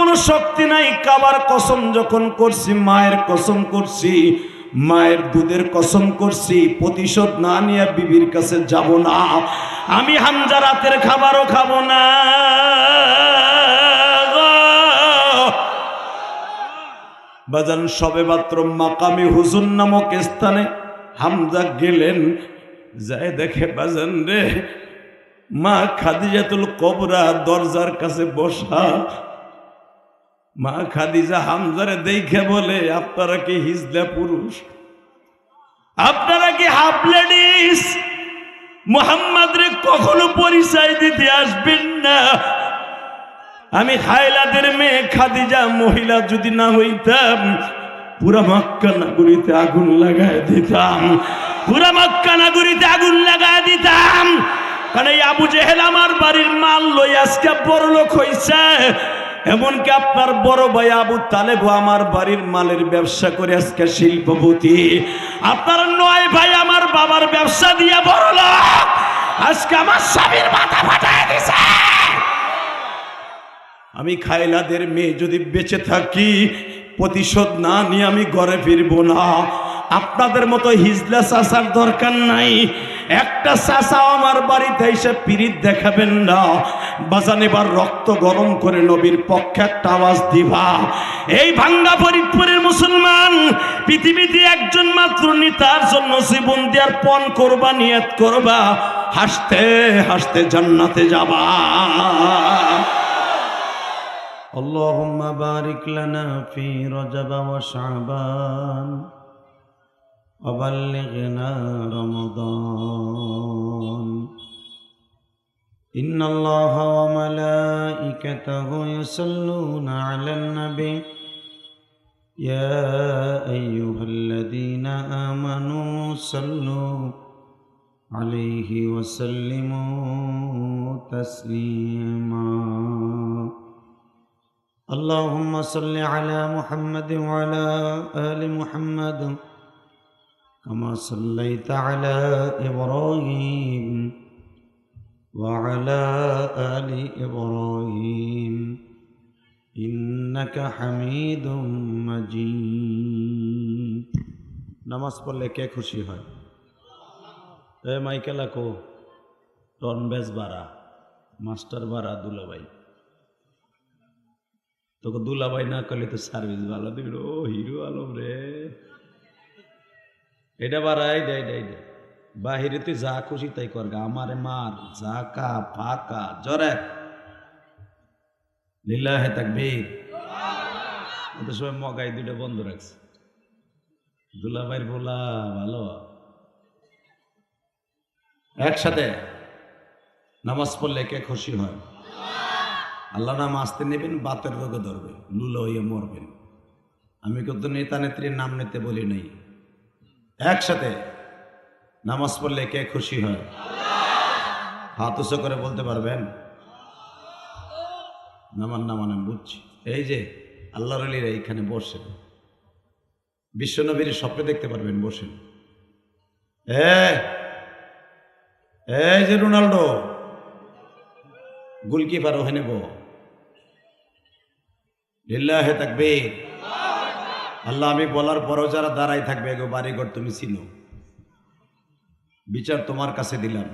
কোনো শক্তি নাই। কাবার কসম যখন করছি, মায়ের কসম করছি, মায়ের দুধের কসম করছি, প্রতিশোধ না নিয়ে বিবির কাছে যাব না। আমি হামজা রাতের খাবারও খাবো না। বাজান সবে মাত্র মাকামি হুজুর নামক স্থানে হামজা গেলেন, যায় দেখে বাজান রে মা খাদিজাতুল কুবরা দরজার কাছে বসা। মা খাদিজা হামজারে দেখে বলে, আপনারা কি হিজলা পুরুষ? আপনারা কি হাফ লেডিস? মুহাম্মদ রে কখনো পরিচয় দিতে আসবেন না। আমি খায়লাদের মেয়ে খাদিজা মহিলা যদি না হইতাম, পুরা মক্কা নগরীতে আগুন লাগায় দিতাম, পুরা মক্কা নগরীতে আগুন লাগায় দিতাম। কারণ এই আবু জেহেল আমার বাড়ির মাল লই আজকে বড় লোক হইছে। এমনকি আপনার বড় ভাই আবু তালেবও আমার বাড়ির মালের ব্যবসা করে আজকে শিল্পপতি। আপনার 9 ভাই আমার বাবার ব্যবসা দিয়ে বড় লোক, আজকে আমার স্বামীর মাথা ফাটায় দিছে। আমি খায়লাদের মেয়ে যদি বেঁচে থাকি, প্রতিশোধ না নিয়ে আমি ঘরে ফিরবো না। আপনাদের মতো হিজলা চাচার দরকার নাই। একটা চাচাও আমার বাড়িতে এসে পিরিত দেখাবেন না। বাজান এবার রক্ত গরম করে নবীর পক্ষে একটা আওয়াজ দিবা। এই ভাঙ্গা ফরিদপুরের মুসলমান, পৃথিবীতে একজন মাত্র নেতার জন্য জীবন দেওয়ার পণ করবা, নিয়ত করবা, হাসতে হাসতে জান্নাতে যাবা। আল্লাহুম্মা বারিক লানা ফি রজব ওয়া শাবান ওয়া বাল্লিগনা রমাদান। ইন্নাল্লাহা ওয়া মালাইকাতাহু ইউসাল্লুনা আলান নবী ইয়া আইয়ুহাল্লাযীনা আমানু সাল্লু আলাইহি ওয়া সাল্লিমু তাসলিমা। اللهم صل على محمد وعلى آل محمد كما صليت على إبراهيم وعلى آل إبراهيم إنك حميد مجيد। নামাজ পড়লে কে খুশি হয়? এ মাইকেলা কো টন বেজ বাড়া, মাস্টার বাড়া, দুলাভাই তোকে দুলাভাই না করলে তো সার্ভিস ভালো দিবি। ও হিরো আলম রে, এটা বাড়া, এইটা বাহিরে তুই যা খুশি তাই কর, আমারে মার জাকা ফাঁকা জরে লিল্লাহে তাকবীর। ওদের সময় মগাই দুইটা বন্ধ রাখছে। দুলাভাইয়ের বলা ভালো। একসাথে নামাজ পড়লে কে খুশি হয়? আল্লাহ নাম আসতে নেবেন, বাতের রোগে ধরবে, লুলো হয়ে মরবেন। আমি কিন্তু নেতা নেত্রীর নাম নিতে বলি নাই। একসাথে নামাজ পড়লে কে খুশি হয়? হাত উঁচু করে বলতে পারবেন? নামান নামান বুঝছি। এই যে আল্লাহর ওলিরা এইখানে বসেন, বিশ্বনবীর স্বপ্নে দেখতে পারবেন, বসেন। এই যে রোনাল্ডো গোলকিপার, ওখানে বো। লিল্লাহে তাকবীর। আল্লাহ আমি বলার পরও যারা দাঁড়াই থাকবে, এগো বাড়িঘর তুমি চিনো, বিচার তোমার কাছে দিলাম।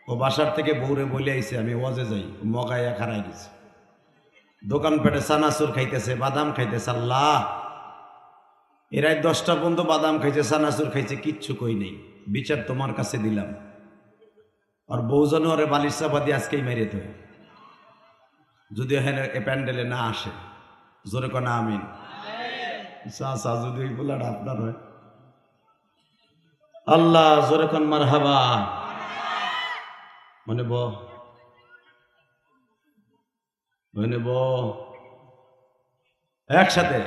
ও বাসার থেকে বউরে বলে আইছে আমি ওয়াজে যাই, মগাইয়া খারাই গেছে, দোকান পেটে চানাচুর খাইতেছে, বাদাম খাইতেছে। আল্লাহ এরাই 10টা পর্যন্ত বাদাম খাইছে, চানাচুর খাইছে, কিচ্ছু কই নেই, বিচার তোমার কাছে দিলাম। আর বউজন ওরে বালিশ চাপা দিয়ে আজকেই মেরে তো, যদি এখানে এ প্যান্ডেলে না আসে, জোরে কনা আমিন। চাচা যদি ওই বলাটা আপনার হয়, আল্লাহ জোরে কন মারহাবা। মনে ব একসাথে।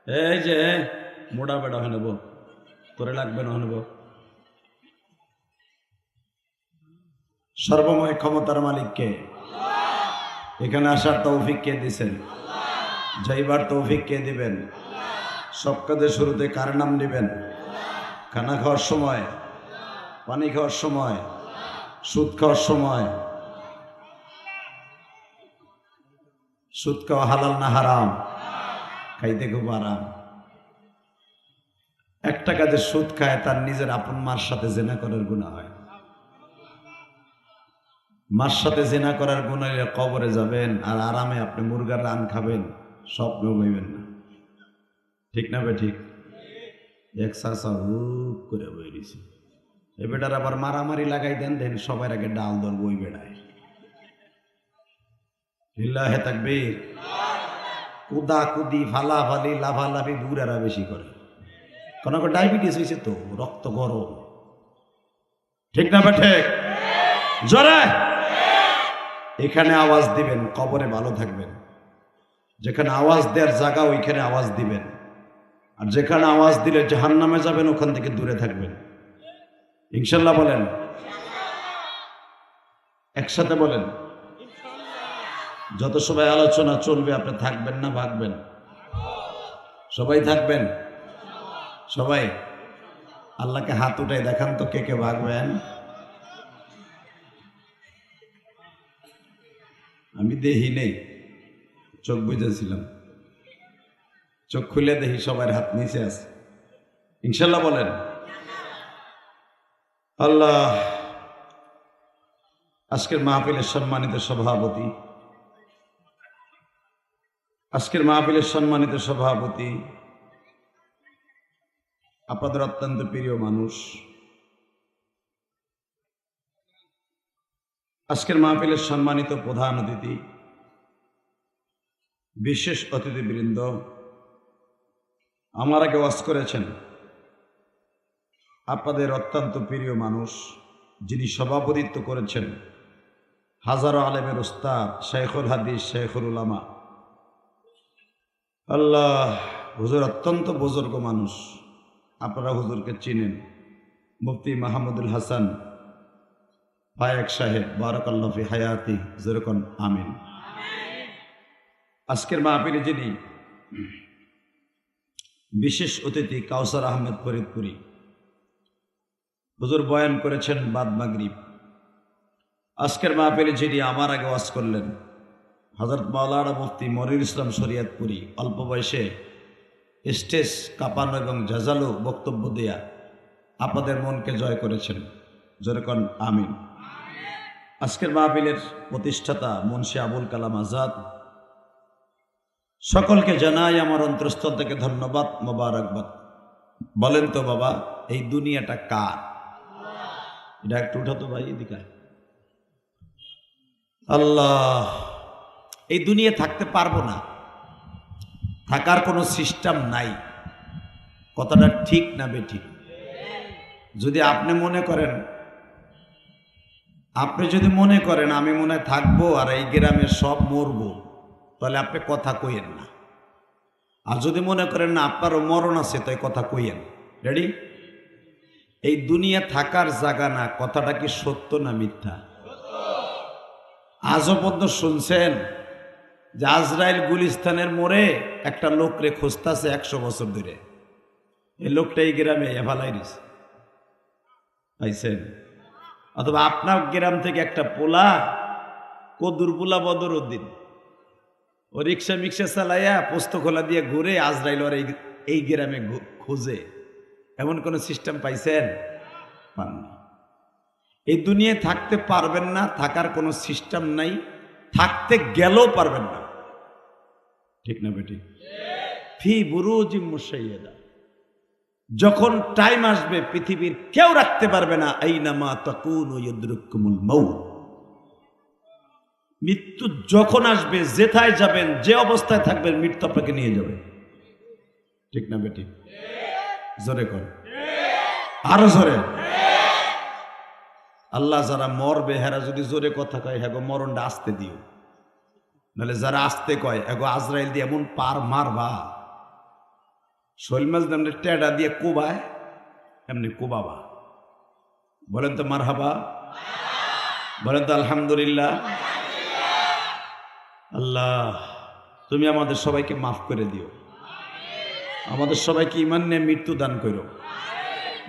এই যে মোটা বেটা হয় নেব, তোরে লাগবে না নেব। সর্বময় ক্ষমতার মালিককে, এখানে আসার তৌফিক কে দিছেন? যাইবার তৌফিক কে দিবেন? সব কাজের শুরুতে কার নাম নেবেন? খানা খাওয়ার সময়, পানি খাওয়ার সময়, সুদ খাওয়ার সময়, সুদ খাওয়া হালাল না হারাম? খাইতে খুব আরাম। একটা কাজে সুদ খায় তার নিজের আপন মার সাথে জেনা করার গুনাহ হয়। মার সাথে জেনা করার গুনাহ হলে কবরে যাবেন, আর আরামে আপনি মুরগার রান খাবেন, স্বপ্ন বইবেন না। ঠিক না বে ঠিক? এক সাসা হুক করে বই দিছে, এ বেটার আবার মারামারি লাগাই দেন, দেন সবার আগে ডাল দর বই বেড়ায়। লিল্লাহে তাকবীর। কুদা কুদি ফালাফালি লাফালাফি বুড়ারা বেশি করে, কোন ডায়াবেটিস হয়েছে তো, রক্ত গরম। ঠিক না বে ঠিক? জোরে এখানে আওয়াজ দিবেন, কবরে ভালো থাকবেন। যেখানে আওয়াজ দেওয়ার জায়গা ওইখানে আওয়াজ দিবেন, আর যেখানে আওয়াজ দিলে জাহান্নামে যাবেন ওখান থেকে দূরে থাকবেন। ইনশাল্লাহ বলেন, একসাথে বলেন। যত সবাই আলোচনা চলবে আপনি থাকবেন না ভাগবেন? সবাই থাকবেন? সবাই আল্লাহকে হাত উঠাই দেখান তো কে কে ভাগবেন। আমি দেখি নেই, চোখ বুঝেছিলাম, চোখ খুলে দেখি সবার হাত নিচে আছে। ইনশাল্লাহ বলেন। আল্লাহ আজকের মাহফিলের সম্মানিত সভাপতি, আপনাদের অত্যন্ত প্রিয় মানুষ, আজকের মাহফিলের সম্মানিত প্রধান অতিথি, বিশেষ অতিথিবৃন্দ, আমার আগে ওয়াজ করেছেন আপনাদের অত্যন্ত প্রিয় মানুষ, যিনি সভাপতিত্ব করেছেন হাজারো আলেমের উস্তাদ শেখুল হাদিস শেখুল উলামা। আল্লাহ, হুজুর অত্যন্ত বুজুর্গ মানুষ, আপনারা হুজুরকে চিনেন, মুফতি মাহমুদুল হাসান ফায়েক সাহেব, বারাকাল্লাহু ফি হায়াতি, যেরকম আমিন। আজকের মাহফিলে যিনি বিশেষ অতিথি কাউসার আহমেদ ফরিদপুরি, হুজুর বয়ান করেছেন বাদ মাগরিব। আজকের মাহফিলে যিনি আমার আগে ওয়াজ করলেন হযরত মাওলানা মুফতি মনিরুল ইসলাম শরীয়তপুরি, অল্প বয়সে স্টেজ কাঁপানো এবং জাজালো বক্তব্য দেয়া আপনাদের মনকে জয় করেছেন, যেরকম আমিন। আজকের মাহফিলের প্রতিষ্ঠাতা মুন্সি আবুল কালাম আজাদ, সকলকে জানাই আমার অন্তরস্থল থেকে ধন্যবাদ, মোবারকবাদ। বলেন তো বাবা, এই দুনিয়াটা কার? এটা একটু উঠাতো ভাই, এদিকে। আল্লাহ, এই দুনিয়া থাকতে পারবো না, থাকার কোনো সিস্টেম নাই। কথাটা ঠিক না বেঠিক? যদি আপনি যদি মনে করেন আমি মনে হয় থাকবো আর এই গ্রামে সব মরবো, তাহলে আপনি কথা কইেন না। আর যদি মনে করেন না আপনারও মরণ আছে, তাই কথা কইেন। রেডি? এই দুনিয়া থাকার জায়গা না, কথাটা কি সত্য না মিথ্যা? আজও পর্যন্ত শুনছেন যে আজরাইল গুলিস্তানের মোড়ে একটা লোকরে খুঁজতেছে 100 বছর ধরে, এই লোকটা এই গ্রামে এভালাই দিছে, পাইছেন? অথবা আপনার গ্রাম থেকে একটা পোলা, কদুর পোলা বদরউদ্দিন, ও রিক্সা মিক্সা চালাইয়া পোস্ত খোলা দিয়ে ঘুরে আজরাইল ওর এই গ্রামে খুঁজে, এমন কোন সিস্টেম পাইছেন? পাননি। এই দুনিয়ায় থাকতে পারবেন না, থাকার কোনো সিস্টেম নাই, থাকতে গেলেও পারবেন না। ঠিক না বেটি? ফি বুরুজিম মুশাইয়াদা, যখন টাইম আসবে পৃথিবীর কেউ রাখতে পারবে না। আইনামা তাকুনু ইউদরিকুমুল মাউত, মৃত্যু যখন আসবে, যেথায় যাবেন, যে অবস্থায় থাকবেন, মৃত্যু আপনাকে নিয়ে যাবে। ঠিক না বেটি? জোরে কর, আরো জোরে। আল্লাহ যারা মরবে হেরা যদি জোরে কথা কয়, হ্যাগো মরণটা আসতে দিও, নাহলে যারা আসতে কয় এগো আজরাইল দিয়ে এমন পার মারবা, শৈল মাছ দামে টেডা দিয়ে কোবায়, এমনি কোবাবা। বলেন তো মারহাবা, বলেন তো আলহামদুলিল্লাহ। আল্লাহ, তুমি আমাদের সবাইকে মাফ করে দিও, আমাদের সবাইকে ঈমান নিয়ে মৃত্যু দান করো।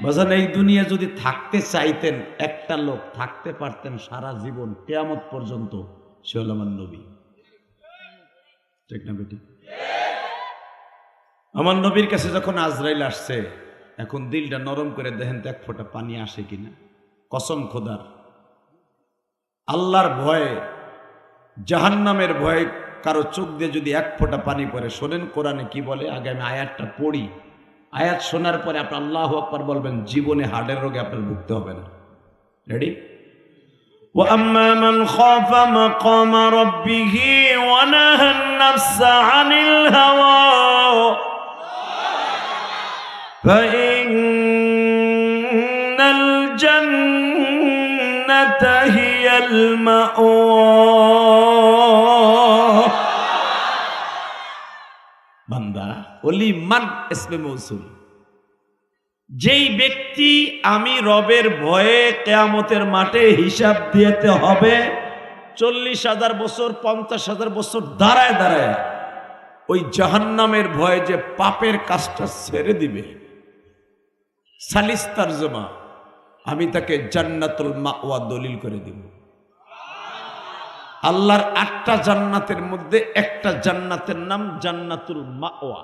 বাজান, এই দুনিয়া যদি থাকতে চাইতেন, একটা লোক থাকতে পারতেন সারা জীবন কিয়ামত পর্যন্ত, সে হল আমার নবী। ঠিক না বেটি? আমার নবীর কাছে যখন আজরাইল আসছে, এখন দিলটা নরম করে দেখেন তো এক ফোঁটা পানি আসে কিনা। কসম খোদার, আল্লাহর ভয়ে, জাহান্নামের ভয়ে কারো চোখ দিয়ে যদি এক ফোঁটা পানি পড়ে, শোনেন কোরআনে কি বলে। আগে আমি আয়াতটা পড়ি, আয়াত শোনার পরে আপনি আল্লাহু আকবার বলবেন, জীবনে হার্টের রোগে আপনার ভুগতে হবে না। রেডি? وَأَمَّا مَنْ خَافَ مَقَامَ رَبِّهِ وَنَهَى النَّفْسَ عَنِ الْهَوَى فَإِنَّ الْجَنَّةَ هِيَ الْمَأْوَى। বান্দা ওলি মান ইসমে মৌসুল, যেই ব্যক্তি আমি রবের ভয়ে কিয়ামতের মাঠে হিসাব দিতে হবে, 40,000 বছর 50,000 বছর দাঁড়ায় দাঁড়ায় ওই জাহান্নামের ভয়ে যে পাপের কাজটা ছেড়ে দিবে, সালিস তারজমা, আমি তাকে জান্নাতুল মাওয়া দলিল করে দিব। আল্লাহর 8টা জান্নাতের মধ্যে একটা জান্নাতের নাম জান্নাতুল মাওয়া।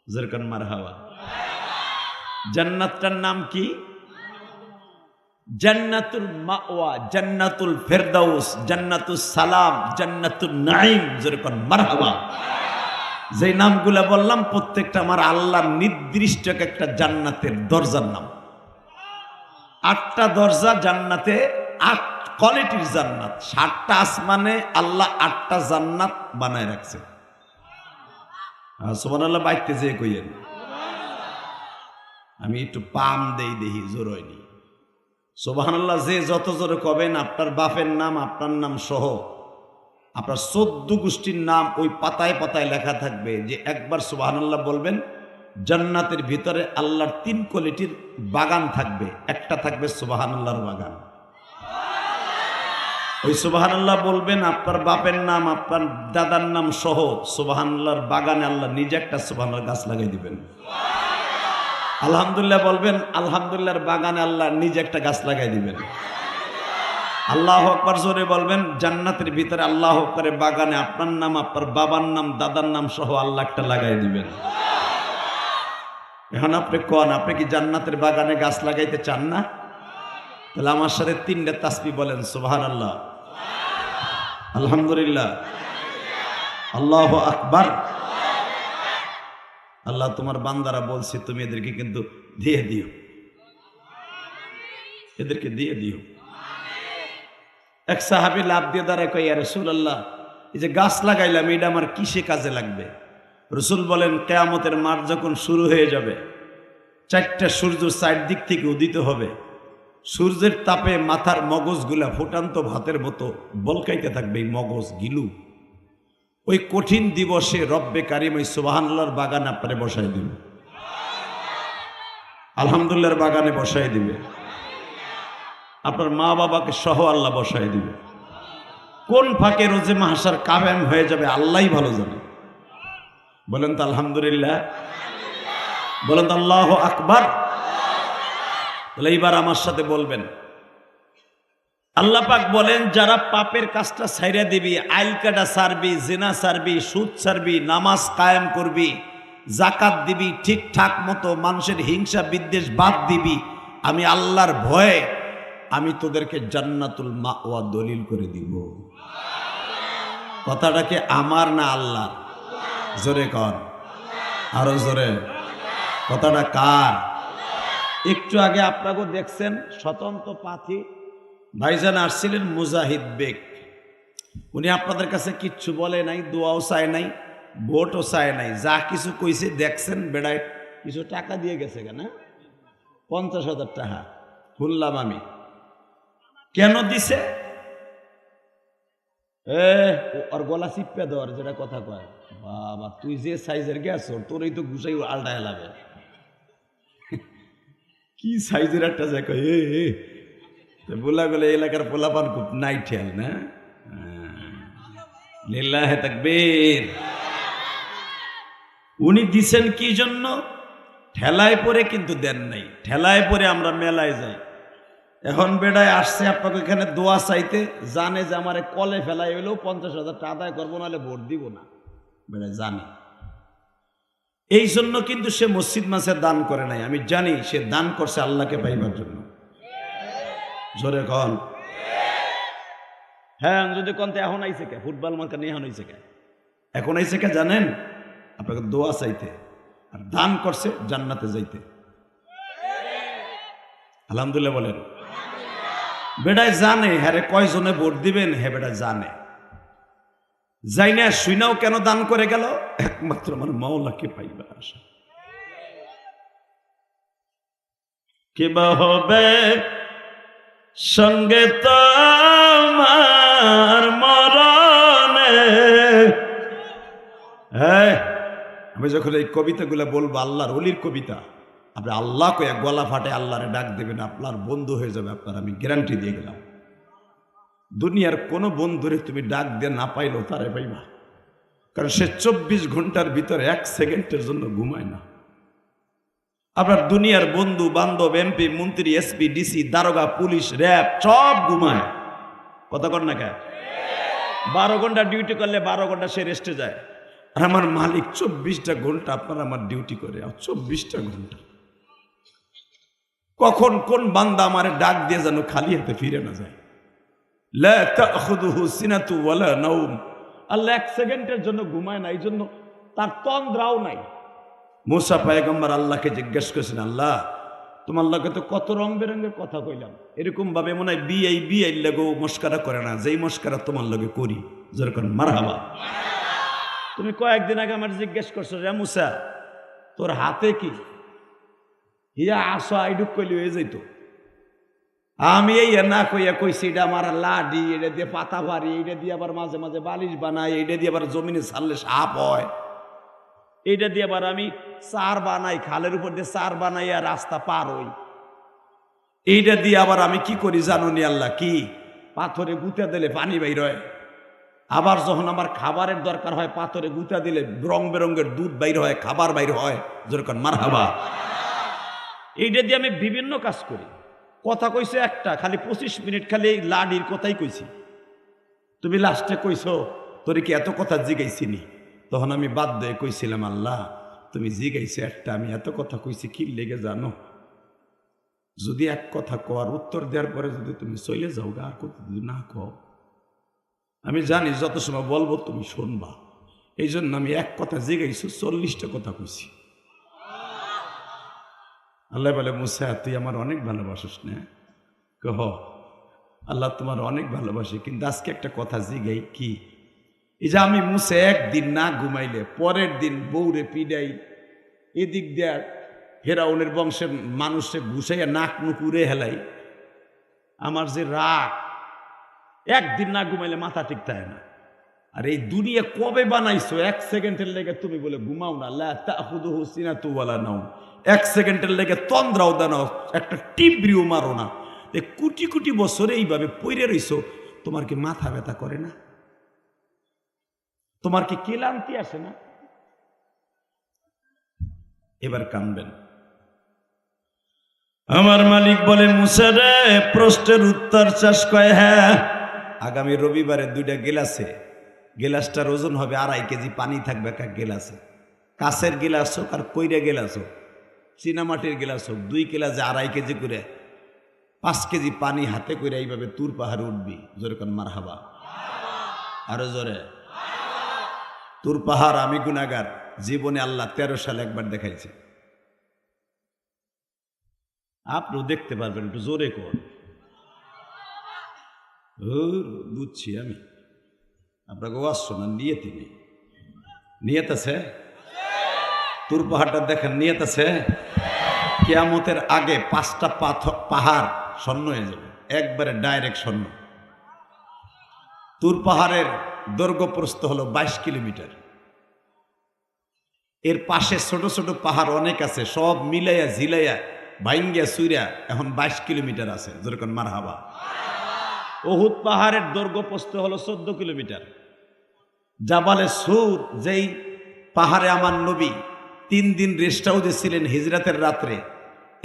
যেরকম মারহাবা। জান্নাতটার নাম কি? জান্নাতুল মাওয়া, জান্নাতুল ফেরদাউস, জান্নাতুস সালাম, জান্নাতুল নাঈম। যেরকম মারহাবা। যেই নামগুলা বললাম প্রত্যেকটা আমার আল্লাহর নির্দিষ্ট একটা জান্নাতের দরজার নাম। 8টা দরজা জান্নাতে, 8 কোয়ালিটির জান্নাত। 7টা আসমানে আল্লাহ 8টা জান্নাত বানায় রাখছে। সুবহানাল্লাহ বাইতে যে কইয়েন, আমি একটু পাম দেই, দেখি জোর হয়নি। সুবহানাল্লাহ যে যত জোরে কবেন, আপনার বাপের নাম, আপনার নাম সহ আপনার 14 গোষ্ঠীর নাম ওই পাতায় পাতায় লেখা থাকবে। যে একবার সুবহানাল্লাহ বলবেন, জান্নাতের ভিতরে আল্লাহর 3 কোয়ালিটির বাগান থাকবে। একটা থাকবে সুবহানাল্লাহর বাগান। ওই সুবহানাল্লাহ বলবেন, আপনার বাপের নাম, আপনার দাদার নাম সহ সুবহানাল্লাহর বাগানে আল্লাহ নিজে একটা সুবহানাল্লাহ গাছ লাগাই দিবেন। আলহামদুলিল্লাহ বলবেন, আলহামদুলিল্লাহর বাগানে আল্লাহ নিজে একটা গাছ লাগাই দিবেন। আল্লাহু আকবার জোরে বলবেন, জান্নাতের ভিতরে আল্লাহু আকবারের বাগানে আপনার নাম, আপনার বাবার নাম, দাদার নাম সহ আল্লাহ একটা লাগাই দিবেন। এখন আপনি কোন, আপনি কি জান্নাতের বাগানে গাছ লাগাইতে চান না? তাহলে আমার সাথে 3টা তাসবিহ বলেন, সুবহানাল্লাহ, আলহামদুলিল্লাহ, আল্লাহু আকবার। আল্লাহ তোমার বান্দারা বলছে, তুমি এদেরকে কিন্তু দিয়ে দিও, এদেরকে দিয়ে দিও। এক সাহাবী লাভ দিয়ে দাঁড়ায় কয়, ইয়া রাসূলুল্লাহ, এই যে গাছ লাগাইলাম এটা আমার কিসে কাজে লাগবে? রাসূল বলেন, কিয়ামতের মাঠ যখন শুরু হয়ে যাবে, 4টা সূর্য 4 দিক থেকে উদিত হবে, সূর্যের তাপে মাথার মগজগুলা ফুটান্ত ভাতের মতো বলকাইতে থাকবে, এই মগজ গিলু। ওই কঠিন দিবসে রব্বে কারিম ওই সুবহানাল্লাহর বাগানে আপনারে বসাই দিবে, আলহামদুলিল্লাহর বাগানে বসাই দিবে, আপনার মা বাবাকে সহ আল্লাহ বসাই দিবে। কোন ফাঁকে রোজে মাহশার কায়েম হয়ে যাবে আল্লাহই ভালো জানে। বলেন তো আলহামদুলিল্লাহ, বলেন তো আল্লাহু আকবার। তাহলে এইবার আমার সাথে বলবেন, আল্লাহ পাক বলেন, যারা পাপের কাজটা ছাইরা দিবি, আইল কাটা ছাড়বি, জিনা ছাড়বি, সুদ ছাড়বি, নামাজ কায়েম করবি, জাকাত দিবি, ঠিকঠাক মতো মানুষের হিংসা বিদ্বেষ বাদ দিবি, আমি আল্লাহর ভয়ে আমি তোদেরকে জান্নাতুল মাওয়া দলিল করে দিব। কথাটা কি আমার না আল্লাহর? জোরে কর, আরো জোরে। কথাটা কার? একটু আগে আপনাকে দেখছেন স্বতন্ত্র প্রার্থী ভাইজান আসছিলেন, মুজাহিদ বেগ। উনি আপনাদের কাছে কিচ্ছু বলে নাই, দোয়াও চায় নাই, ভোটও চায় নাই, যা কিছু কইছে দেখছেন, বেড়ায় কিছু টাকা দিয়ে গেছে কেন, 50,000 টাকা শুনলাম আমি। কেন দিছে? ওর গলা চিপে দেওয়ার, যেটা কথা কয়, বাবা তুই যে সাইজের গেছ তোরই তো ঘুষাই আলটা এলাবে। কি সাইজের একটা জায়গা, বলা গেলে এলাকার পোলাপান খুব নাই ঠেল না। লিল্লাহে তাকবীর। উনি দিছেন কি জন্য? ঠেলায় পরে কিন্তু দেন নাই। ঠেলায় পরে আমরা মেলায় যাই, এখন বেড়ায় আসছে আপনাকে এখানে দোয়া চাইতে, জানে যে আমার কলে ফেলাই হইলেও 50,000 টাকা আদায় করবো, নাহলে ভোট দিব না। বেড়ায় জানে, এই জন্য কিন্তু সে মসজিদ মাসে দান করে নাই। আমি জানি সে দান করছে আল্লাহকে পাইবার জন্য। জোরে কন হ্যাঁ। যদি কন এখন আইছে কে ফুটবল মার্কা নিয়ে এখন আইছে কে, এখন আইছে কে জানেন? আপনাকে দোয়া চাইতে, আর দান করছে জান্নাতে যাইতে। আলহামদুলিল্লাহ বলেন। বেটায় জানে হ্যাঁ কয়জনে ভোট দিবেন, হ্যাঁ বেটা জানে। যাই না শুইনাও কেন দান করে গেল? একমাত্র আমার মাওলাকে পাইবার আশা। কিবা হবে সঙ্গে তোমার মরণে। হ্যাঁ, আমি যখন এই কবিতাগুলো বলবো, আল্লাহর ওলির কবিতা, আপনি আল্লাহ কয়ে গলা ফাটে আল্লাহরে ডাক দেবেন, আপনার বন্ধু হয়ে যাবে। আপনার আমি গ্যারান্টি দিয়ে গেলাম। দুনিয়ার কোনো বন্ধুরে তুমি ডাক দিয়ে না পাইলেও তারে পাইবা, কারণ সে 24 ঘন্টার ভিতরে 1 সেকেন্ডের জন্য ঘুমায় না। আপনার দুনিয়ার বন্ধু বান্ধব, এমপি মন্ত্রী, এসপি ডিসি দারোগা পুলিশ র্যাব সব ঘুমায়। কথা কর না কে? 12 ঘন্টা ডিউটি করলে 12 ঘন্টা সে রেস্টে যায়। আর আমার মালিক 24টা ঘন্টা আপনার আমার ডিউটি করে, 24টা ঘন্টা। কখন কোন বান্দা আমার ডাক দিয়ে যেন খালি হাতে ফিরে না যায়। লা তাখুযুহু সিনাতু ওয়ালা নাওম। আল্লাহ 1 সেকেন্ডের জন্য ঘুমায় না, এই জন্য তার তন্দ্রাও নাই। মুসা পয়গম্বর আল্লাহকে জিজ্ঞেস করেছেন, আল্লাহ তোমার লগে তো কত রং বেরঙের কথা কইলাম, এরকম ভাবে মনে হয় বিআই লাগেও মস্কারা করে না, যেই মস্কারা তোমার লগে করি। যেরকম মারহাবা। তুমি কয়েকদিন আগে আমার জিজ্ঞেস করছো, রে মুসা তোর হাতে কি? ইয়া আসো আইডুক কইলি হয়ে যাইতো। আমি এই না কইয়া কইছি এটা আমার লাডি, এটা দিয়ে পাতা ভারি, এটা দিয়ে আবার মাঝে মাঝে বালিশ বানাই, এটা দিয়ে আবার জমিনে ছাড়লে সাপ হয়, এইটা দিয়ে আবার আমি চার বানাই, খালের উপর দিয়ে চার বানাইয়া রাস্তা পার হই। এইটা দিয়ে আবার আমি কি করি জানো নি আল্লাহ? কি? পাথরে গুঁতা দিলে পানি বাইর হয়। আবার যখন আমার খাবারের দরকার হয়, পাথরে গুঁতা দিলে রং বেরঙ্গের দুধ বাইর হয়, খাবার বাইর হয়। যেরকম মারহাবা। এইটা দিয়ে আমি বিভিন্ন কাজ করি। কথা কইছে একটা, খালি 25 মিনিট খালি এই লাডির কথাই কইছি। তুমি লাস্টে কইছো তোর কি এত কথা জিগাইছিনি? তখন আমি বাদ দিয়ে কইছিলাম, আল্লাহ তুমি জিগাইছো একটা, আমি এত কথা কইছি কি লেগে জানো? যদি এক কথা কর উত্তর দেওয়ার পরে যদি তুমি চলে যাও, আর কথা যদি না কও, আমি জানি যত সময় বলবো তুমি শুনবা। এই জন্য আমি এক কথা জিগাইছো, 40টা কথা কইছি। আল্লাহ বলে, মুসা তুই আমার অনেক ভালোবাসিস না? কহ আল্লাহ তোমার অনেক ভালোবাসি, কিন্তু আজকে একটা কথা জিগাই। কি? এই যে আমি মুসা একদিন না ঘুমাইলে পরের দিন বউরে পিডাই, এদিক দিয়ে ফেরাউনের বংশের মানুষে ঘুষাইয়া নাক নুকুরে হেলাই, আমার যে রাগ, একদিন না ঘুমাইলে মাথা ঠিক থাকে না। আর এই দুনিয়া কবে বানাইছো? 1 সেকেন্ডের লেগে তুমি বলে ঘুমাও না। লা তাখুযুহু সিনাতু ওয়ালা নাওম। 1 সেকেন্ডের লেগে তন্দ্রাও দাও না, একটা টিবরিও মারো না। কোটি কোটি বছরে এইভাবে পইরে রইছো, তোমার কি মাথা ব্যথা করে না? তোমার কি ক্লান্তি আসে না? এবার কানবেন। আমার মালিক বলে, মুসা রে প্রশ্নের উত্তর চাষ কয়, হ্যাঁ আগামী রবিবারে 2টা গিলাসে, গিলাসটার ওজন হবে 2.5 কেজি, পানি থাকবে এক গিলাসে। কাঁচের গিলাস হোক আর কইরা গিলাস হোক, চীনামাটির গিলাস হোক, 2 গিলাসে 2.5 কেজি করে 5 কেজি পানি হাতে করে এইভাবে তুর পাহাড়ে উঠবি। জোরে কোন মারহাবা। আরো জোরে। তুর পাহাড় আমি গুনাহগার, জীবনে আল্লাহ 13 সালে একবার দেখাইছে। আপনিও দেখতে পারবেন, একটু জোরে কর। বুঝছি আমি, আপনাকে ওয়াজ শোনার নিয়তি নেই। নিয়ত আছে? তুর পাহাড়টা দেখেন, নিয়ত আছে? কিয়ামতের আগে 5টা পাহাড় স্বর্ণ হয়ে যাবে, একবারে ডাইরেক্ট স্বর্ণ। তুর পাহাড়ের দৈর্ঘ্য প্রস্থ হলো 22 কিলোমিটার। এর পাশে ছোট ছোট পাহাড় অনেক আছে, সব মিলাইয়া ঝিলাইয়া ভাইঙ্গিয়া সুইরা এখন 22 কিলোমিটার আছে। যেরকম মারহাবা। উহুদ পাহাড়ের দৈর্ঘ্য প্রস্থ হলো 14 কিলোমিটার। জাবালে সুর, যেই পাহাড়ে আমার নবী 3 দিন রেস্ট হাউসে ছিলেন হিজরাতের রাত্রে,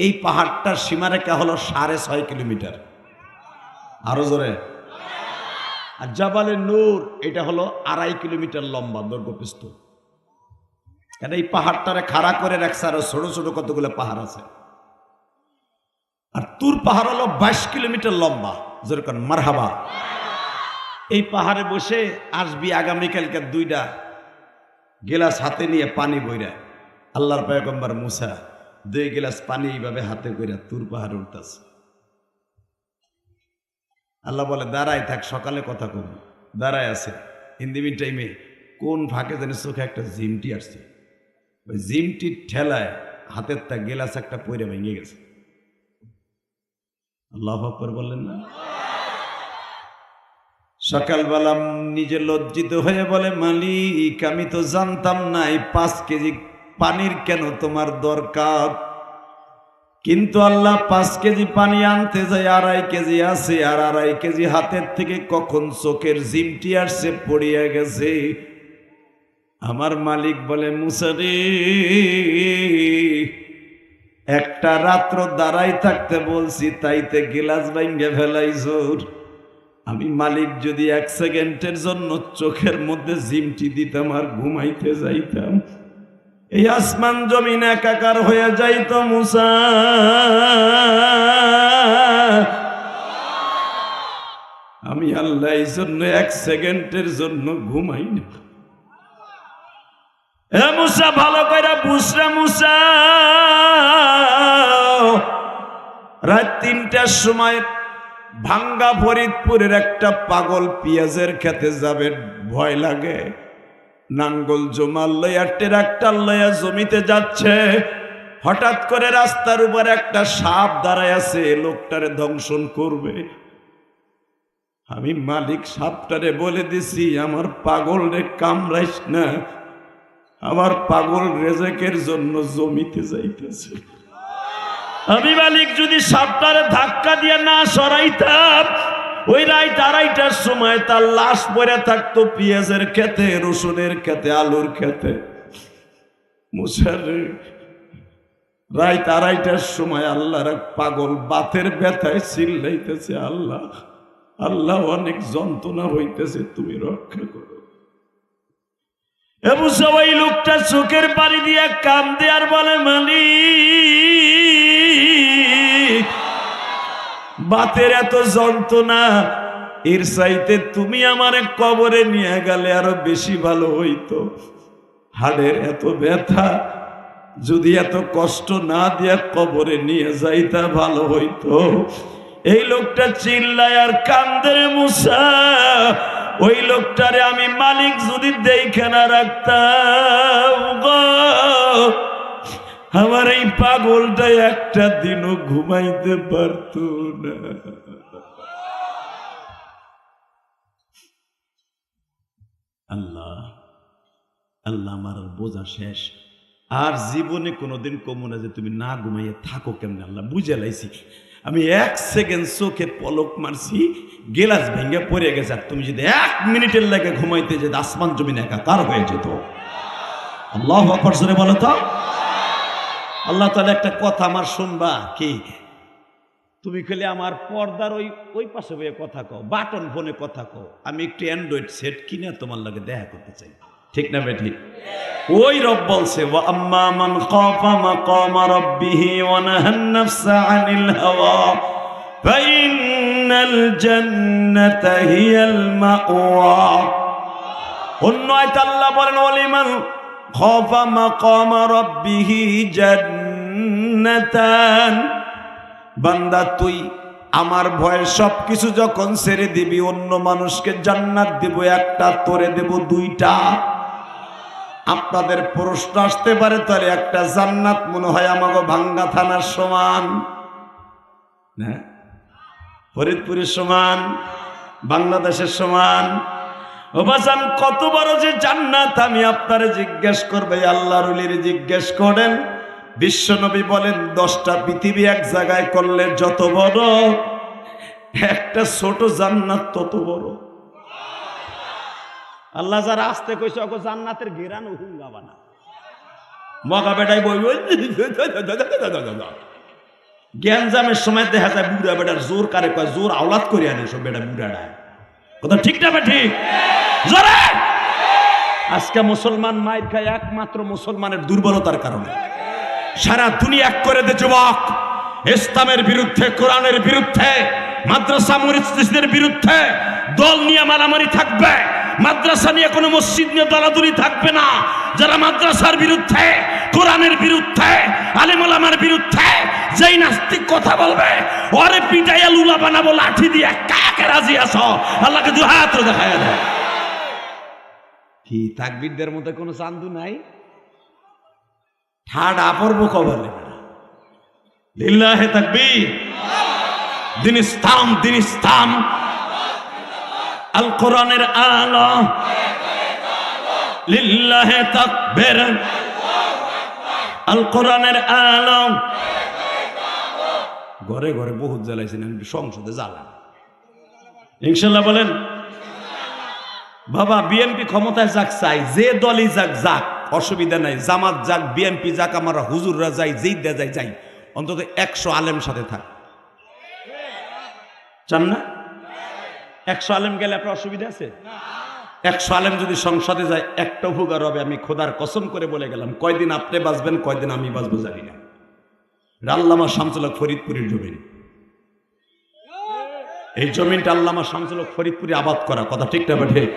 এই পাহাড়টার সীমারেখা হলো 6.5 কিলোমিটার। আরো জোরে। আর জাবালে নূর এটা হলো 2.5 কিলোমিটার লম্বা দৈর্ঘ্যপ্রস্থ। কেন এই পাহাড়টারে খাড়া করে রাখছে, আরো ছোট ছোট কতগুলো পাহাড় আছে। আর তুর পাহাড় হলো 22 কিলোমিটার লম্বা। যেরকম মারহাবা। এই পাহাড়ে বসে আসবি আগামীকালকে 2টা গেলাস হাতে নিয়ে পানি বইরা, আল্লাহর পয়গম্বর মুসা 2 গিলাস পানি এইভাবে হাতে কইরা তুর পাহাড়ে উঠতেছে। আল্লাহ বলে দাঁড়ায় থাক, সকালে কথা কব। দাঁড়ায় আছে। ইন দি মিন টাইমে কোন ফাঁকে জানি চোখে একটা জিমটি আসছে। ওই জিমটির ঠেলায় হাতের তা গেলাস একটা পইরা ভেঙে গেছে। আল্লাহু আকবার বললেন না? সকালবেলা নিজে লজ্জিত হয়ে বলে, মালিক আমি তো জানতাম না এই 5 কেজি পানির কেন তোমার দরকার। কিন্তু আল্লাহ 5 কেজি পানি আনতে যায় 2.5 কেজি আছে, আর 2.5 কেজি হাতের থেকে কখন চোখের জিমটি আসছে পড়িয়া গেছে। আমার মালিক বলে, মুসা রে, একটা রাত্র দাঁড়াই থাকতে বলছি, তাইতে গিলাস ভাঙ্গে ফেলাইছো। আমি মালিক যদি 1 সেকেন্ডের জন্য চোখের মধ্যে জিমটি দিতাম আর ঘুমাইতে যাইতাম, এই আসমান জমিন একাকার হয়ে যাইতো মুসা। আমি আল্লাহ এই জন্য 1 সেকেন্ডের জন্য ঘুমাই না। এ মুসা ভালো করে বুঝরা মুসা, রাত 3টার সময় ভাঙ্গা ফরিদপুরের একটা পাগল পেঁয়াজের খেতে যাবে, ভয় লাগে। নাঙ্গল জমাল লইয়া ট্রাক্টর লইয়া জমিতে যাচ্ছে, হঠাৎ করে রাস্তার উপর একটা সাপ দাঁড়ায় আছে, লোকটারে দংশন করবে। আমি মালিক সাপটারে বলে দিছি, আমার পাগল রে কামড়াইস না, আমার পাগল রেজেকের জন্য জমিতে যাইতেছে। আমি মালিক যদি সাপটারে ধাক্কা দিয়ে না সরাইতাম, ওই রাত 2:30টার সময় তার লাশ পড়ে থাকতো পেঁয়াজের খেতে, রসুনের খেতে, আলুর খেতে। মুসারে রাত 2:30টার সময় আল্লাহর পাগল বাতের ব্যথায় চিল্লাইতেছে, আল্লাহ আল্লাহ অনেক যন্ত্রণা হইতেছে, তুমি রক্ষা করো। এবং সবাই লোকটা চোখের পানি দিয়ে কান্দে আর বলে, মালিক বাতের এত যন্ত্রণা, এর চাইতে তুমি আমারে কবরে নিয়ে গেলে আরো বেশি ভালো হইতো। হাড়ের এত ব্যথা, যদি এত কষ্ট না দিয়া কবরে নিয়ে যাইতা ভালো হইতো। এই লোকটা চিল্লায় আর কান্দে রে মুসা। ওই লোকটারে আমি মালিক যদি দেখে না রাখতাম, আমার এই পাগলটা একটা দিনও ঘুমাইতে পারত না। আল্লাহ আল্লাহ আমার বোঝা শেষ, আর জীবনে কোনোদিন কমো না যে তুমি না ঘুমাইয়ে থাকো কেমনে। আল্লাহ বুঝে লাইছি, আমি 1 সেকেন্ড চোখে পলক মারছি, গেলাস ভেঙে পড়ে গেছে। আর তুমি যদি 1 মিনিটের লাগে ঘুমাইতে যেত, আসমান জমিন একাকার হয়ে যেত। আল্লাহু আকবার জোরে বলো তো। আল্লাহ তাআলা একটা কথা আমার শুনবা কি? তুমি খালি আমার পর্দার ওই পাশে বসে কথা কও, বাটন ফোনে কথা কও, আমি একটু অ্যান্ড্রয়েড সেট কিনে তোমার লাগে দেখা করতে চাই। ঠিক না বেঠিক? ওই রব বলছে, ওয়া আম্মা মান খাফা মাকামা রাব্বিহি ওয়া নাহান নাফসা আনিল হাওয়া ফাইন্নাল জান্নাতা হিয়াল মাওয়া। অন্য আয়াতে আল্লাহ বলেন, ওয়ালিমান খাফা মাকামা রাব্বিহি জান্নাতান। বান্দা তুই আমার ভয়ে সবকিছু যখন ছেড়ে দিবি, অন্য মানুষকে জান্নাত দেব একটা, তোরে দেব 2টা। আপনাদের প্রশ্ন আসতে পারে, তাহলে একটা জান্নাত মনে হয় আমাকে ভাঙ্গা থানার সমান, হ্যাঁ, ফরিদপুরের সমান, বাংলাদেশের সমান। ও বাজান, কত বড় যে জান্নাত আমি আপনারে জিজ্ঞেস করবে, আল্লাহর ওলির জিজ্ঞেস করেন। বিশ্বনবী বলেন, 10টা পৃথিবী এক জায়গায় করলে যত বড়, একটা ছোট জান্নাত তত বড়। আল্লাহ যারা আসতে কইছে ওকে জান্নাতের ঘেরানো হুঙ্গা বানা, মগা বেটাই বই জ্ঞানজামের সময় দেখা যায় বুড়া বেটার জোর কারে কয়, জোর আওলাদ করে আনে সব বেটা বুড়াটায়। কথা ঠিক না ঠিক? জোরে আজকে মুসলমান মায়ের খায় একমাত্র মুসলমানের দুর্বলতার কারণে। সারা দুনিয়া এক করে দে যুবক, ইসলামের বিরুদ্ধে, কোরআনের বিরুদ্ধে, মাদ্রাসা মসজিদের বিরুদ্ধে দল নিয়ে মারামারি থাকবে, মাদ্রাসা নিয়ে কোনো মসজিদ নিয়ে দলাদলি থাকবে না। যারা মাদ্রাসার বিরুদ্ধে, কোরআনের বিরুদ্ধে, আলেম ওলামার বিরুদ্ধে যেই নাস্তিক কথা বলবে ওরে পিটাইয়া লুলা বানাবো লাঠি দিয়ে। কাকে রাজি আছো? আল্লাহকে দুই হাত দেখায় দেয়। কি তাকবীরদের মধ্যে কোনো চান্দু নাই? ঠাড আপরব কবলে লিল্লাহে তাকবীর। দিন ইসলাম, দিন ইসলাম, আল কোরআনের আলো, লিল্লাহে তাকবীর, আল কোরআনের আলো। ঘরে ঘরে বহুত জ্বালাইছেন, সংসদে জ্বালান ইনশাল্লাহ বলেন। বাবা বিএনপি ক্ষমতায় যাক, চাই যে দলই যাক যাক, অসুবিধা নাই। জামাত যাক, বিএনপি যাক, আমরা হুজুররা যাই, যেই দে যাই যাই, অন্তত 100 আলেম সাথে থাক। চান না? 100 আলেম গেলে আপনার অসুবিধা আছে? 100 আলেম যদি সংসদে যায় একটা উপকার হবে, আমি খোদার কসম করে বলে গেলাম। কয়দিন আপনি বাঁচবেন, কয়দিন আমি বাঁচবো জানি না। আল্লামা শামসুল হক ফরিদপুরের জমিন, এই জমিনটা আল্লামা শামসুল হক ফরিদপুরি আবাদ করা। কথা ঠিক না ঠিক?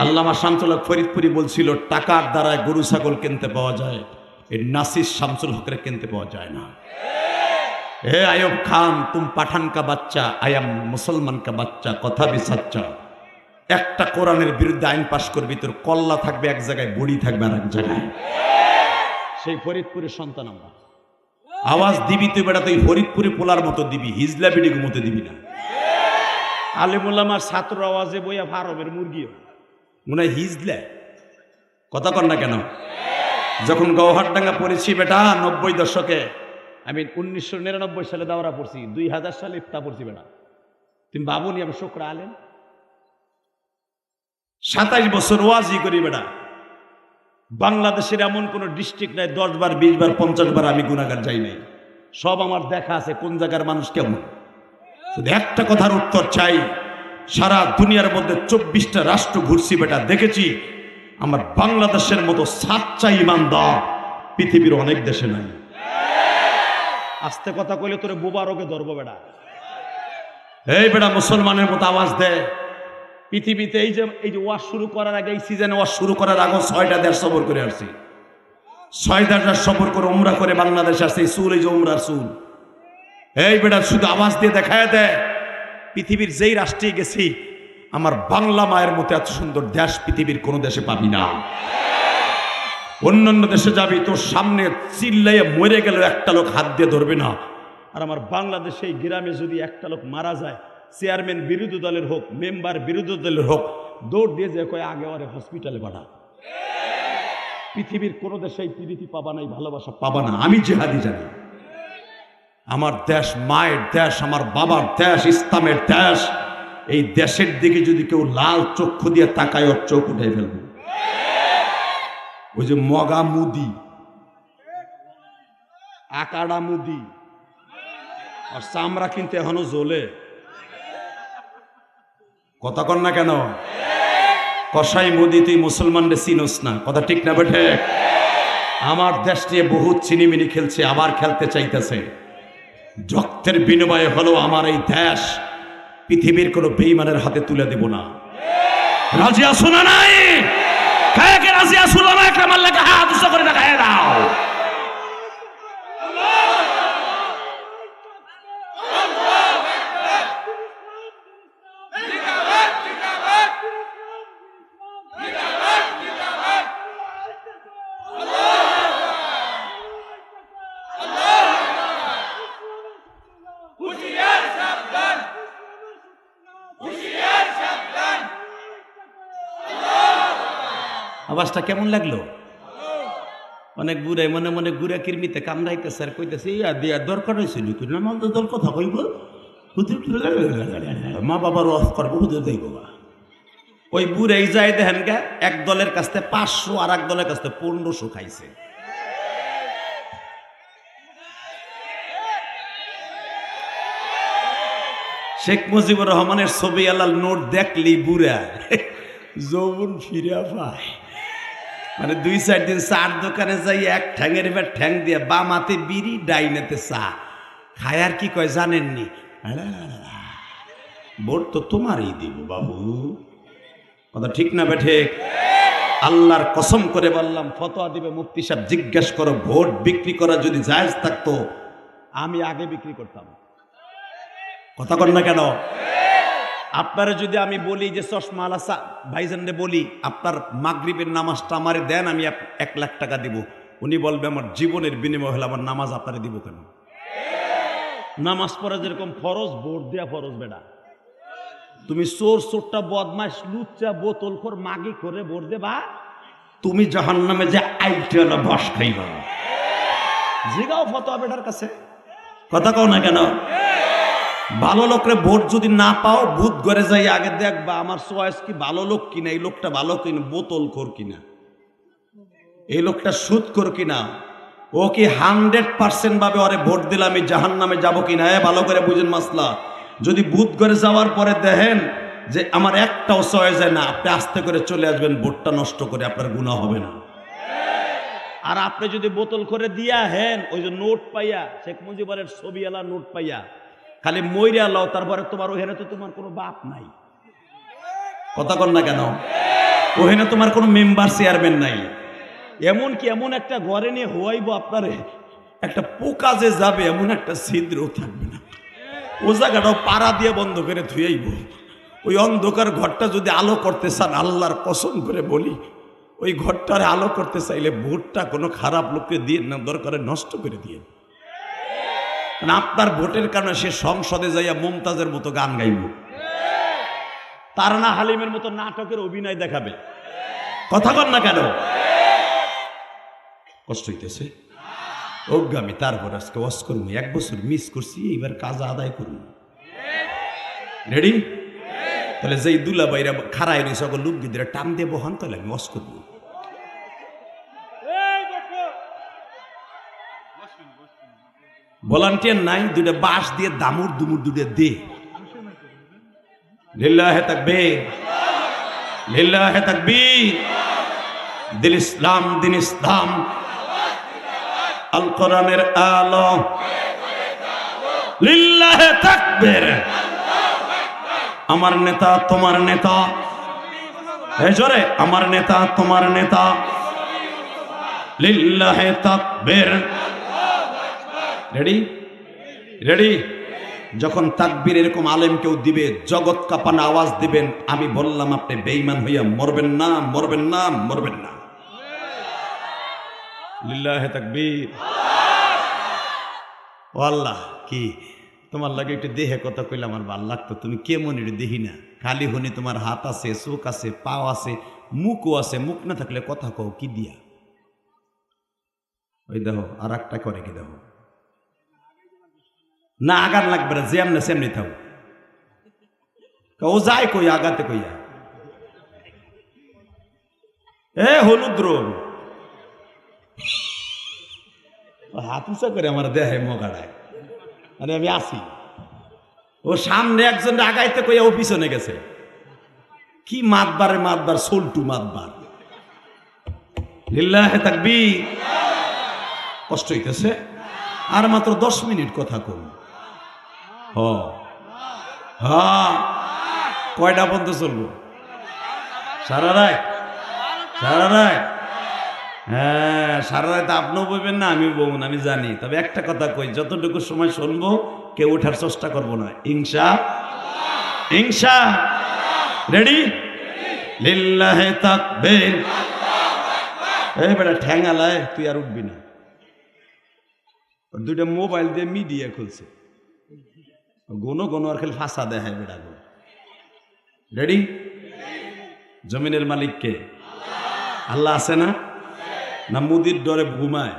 আল্লামা শামসুল হক ফরিদপুরি বলছিল, টাকার দ্বারায় গরু ছাগল কিনতে পাওয়া যায়, এই নাসির শামসুল হকের কিনতে পাওয়া যায় না। হে আয়ুব খান, তুম পাঠান কা বাচ্চা, আয়াম মুসলমান কা বাচ্চা, কথা বি সাচ্চা। একটা কোরআনের বিরুদ্ধে আইন পাশ করবি, তোর কল্লা থাকবে এক জায়গায়, বড়ি থাকবে আর এক জায়গায়। সেই ফরিদপুরের সন্তান আমরা। আওয়াজ দিবি তুই বেটা, তুই ফরিদপুরে পোলার মতো দিবি, হিজলা বিডি মতো দিবি না। আলিমুল্লামার ছাত্র আওয়াজে বইয়া ফারবের মুরগিও মনে হয় হিজলা। কথা কর না কেন? যখন গৌহারডাঙ্গা পড়েছি বেটা 90 দশকে, আমি 1999 সালে দাওরা পড়ছি, 2000 সালে ইফতা পড়ছি বেটা। তুমি বাবুনি আমি শুকরা আলেম, 27 বছর ওয়াজি করি বেটা। বাংলাদেশের এমন কোন ডিস্ট্রিক্ট নাই 10 বার 20 বার 50 বার আমি গুনাহগার যাই নাই। সব আমার দেখা আছে কোন জায়গার মানুষ কেমন। শুধু একটা কথার উত্তর চাই, সারা দুনিয়ার মধ্যে 24টা রাষ্ট্র ঘুরছি বেটা, দেখেছি আমার বাংলাদেশের মতো সাচ্চা ইমানদার পৃথিবীর অনেক দেশে নাই। আস্তে কথা কইলে তোরে বোবা রোগে ধরবো বেটা। এই বেটা মুসলমানের মতো আওয়াজ দে। পৃথিবীতে এই যে ওয়াজ শুরু করার আগে, এই সিজনে ওয়াজ শুরু করার আগে 6টা দেশ সফর করে আসছি। 6টা দেশ সফর করে উমরা করে বাংলাদেশে আসছে। এই চুল, এই যে উমরার চুল। এই বেটা শুধু আওয়াজ দিয়ে দেখায় দেয়, পৃথিবীর যেই রাষ্ট্রে গেছি আমার বাংলা মায়ের মতো এত সুন্দর দেশ পৃথিবীর কোনো দেশে পাবি না। অন্যান্য দেশে যাবি, তোর সামনে চিল্লাইয়ে মরে গেল একটা লোক হাত দিয়ে ধরবে না। আর আমার বাংলাদেশে এই গ্রামে যদি একটা লোক মারা যায়, চেয়ারম্যান বিরোধী দলের হোক, মেম্বার বিরোধী দলের হোক, দৌড় দিয়ে যে কয় আগে ওরে হসপিটালে পাঠা। পৃথিবীর কোনো দেশে এই প্রীতি পাবা না, এই ভালোবাসা পাবা না। আমি জেহাদি জানি, আমার দেশ মায়ের দেশ, আমার বাবার দেশ, ইসলামের দেশ। এই দেশের দিকে যদি কেউ লাল চক্ষু দিয়ে তাকায়, ওর চোখ উঠে ফেলবো। ওই যে মগা মুদি, আকাড়া মুদি, আর চামড়া কিন্তু এখনো জ্বলে। কথা কর না কেন? কসাই মোদি, তুই মুসলমানদের চিনোস না। কথা ঠিক না বেঠে? আমার দেশ নিয়ে বহুত চিনিমিনি খেলছে, আবার খেলতে চাইতেছে। রক্তের বিনিময়ে হলো আমার এই দেশ, পৃথিবীর কোনো বেঈমানের হাতে তুলে দেব না। রাজি আছো না নাই? কাকে রাজি আছো না? আমার লেখা হাত উঁচু করে দেখায় দাও। আওয়াজটা কেমন লাগলো? অনেক বুড়ে মনে মনে ঘুরে কিরমিতে কামড়াইতেছে আর কইতেছে, ইয়া দিয়া দরকার হয়েছিল না, আমাদের দল কথা কইব, মা বাবার অফ করবো, হুজুর দেই বাবা। ওই বুড়ে যাই দেখেন গা, এক দলের কাছ থেকে 500 আর এক দলের কাছ থেকে 1500 খাইছে। শেখ মুজিবুর রহমানের ছবি আলাল নোট দেখলি বুড়া যৌবন ফিরে পায়। মানে 2-4 দিন চার দোকানে যাই এক ঠ্যাঙের এবার ঠ্যাং দিয়ে বামাতে বিড়ি ডাইনেতে চা খায়। আর কি কয় জানেননি, ভোট তো তোমারই দিব বাবু। কথা ঠিক না বেঠে? আল্লাহর কসম করে বললাম, ফতোয়া দিবে মুফতি সাহেব, জিজ্ঞেস করো ভোট বিক্রি করা যদি জায়েজ থাকতো আমি আগে বিক্রি করতাম। কথা কর না কেন? আপনারা যদি আমি বলি যে চশমা আলা ভাইজানরে বলি আপনার মাগরিবের নামাজটা আমারে দেন, আমি 1 লাখ টাকা দিব, উনি বলবে আমার জীবনের বিনিময় হলে আমার নামাজ আপনারে দিব কেন? নামাজ পড়া যেরকম ফরজ, ভোট দেয়া ফরজ বেটা। তুমি চোর চোরটা বদমাস লুচ্চা বোতল খোর মাগি করে ভোট দেবা, তুমি জাহান্নামে যে আইতে বস খাইবা। জিগাও ফতোয়া বেটার কাছে। কথা কও না কেন? ভালো লোকরে ভোট যদি না পাও, ভূত ঘরে যাই আগে দেখবা আমার চয়েস কি ভালো লোক কিনা, এই লোকটা ভালো কিনা, বোতল খোর কিনা, এই লোকটা সুদ খোর কিনা, ও কি 100% ভাবে ওরে ভোট দিলে আমি জাহান্নামে যাবো কিনা। ভালো করে বুঝেন মাসলা। যদি ভূত ঘরে যাওয়ার পরে দেখেন যে আমার একটাও চয়েস যায় না, আপনি আস্তে করে চলে আসবেন, ভোটটা নষ্ট করে, আপনার গুনাহ হবে না। আর আপনি যদি বোতল করে দিয়া হেন, ওই যে নোট পাইয়া, শেখ মুজিবুরের ছবি আলা নোট পাইয়া খালি মইরা লও, তারপরে তোমার ওখানে তো তোমার কোনো বাপ নাই। কথা কর না কেন? ওখানে তোমার কোনো মেম্বার চেয়ারম্যান নাই। এমনকি এমন একটা ঘরে নিয়ে হওয়াইব আপনারে, একটা পোকা যে যাবে এমন একটা ছিদ্রও থাকবে না। ও জায়গাটাও পাড়া দিয়ে বন্ধ করে ধুয়েইব। ওই অন্ধকার ঘরটা যদি আলো করতে চান, আল্লাহর কসম করে বলি, ওই ঘরটারে আলো করতে চাইলে ভোটটা কোনো খারাপ লোককে দিয়ে না, দরকারে নষ্ট করে দিয়ে। আপনার ভোটের কারণে সে সংসদে যাইয়া মুমতাজের মতো গান গাইব, তারানা হালিমের মতো নাটকের অভিনয় দেখাবে। কথা কর না কেন? কষ্ট হইতেছে অজ্ঞামী। তারপর আজকে ওয়াজ করবো, 1 বছর মিস করছি, এইবার কাজ আদায় করবো। রেডি? তাহলে যেই দুলা বাইরা খারাই রয়েছে সকল লোক গিয়ে টান দিয়ে বহান, তাহলে আমি ওয়াজ করবো। ভলান্টিয়ার নাই, 2টা বাঁশ দিয়ে দামুর দুমুর 2টা দে। লিল্লাহে তাকবীর, লিল্লাহে তাকবীর। দিল ইসলাম, দিন ইসলাম, আল কোরআনের আলো, লিল্লাহে তাকবীর। আমার নেতা তোমার নেতা, এই জোরে, আমার নেতা তোমার নেতা, লিল্লাহে তাকবীর। রেডি? রেডি? যখন তাকবীর এরকম আলেম কেউ দিবে, জগৎ কাঁপানো আওয়াজ দিবেন, আমি বললাম আপনি বেঈমান হইয়া মরবেন না, মরবেন না, মরবেন না। লিল্লাহে তাকবীর। ও আল্লাহ, কি তোমার লাগে একটু দেহে কথা কইলে আমার ভাল লাগতো। তুমি কেমন এটা দেখি না, খালি হনি তোমার হাত আছে, চোখ আছে, পাও আছে, মুখও আছে। মুখ না থাকলে কথা কও কি দিয়া? ওই দেখো আর একটা করে কি দেখো না, আগার লাগবে না, যেমনি সেমনি থাও। ও যায় কই আগাতে কইয়া, এ হলুদ রোগ হাত উঁচা করে আমার দেহে মগাড়ায়, মানে আমি আসি। ও সামনে একজন আগাইতে কইয়া ও পিছনে গেছে। কি মাতবারে মাতবার, সোলটু মাতবার। লিল্লাহে তাকবীর। কষ্ট হইতেছে, আর মাত্র 10 মিনিট কথা কম। হ্যাঁ, কয়টা পর্যন্ত চলবো? সারা রাত? সারা রাত? হ্যাঁ, সারা রাত আপনিও বলবেন না, আমিও বলবো না, আমি জানি। তবে একটা কথা কই, যতটুকু সময় শুনবো কেউ ওঠার চেষ্টা করবো না, ইনশা ইনশা। রেডি? লিল্লাহে তাকবীর। এই বেটা ঠ্যাঙালায় তুই আর উঠবি না। 2টা মোবাইল দিয়ে মিডিয়া খুলছে, গোনো গোনো আর খালি ফাঁসা দেখায় বেটা। রেডি? জমিনের মালিক কে? আল্লাহ আছে না? না মুদির ডরে ঘুমায়?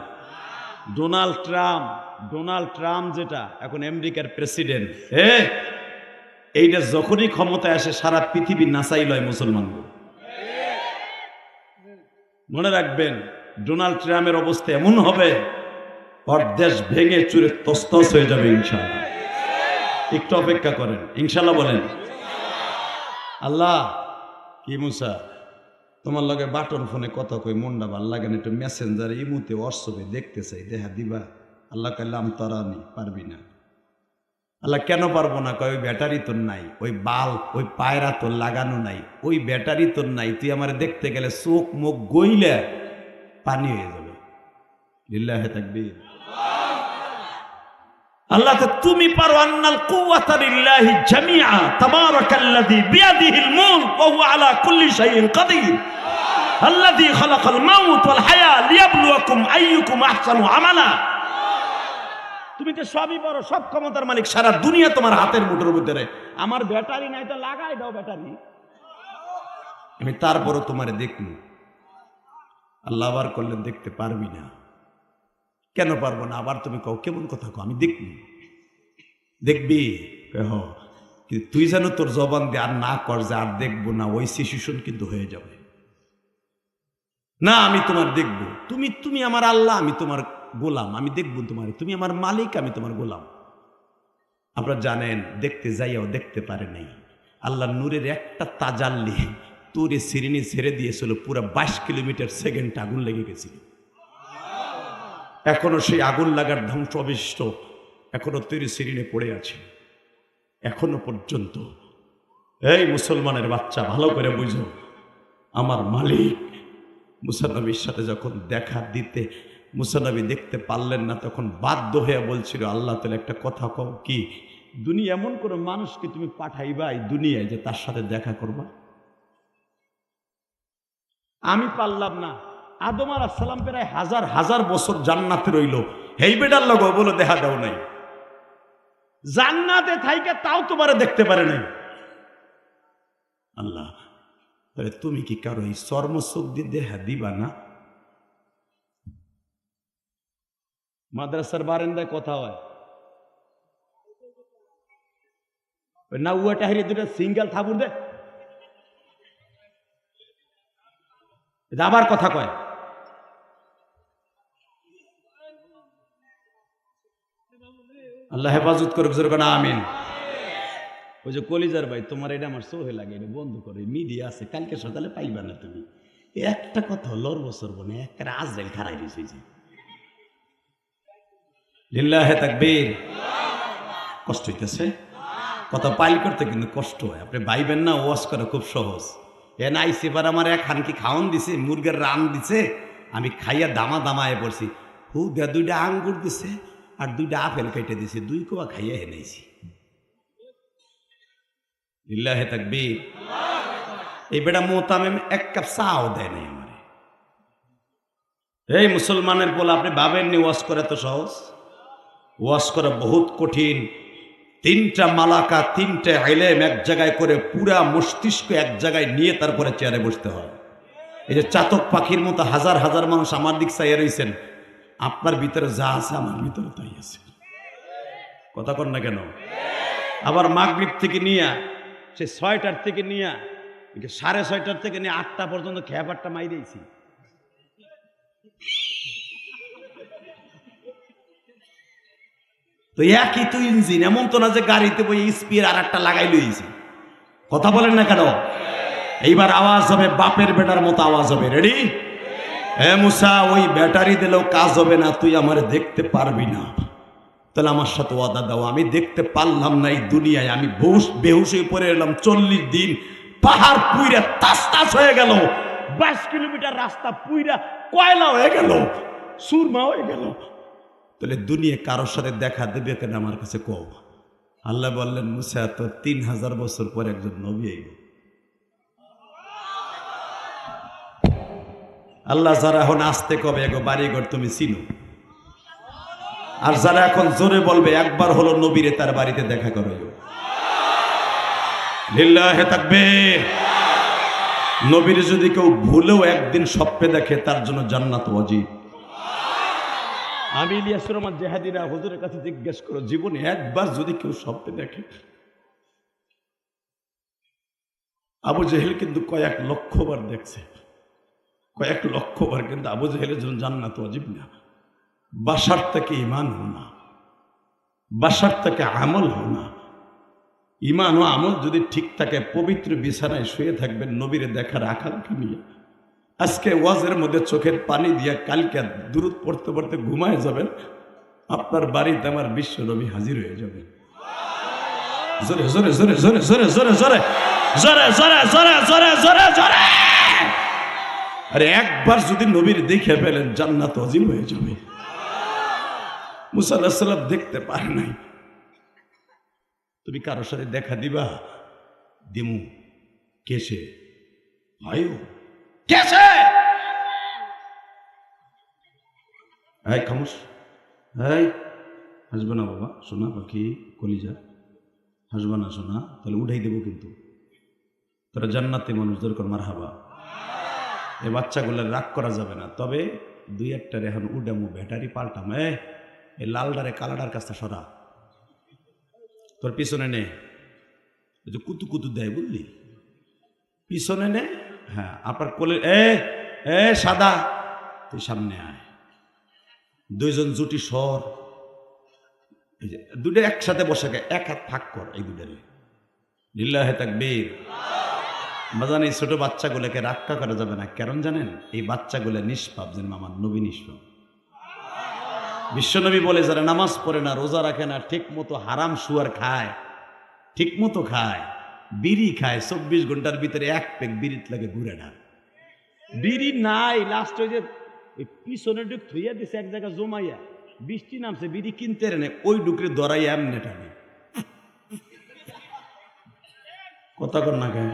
ডোনাল্ড ট্রাম্প, ডোনাল্ড ট্রাম্প যেটা এখন আমেরিকার প্রেসিডেন্ট, এইটা যখনই ক্ষমতায় আসে সারা পৃথিবী নাচাই লয় মুসলমানদের। মনে রাখবেন, ডোনাল্ড ট্রাম্পের অবস্থা এমন হবে, ওর দেশ ভেঙে চুরে তছতছ হয়ে যাবে ইনশাআল্লাহ। একটু অপেক্ষা করেন, ইনশাল্লাহ বলেন। আল্লাহ কি মুসা তোমার লগে বাটন ফোনে কথা কই মনটা ভাল লাগে না, একটু মেসেঞ্জারে ইমুতে হোয়াটসঅ্যাপে দেখতে চাই, দেখা দিবা? আল্লাহ কাল্লাম তারানি পারবি না। আল্লাহ কেন পারবো না? কয় ওই ব্যাটারি তোর নাই, ওই বাল্ব ওই পায়রা তোর লাগানো নাই, ওই ব্যাটারি তোর নাই, তুই আমার দেখতে গেলে চোখ মুখ গইলে পানি হয়ে যাবে। লিল্লাহি তাকবীর। আল্লাহ তো তুমি পারো। আন্নাল কুওয়াতা লিল্লাহি জামিআ তাবারাকাল্লাযী বিয়াদিহিল মুলক ওয়া হুয়া আলা কুল্লি শাইইন কাদির আল্লাযী খালাকাল মাউত ওয়াল হায়া লিয়াবলুয়াকুম আইয়ুকুম আহসানু আমালা। তুমি তো সবই পারো, সব ক্ষমতার মালিক, সারা দুনিয়া তোমার হাতের মুঠোর ভিতরে। আমার ব্যাটারি নাই তো লাগাই দাও ব্যাটারি, আমি তারপরও তোমারে দেখবো। আল্লাহ আবার করলেন দেখতে পারবি না। কেন পারবো না? আবার তুমি কও কেমন কথা কও, আমি দেখবি। দেখবি কিন্তু তুই যেন তোর জবান দিয়ে আর না কর যে আর দেখবো না, ওই সিচুয়েশন কিন্তু হয়ে যাবে না। আমি তোমার দেখবো, তুমি আমার আল্লাহ, আমি তোমার গোলাম, আমি দেখবো তোমার, তুমি আমার মালিক, আমি তোমার গোলাম। আপনারা জানেন দেখতে যাইয়াও দেখতে পারে নাই। আল্লাহ নূরের একটা তাজাল্লি তুরে সিরিনি ছেড়ে দিয়েছিল, পুরো 22 কিলোমিটার সেকেন্ড আগুন লেগে গেছিল। এখনো সেই আগুন লাগার ধ্বংস অবশিষ্ট এখনো তৈরি সিরিনে পড়ে আছে এখনো পর্যন্ত। এই মুসলমানের বাচ্চা, ভালো করে বুঝো, আমার মালিক মুসা নবীর সাথে যখন দেখা দিতে মুসা নবী দেখতে পারলেন না, তখন বাধ্য হয়ে বলছিল আল্লাহ তাআলা একটা কথা কও, কি দুনিয়া এমন কোনো মানুষকে তুমি পাঠাইবা এই দুনিয়ায় যে তার সাথে দেখা করবা? আমি পারলাম না। আদম আলাইহিস সালাম প্রায় হাজার হাজার বছর জান্নাতে রইল, হেই বেটার লগ বলে দেখা দাও নাই, জান্নাতে থাইকে তাও তোমারে দেখতে পারে নাই। আল্লাহ তাহলে তুমি কি কারো এই চর্ম চোখ দিয়ে দেখা দিবা না? মাদ্রাসার বারান্দায় কথা হয় না, উয়াটা হারিয়ে দুটা সিঙ্গেল থাবুর দে, আবার কথা কয়। আল্লাহ হেফাজত করুক, জোরে না আমিন। ওই যে কলিজার ভাই, তোমার এটা আমার সোহে লাগে, এটা বন্ধ করে, মিডিয়া আছে, কালকে সকালে পাইবা না তুমি। একটা কথা লড় বছর বনে একটা আজরাইল খারাই দিয়েছে যে লিল্লাহি তাকবীর। কষ্ট হইতেছে, কথা পাইল করতে কিন্তু কষ্ট হয়। আপনি ভাইবেন না ওয়াজ করা খুব সহজ। আইসি এবার আমার এক খানকি খাওয়ান দিছে, মুরগের রান দিছে, আমি খাইয়া দামায় পড়ছি। দুইটা আঙ্গুর দিছে আর দুইটা আপেল কেটে দিছে, 2 কোয়া খাইয়া হেনাইছি। লিল্লাহি তাকবীর। এই বেটা মোতামেম 1 কাপ চাও দেয় নাই আমারে। এই মুসলমানের পোলা, আপনি ভাবেননি ওয়াজ করে তো সহজ? ওয়াজ করা বহুত কঠিন। 3টা মালাকা, 3টে ইলম এক জায়গায় করে পুরা মস্তিষ্ক এক জায়গায় নিয়ে তারপরে চেয়ারে বসতে হয়। এই যে চাতক পাখির মতো হাজার হাজার মানুষ আমার দিক চাইয়া রয়েছেন, আপনার ভিতরে যা আছে আমার ভিতরে তাই আছে। কথা কন না কেন? আবার মাগরিব থেকে নিয়ে সে 6টার থেকে নিয়ে 6:30টার থেকে নিয়ে 8টা পর্যন্ত খেয়াপাট্টা মাই দিয়েছি। তো একই তো ইঞ্জিন, এমন তো না যে গাড়িতে বই স্পিয়ার আর একটা লাগাই লইছি। কথা বলেন না কেন? এইবার আওয়াজ হবে বাপের বেটার মতো আওয়াজ হবে। রেডি? হে মুসা, ওই ব্যাটারি দিলেও কাজ হবে না, তুই আমারে দেখতে পারবি না। তাহলে আমার সাথে ওয়াদা দাও। আমি দেখতে পারলাম না এই দুনিয়ায়, আমি বেহুশ হয়ে পড়ে এলাম। 40 দিন পাহাড় পুইরা তাস তাস হয়ে গেল, 22 কিলোমিটার রাস্তা পুইরা কয়লা হয়ে গেল, সুরমা হয়ে গেল। তাহলে দুনিয়া কারোর সাথে দেখা দেবে কেন আমার কাছে কও? আল্লাহ বললেন মুসা, তো 3000 বছর পর একজন নবী আইব। আল্লাহ যারা এখন আসতে কবে এগো বাড়িঘর তুমি চিনো, আর যারা এখন জোরে বলবে একবার হলো নবীরে তার বাড়িতে দেখা করো। লিল্লাহি তাকবীর। নবীর যদি কেউ ভুলেও একদিন স্বপ্নে দেখে, তার জন্য জান্নাত ওয়াজিব। আমি ইলিয়াস রহমান জেহাদিরা হুজুরের কাছে জিজ্ঞেস করো, জীবনে একবার যদি কেউ স্বপ্নে দেখে। আবু জেহেল কিন্তু কয়েক লক্ষ বার দেখছে, কয়েক লক্ষ বার, কিন্তু আবু জেহেলের জন্য জান্নাত ওয়াজিব না। বাসার থেকে ঈমান হোনা, বাসার থেকে আমল হোনা, ইমান ও আমল যদি ঠিক থাকে পবিত্র বিছানায় শুয়ে থাকবেন নবীরে দেখার আকাঙ্ক্ষা নিয়ে। আজকে ওয়াজের মধ্যে চোখের পানি দিয়া কালকে দুরূদ পড়তে পড়তে ঘুমায় যাবেন, আপনার বাড়িতে আমার বিশ্ব নবী হাজির হয়ে যাবে। জোরে জোরে জোরে জোরে জোরে জোরে জোরে জোরে জোরে জোরে জোরে জোরে জোরে। আরে একবার যদি নবীর দেখে ফেলেন জান্নাত অজিব হয়ে যাবে। মুসা আলাইহিস সালাম দেখতে পারে নাই, তুমি কারোর সাথে দেখা দিবা? দিমু। কেসে ভাইও কেসে? এই খামোশ, এই হাসবে না বাবা, শোনা পাখি কলিজা, হাসবে না শোনা, তাহলে উঠাই দেবো কিন্তু। তোরা জান্নাতি মানুষ, দরকার মারহাবা। এই বাচ্চাগুলোর রাগ করা যাবে না, তবে দুই একটার এখন উডামু ব্যাটারি পাল্টাম। এই লালডারে কালাডার কাছটা সরা, তোর পিছনে নে, যে কুতু কুতু দেয় বুঝলি, পিছনে নে। হ্যাঁ আপনার কোলে এ সাদা, তুই সামনে আয়। দুইজন জুটি সর, এই যে দুটো একসাথে বসে এক হাত ফাঁক কর, এই দুটারে লিল্লাহে তাকবীর। বাজান এই ছোট বাচ্চাগুলোকে রাক্কা করা যাবে না, কারণ জানেন এই বাচ্চাগুলো নিষ্পাপ, যেন আমার নবী নিষ্পাপ। বিশ্বনবী বলে যারা নামাজ পড়ে না, রোজা রাখে না, ঠিক মতো হারাম সুয়ার খায়, ঠিক মতো খায়, বিড়ি খায়, 24 ঘন্টার ভিতরে এক পেক বিড়িত লাগে ঘুরে না, বিড়ি নাই। লাস্ট ওই যে পিছনে ডুক থইয়া দিছে এক জায়গায় জমাইয়া, বৃষ্টি নামছে, বিড়ি কিনতে রে ওই ডুকরে দরাই এমনে টানে। কথা কর না কেন?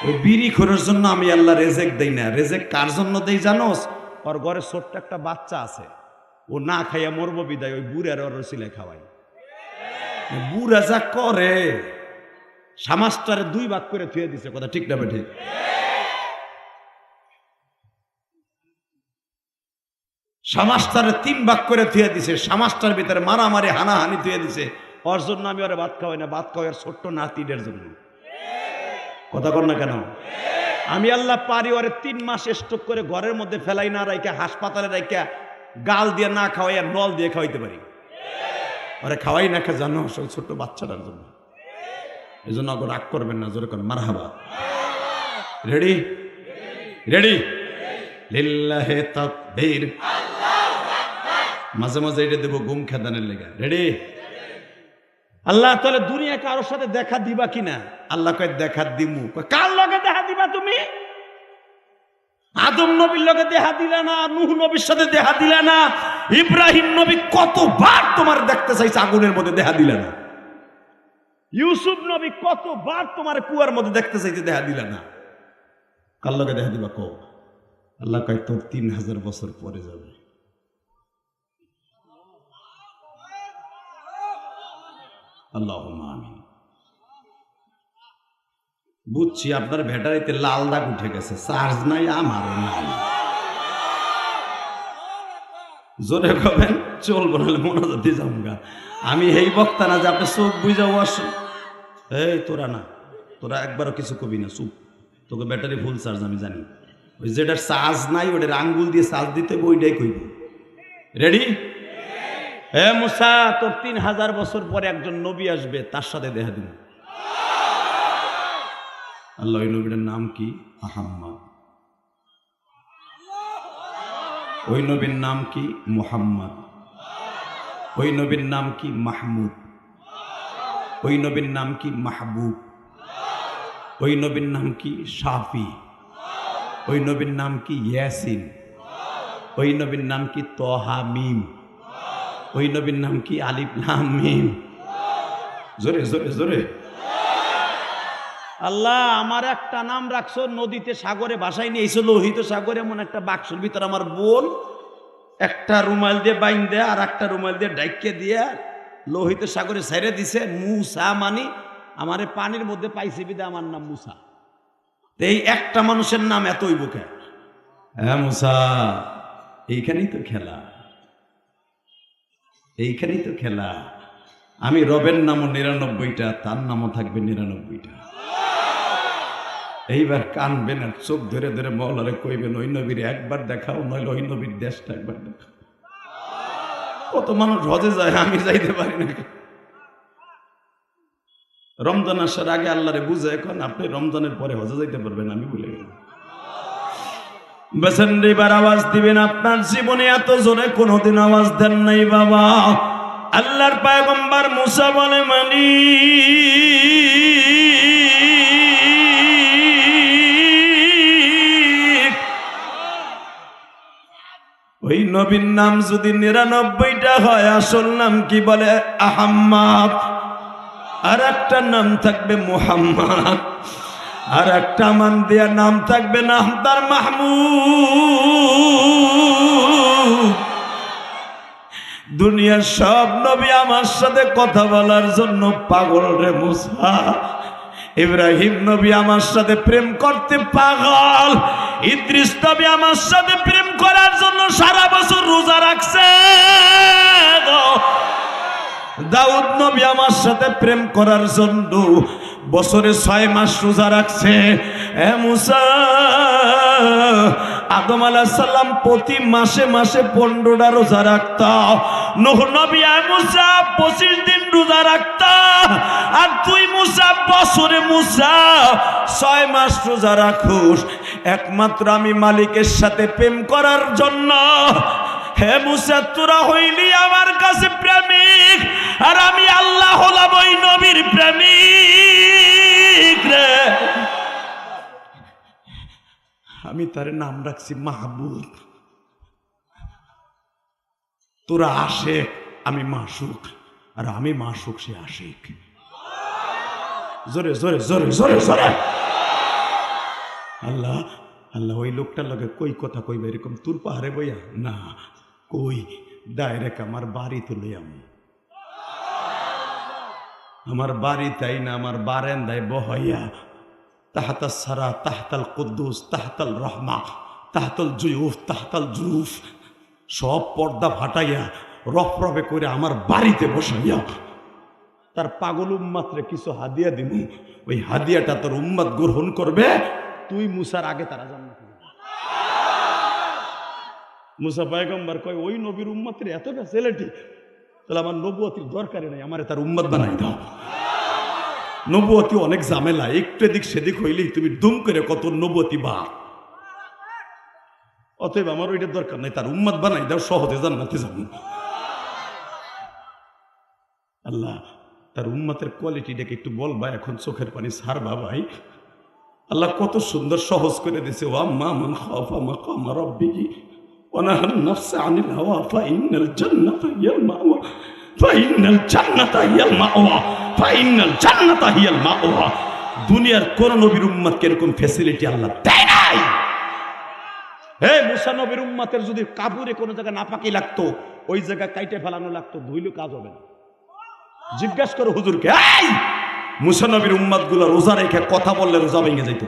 ওই বিড়ি খোরের জন্য আমি আল্লাহ রেজেক দেই না। রেজেক কার জন্য দেই জানোস? ওর ঘরে ছোট্ট একটা বাচ্চা আছে, ও না খাইয়া মরবো বিদায়, ওই বুড়ার ওর রসিলে খাওয়াই। বুড়া যা করে, সমাজটারে 2 ভাগ করে থুয়ে দিছে। কথা ঠিক না ঠিক? সমাজটারে 3 ভাগ করে থুয়ে দিছে, সমাজটার ভিতরে মারামারি হানাহানি থুয়ে দিছে। ওর জন্য আমি ওরে ভাত খাওয়াই না, ভাত খাওয়াই ওর ছোট্ট নাতিদের জন্য। কথা কর না কেন? আমি আল্লাহ পারি ওরে 3 মাস স্টক করে ঘরের মধ্যে ফেলাই না রাইকা, হাসপাতালে রাইকা, গাল দিয়ে না খাওয়াইয়া নল দিয়ে খাওয়াইতে পারি। ওরে খাওয়াই না খা জানো, ওই ছোট্ট বাচ্চাটার জন্য। এই জন্য ওকে রাগ করবেন না, জোরে করেন মারহাবা। রেডি রেডি, লিল্লাহে তাকবীর। মাঝে মাঝে এটা দেবো গুম খেদানের লেগা। রেডি? আল্লাহ তাহলে দুনিয়া কারোর সাথে দেখা দিবা কিনা? আল্লাহ কয় দেখা দিমু। কার লগে দেখা দিবা তুমি? আদম নবীর লগে দেখা দিলা না, নূহ নবীর সাথে দেখা দিলা না, ইব্রাহিম নবী কতবার তোমার দেখতে চাইছে, আগুনের মধ্যে দেখা দিলা না। ইউসুফ নবী কতবার তোমার কুয়ার মধ্যে দেখতে চাইছে, দেখা দিলা না। কার লগে দেখা দিবা কও? আল্লাহ কয় তোর 3000 বছর পরে যাবে। আল্লাহুম্মা আমিন। বুঝছি আপনার ব্যাটারিতে লাল দাগ উঠে গেছে, চার্জ নাই, আমারও নাই। জোরে কবেন চলবো, নাহলে মোনাজাতে যামগা। আমি এই বক্তা না যে আপনি চোখ বুঝাও আসুন। এই তোরা না, তোরা একবারও কিছু কবি না, চুপ। তোকে ব্যাটারি ফুল চার্জ আমি জানি। ওই যেটার চার্জ নাই ওটার আঙ্গুল দিয়ে চার্জ দিতে ওইটাই কইব। রেডি? হে মুসা, তোর 3000 বছর পরে একজন নবী আসবে, তার সাথে দেখা দিন। আল্লাহ ওই নবীর নাম কি? আহাম্মদ। ওই নবীর নাম কি? মুহাম্মদ। ওই নবীর নাম কি? মাহমুদ। ওই নবীর নাম কি? মাহবুব। ওই নবীর নাম কি? শাফি। ওই নবীর নাম কি? ইয়াসিন। ওই নবীর নাম কি? তহা মিম। ওই নবীর নাম কি? আলিফ লাম মিম। জোরে জোরে জোরে। আল্লাহ আমার একটা নাম রাখছো, নদীতে সাগরে ভাসাই নিয়েছো, লোহিত সাগরে, এমন একটা বাক্সের ভিতর আমার বোন একটা রুমাল দিয়ে বাইন দেয়া আর একটা রুমাল দিয়ে ডাইকে দিয়া লোহিত সাগরে ছেড়ে দিছে। মুসা মানি আমারে পানির মধ্যে পাইছে বিদে আমার নাম মুসা। এই একটা মানুষের নাম এতই বুকে। হ্যাঁ মুসা, এইখানেই তো খেলা, এইখানেই তো খেলা। আমি রবের নামও 99টা, তার নামও থাকবে 99টা। এইবার কানবেন আর চোখ ধরে ধরে মওলারে কইবেন, ওই নবীর একবার দেখাও, নইলে ওই নবীর দেশটা একবার দেখাও। কত মানুষ হজে যায়, আমি যাইতে পারি না। রমজান আসার আগে আল্লাহরে বুঝে এখন আপনি রমজানের পরে হজে যাইতে পারবেন, আমি বলে গেলাম। বেসেন এবার আওয়াজ দিবেন, আপনার জীবনে এত জোরে কোনোদিন আওয়াজ দেন নাই বাবা। আল্লাহর পয়গম্বর মুসা বলে, মানি ওই নবীর নাম যদি 99টা হয়, আসল নাম কি বলে? আহম্মদ। আর একটা নাম থাকবে মুহাম্মদ, আর একটা মান দিয়া নাম থাকবে নামদার মাহমুদ। দুনিয়ার সব নবী আমার সাথে কথা বলার জন্য পাগল রে মুসা। ইব্রাহিম নবী আমার সাথে প্রেম করতে পাগল, ইদ্রিস নবী আমার সাথে প্রেম করার জন্য সারা বছর রোজা রাখছে, দাউদ নবী আমার সাথে প্রেম করার জন্য বছরে 6 মাস রোজা রাখছে। এ মুসা, আদম আলাইহিস সালাম প্রতি মাসে মাসে 15টা রোজা রাখত। নূহ নবী মুসা 25 দিন রোজা রাখত। আর তুই মুসা বছরে 6 মাস রোজা রাখুস, একমাত্র আমি মালিকের সাথে প্রেম করার জন্য। হে মুসা, তোরা হইলি আমার কাছে প্রেমিক, আর আমি আল্লাহ হলাম ওই নবীর প্রেমিক রে। আমি তার নাম রাখছি মাহবুব। তোরা আশিক, আমি মাশুক, আর আমি মাশুক, সে আশিক। জোরে জোরে জোরে জোরে জোরে। আল্লাহ আল্লাহ ওই লোকটার লগে কই কথা কইবে এরকম তোর পাহাড়ে বইয়া না, কই ডাইরেক্ট আমার বাড়ি তো লইয়াম। আমার বাড়ি তাই না, আমার বারান্দায় বহাইয়া তাহতাল সারা, তাহতাল কুদ্দুস, তাহতাল রহমা, তাহতাল জুয়ুফ, তাহতাল জুরুফ, সব পর্দা ফাটাইয়া রফরফে করে আমার বাড়িতে বসাইয়া তার পাগল উম্মাতরে কিছু হাদিয়া দিব। ওই হাদিয়াটা তোর উম্মাত গ্রহণ করবে, তুই মুসার আগে তারা জান্নাতে যাবে। মুসা পয়গম্বর কয়, ওই নবীর উম্মতের এত ফ্যাসিলিটি, তাহলে আমার নবুয়তির দরকারই নাই, আমার তার উম্মত বানাই দাও। নবুয়তি অনেক ঝামেলা, একটু এদিক সেদিক হইলেই তুমি দুম করে কত নবুয়তি বা। অতএব আমার ওইটার দরকার নাই, তার উম্মত বানাই দাও, সহজে জান্নাতে যাবো। আল্লাহ তার উম্মতের কোয়ালিটিটাকে একটু বলবা, এখন চোখের পানি ছাড়বা ভাই। আল্লাহ কত সুন্দর সহজ করে দিয়েছে। ওয়াম্মা মান খাফা মাকামা রাব্বিহি ওয়া নাহান নাফসা আনিল হাওয়া ফাইন্নাল জান্নাতা হিয়াল মাওয়া, ফাইন্নাল জান্নাতা হিয়াল মাওয়া, ফাইন্নাল জান্নাতা হিয়াল মাওয়া। দুনিয়ার কোন নবীর উম্মতকে এরকম ফ্যাসিলিটি আল্লাহ দেয় নাই। হে মুসা নবীর উম্মতের যদি কাপড়ে কোনো জায়গায় নাপাকি লাগতো, ওই জায়গা কাইটে ফেলানো লাগতো, ধুইলে কাজ হবে না। জিজ্ঞাসা করো হুজুরকে, এই মুসা নবীর উম্মত গুলো রোজা রেখে কথা বললে রোজা ভেঙে যাইত।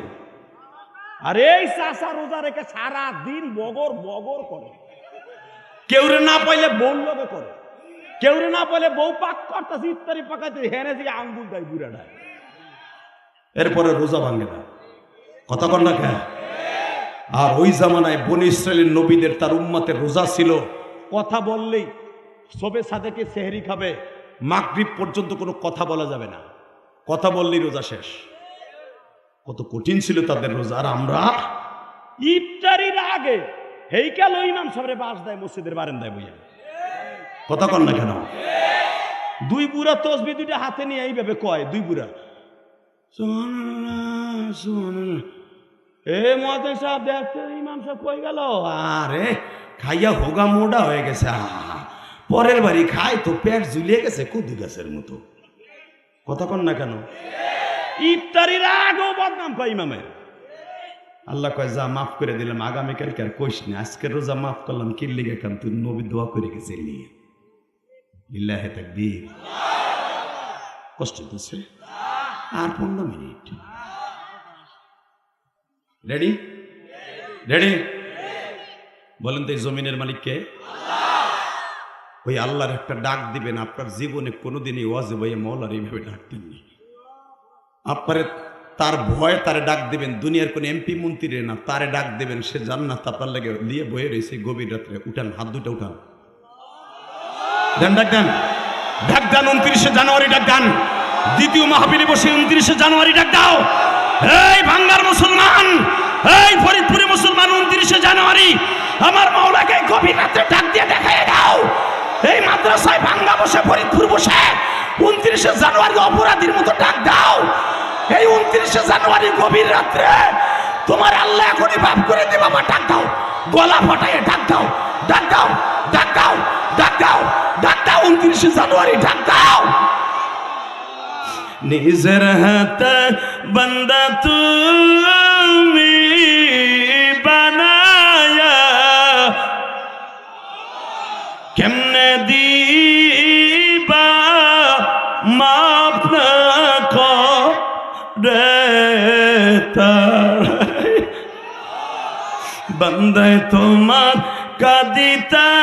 আর এই চাষা রোজা রেখে সারা দিন বগর বগর করে, কেউরে না পাইলে বউ লবে করে, কেউরে না পাইলে বউ পাক করতেছে, ইফতারি পাকাইতে হেনে যে আঙ্গুল দেয় বুড়াটায়, এরপরে রোজা ভাঙে না। কথা কন না কেন? আর ওই জামানায় বনি ইসরাইলের নবীদের তার উম্মতের রোজা ছিল, কথা বললেই সবে সাদেকে সেহরি খাবে, মাগরিব পর্যন্ত কোনো কথা বলা যাবে না, কথা বললেই রোজা শেষ। কত কঠিন ছিল তাদের রোজা। আর আমরা ইফতারির আগে হেইকাল ইমাম সাহেব বাস দেয় মসজিদের বারান্দায় বইয়া। কথা কন না কেন? দুই বুড়া তসবি দুইটা হাতে নিয়ে এইভাবে কয়, দুই বুড়া সুবহানাল্লাহ সুবহানাল্লাহ। এ মুয়াজ্জিন সাহেব দেখতে ইমাম সাহেব কই গেল? আরে খাইয়া হোগা মোড়া হয়ে গেছে, পরের বাড়ি খায় তো পেট ঝুলিয়ে গেছে কুদু গাছের মতো। কথা কন না কেন? ইফতারির আগেও বদনাম পাই ইমামের। আল্লাহ কয় যা মাফ করে দিলাম, আগামীকালকে আর কইস না, আজকের রোজা মাফ করলাম। কি লিগে? কারণ তুই নবী দোয়া করে গেছে লিগে। লিল্লাহি তাকবীর। কষ্ট হচ্ছে আর 15 মিনিট। রেডি রেডি বলেন তো এই জমিনের মালিক কে? ওই আল্লাহর একটা ডাক দিবেন। আপনার জীবনে কোনোদিনই ওয়াজে বইয়ে মওলার এইভাবে ডাক দেননি। আপনারে তার ভয়ে তারে ডাক দিবেন, দুনিয়ার কোন এমপি মন্ত্রী না, তারে ডাক দিবেন, সে জান্নাত আপনার লাগে দিয়ে বয়ে রয়েছে গভীর রাত্রে। উঠান, হাত দুটা উঠান, দেন ডাক দেন, ডাক দেন। 29 জানুয়ারি ডাক দেন, দ্বিতীয় মাহফিলে বসে 29শে জানুয়ারি ডাক দাও। এই ভাঙ্গার মুসলমান, এই ফরিদপুরে মুসলমান, 29শে জানুয়ারি আমার মাওলাকে গভীর রাতে ডাক দিয়ে দেখায় দাও। এই মাদ্রাসায় ভাঙ্গা বসে ফরিদপুর বসে 29শে জানুয়ারি অপরাধীর মতো ডাক দাও। এই 29শে জানুয়ারি গভীর রাত্রে তোমার আল্লাহ এখনই মাফ করে দেবে। বাবা ডাক দাও, গলা ফাটাইয়ে ডাক দাও, ডাক দাও, ডাক দাও, ডাক দাও, ডাক দাও, 29শে জানুয়ারি ডাক দাও। নিজের হাতে বান্দা তুমি বানায়া কেমনে দিবা মাপ না করে তার বান্দায় তোমার কাঁদিতাছে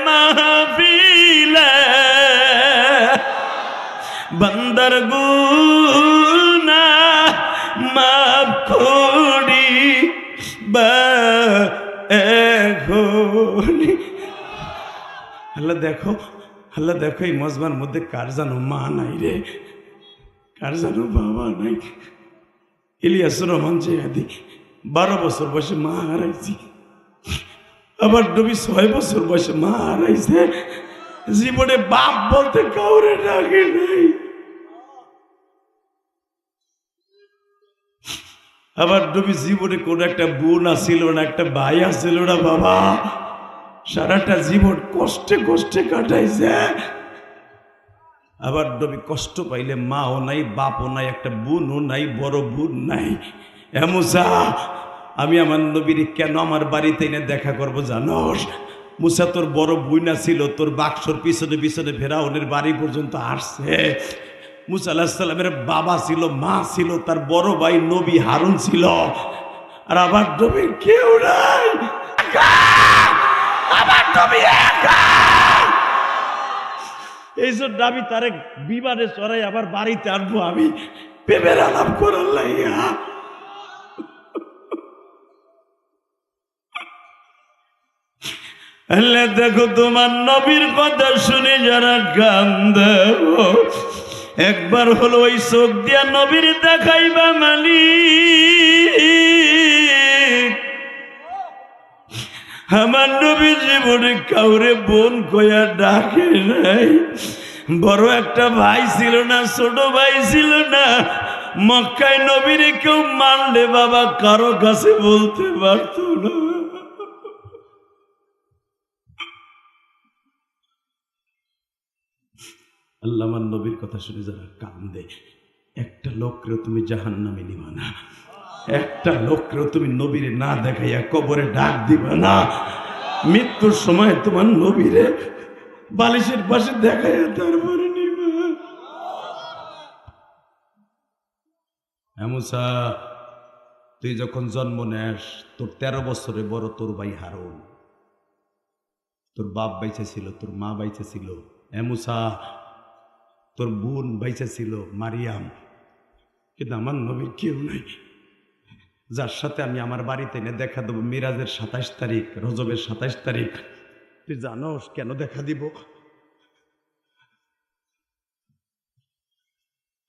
মাহফিলে বান্দার গুনাহ মাফ করি বা এখনি। আল্লাহ দেখো, আল্লাহ দেখো এই মজমার মধ্যে কার জানো মা নাই রে, কার জানো বাবা নাই। ইলিয়াসুর রহমান জিহাদি 12 বছর বয়সে মা হারাইছি, আবার নবী 6 বছর বয়সে মা হারাইছে। জীবনে বাপ বলতে কাউরে ডাকে নাই। আবার নবী জীবনে কোন একটা বোন আসিল না, একটা ভাই আসিল না বাবা। সারাটা জীবন কষ্টে কষ্টে কাটাইছে। আবার নবী কষ্ট পাইলে মাও নাই, বাপও নাই, একটা বোনও নাই, বড় বোন নাই। এ মুসা, আমি আমার নবীর কেন আমার বাড়িতে এনে দেখা করবো জানোস? মুসা তোর বড় বুইনা ছিল, তোর বাক্সর পিছনে পিছনে ফেরাউনের বাড়ি পর্যন্ত আসছে। মুসা আলাইহিস সালামের বাবা ছিল, মা ছিল, তার বড় ভাই নবী হারুন ছিল, আর আবার নবীর কেউ নাই। আবার নবী একা। এই জন্য আমি তারে বিমানে চড়াই আবার বাড়িতে আনবো, আমি প্রেমের আলাপ করার লাইয়া। দেখো তোমার নবীর কথা শুনে যারা কান্দে, একবার হলো ওই চোখ দিয়া নবীর দেখাইবা মালিক। আমার নবী জীবনে কাউরে বোন কইয়া ডাকে নাই। বড় একটা ভাই ছিল না, ছোট ভাই ছিল না। মক্কায় নবীরে কেউ মানলে বাবা কারো কাছে বলতে পারত না। আল্লাহ আমার নবীর কথা শুনে যারা কান্দে, একটা লোককেও তুমি জাহান্নামে নিবা না, একটা লোককেও তুমি নবীরে না দেখাইয়া কবরে ডাক দিবা না। মৃত্যুর সময় তোমার নবীরে বালিশের পাশে দেখাইয়া তারপরে নিবা। মুসা, তুই যখন জন্ম নেস তোর 13 বছরে বড় তোর ভাই হারুন, তোর বাপ বাইচে ছিল, তোর মা বাইচে ছিল। মুসা, তোর বোন বাইচে ছিল মারিয়াম, কিন্তু আমার নবীর কেউ নাই যার সাথে আমি আমার বাড়িতে এনে দেখা দেবো। মিরাজের 27 তারিখ, রজবের 27 তারিখ। তুই জানোস কেন দেখা দিব?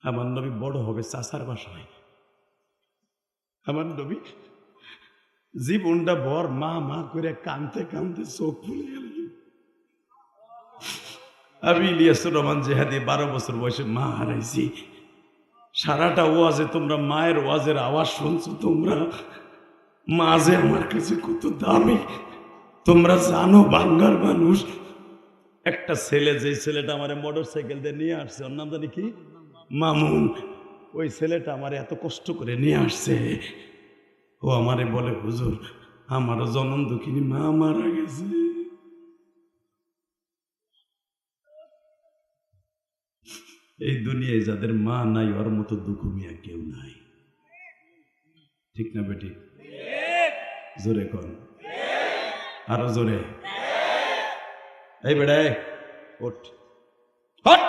আমার নবী বড় হবে চাচার বাসায়। আমার নবী জীবনটা বর মা মা করে কানতে কানতে চোখ ফুলে গেল। আমি ইলিয়াসুর রহমান জিহাদি 12 বছর বয়সে মা হারাইছি। সারাটা ওয়াজে তোমরা মায়ের ওয়াজের আওয়াজ শুনছো। তোমরা মাঝে আমার কাছে কত দামি তোমরা জানো। বাঙ্গার মানুষ, একটা ছেলে, যে ছেলেটা আমার মোটর সাইকেল দিয়ে নিয়ে আসছে, ওর নাম জানি কি, মামুন। ওই ছেলেটা আমার এত কষ্ট করে নিয়ে আসছে। ও আমারে বলে, হুজুর আমারও জনম দুঃখিনী মা মারা গেছে। এই দুনিয়ায় যাদের মা নাই ওর মতো দুঃখ মিয়া কেউ নাই। ঠিক না বেটি? জোরে কর, আরো জোরে। এই বেড়ায় ওঠ, হট।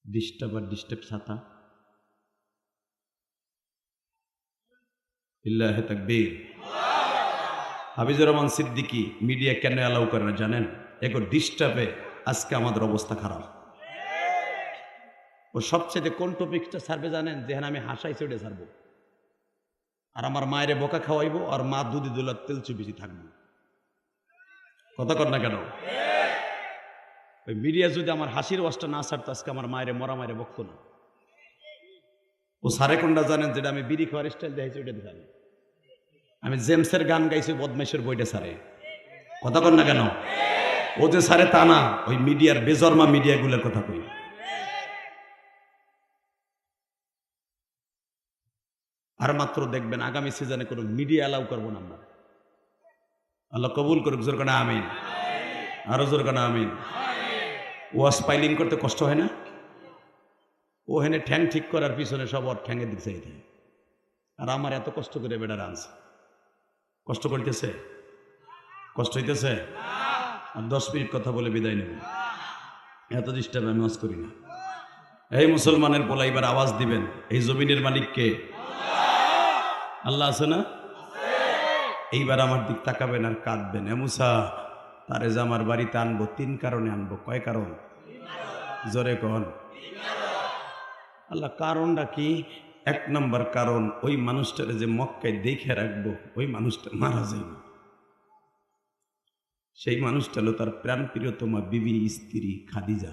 ডিস্টার্ব আর ডিস্টার্ব ছাতা। ইল্লাহে তাকবীর। হাফিজুর রহমান সিদ্দিকী মিডিয়া কেন অ্যালাউ করে না জানেন? এগো ডিস্টার্বে আজকে আমাদের অবস্থা খারাপ। ও সবচেয়ে কোন টপিকটা ছাড়বে জানেন? যেখানে আমি হাসাই চড়ে ছাড়বো, আর আমার মায়ের বোকা খাওয়াইবো, আর মা দুধি দুলার তেল চুপিছি থাকবো। কথা কর না কেন? ওই মিডিয়া যদি আমার হাসির ওয়াজটা না ছাড়তো, আজকে আমার মায়ের মরা মায়ের বকতো না। ও সারে কোনটা জানেন? যেটা আমি বিড়ি খাওয়ার স্টাইল দেখাইছি ওইটা দেখাবে। আমি জেমসের গান গাইছি বদমাইশের বইটা সারে। কথা কর না কেন? ও যে সারে তা না, ওই মিডিয়ার বেজর্মা মিডিয়াগুলোর কথা কই। আর মাত্র দেখবেন আগামী সিজনে কোনো মিডিয়া অ্যালাউ করবো না আমরা। আল্লাহ কবুল করুক, জোর কানা আমিন, আরো জোর কানা আমিন। ওয়াজ পাইলিং করতে কষ্ট হয় না? ও হেনে ঠ্যাং ঠিক করার পিছনে সব ওর ঠ্যাঙের দিক চাইতে, আর আমার এত কষ্ট করে বেটার আনছে। কষ্ট করতেছে? কষ্ট হইতেছে? আর 10 মিনিট কথা বলে বিদায় নেব। এত ডিস্টার্ব আমি ওয়াজ করি না। এই মুসলমানের পোলা, এবার আওয়াজ দিবেন, এই জমিনের মালিক কে? আল্লাহ আছে না? এইবার আমার দিক তাকাবেন আর কাঁদবেন। এ মুসা, তারে যে আমার বাড়িতে আনবো 3 কারণে আনবো। কয় কারণ? জোরে কন। আল্লাহ কারণটা কি? 1 নম্বর কারণ, ওই মানুষটারে যে মক্কায় দেখে রাখবো, ওই মানুষটা মারা যাইবে। সেই মানুষটা হলো তার প্রাণ প্রিয়তমা বিবি স্ত্রী খাদিজা।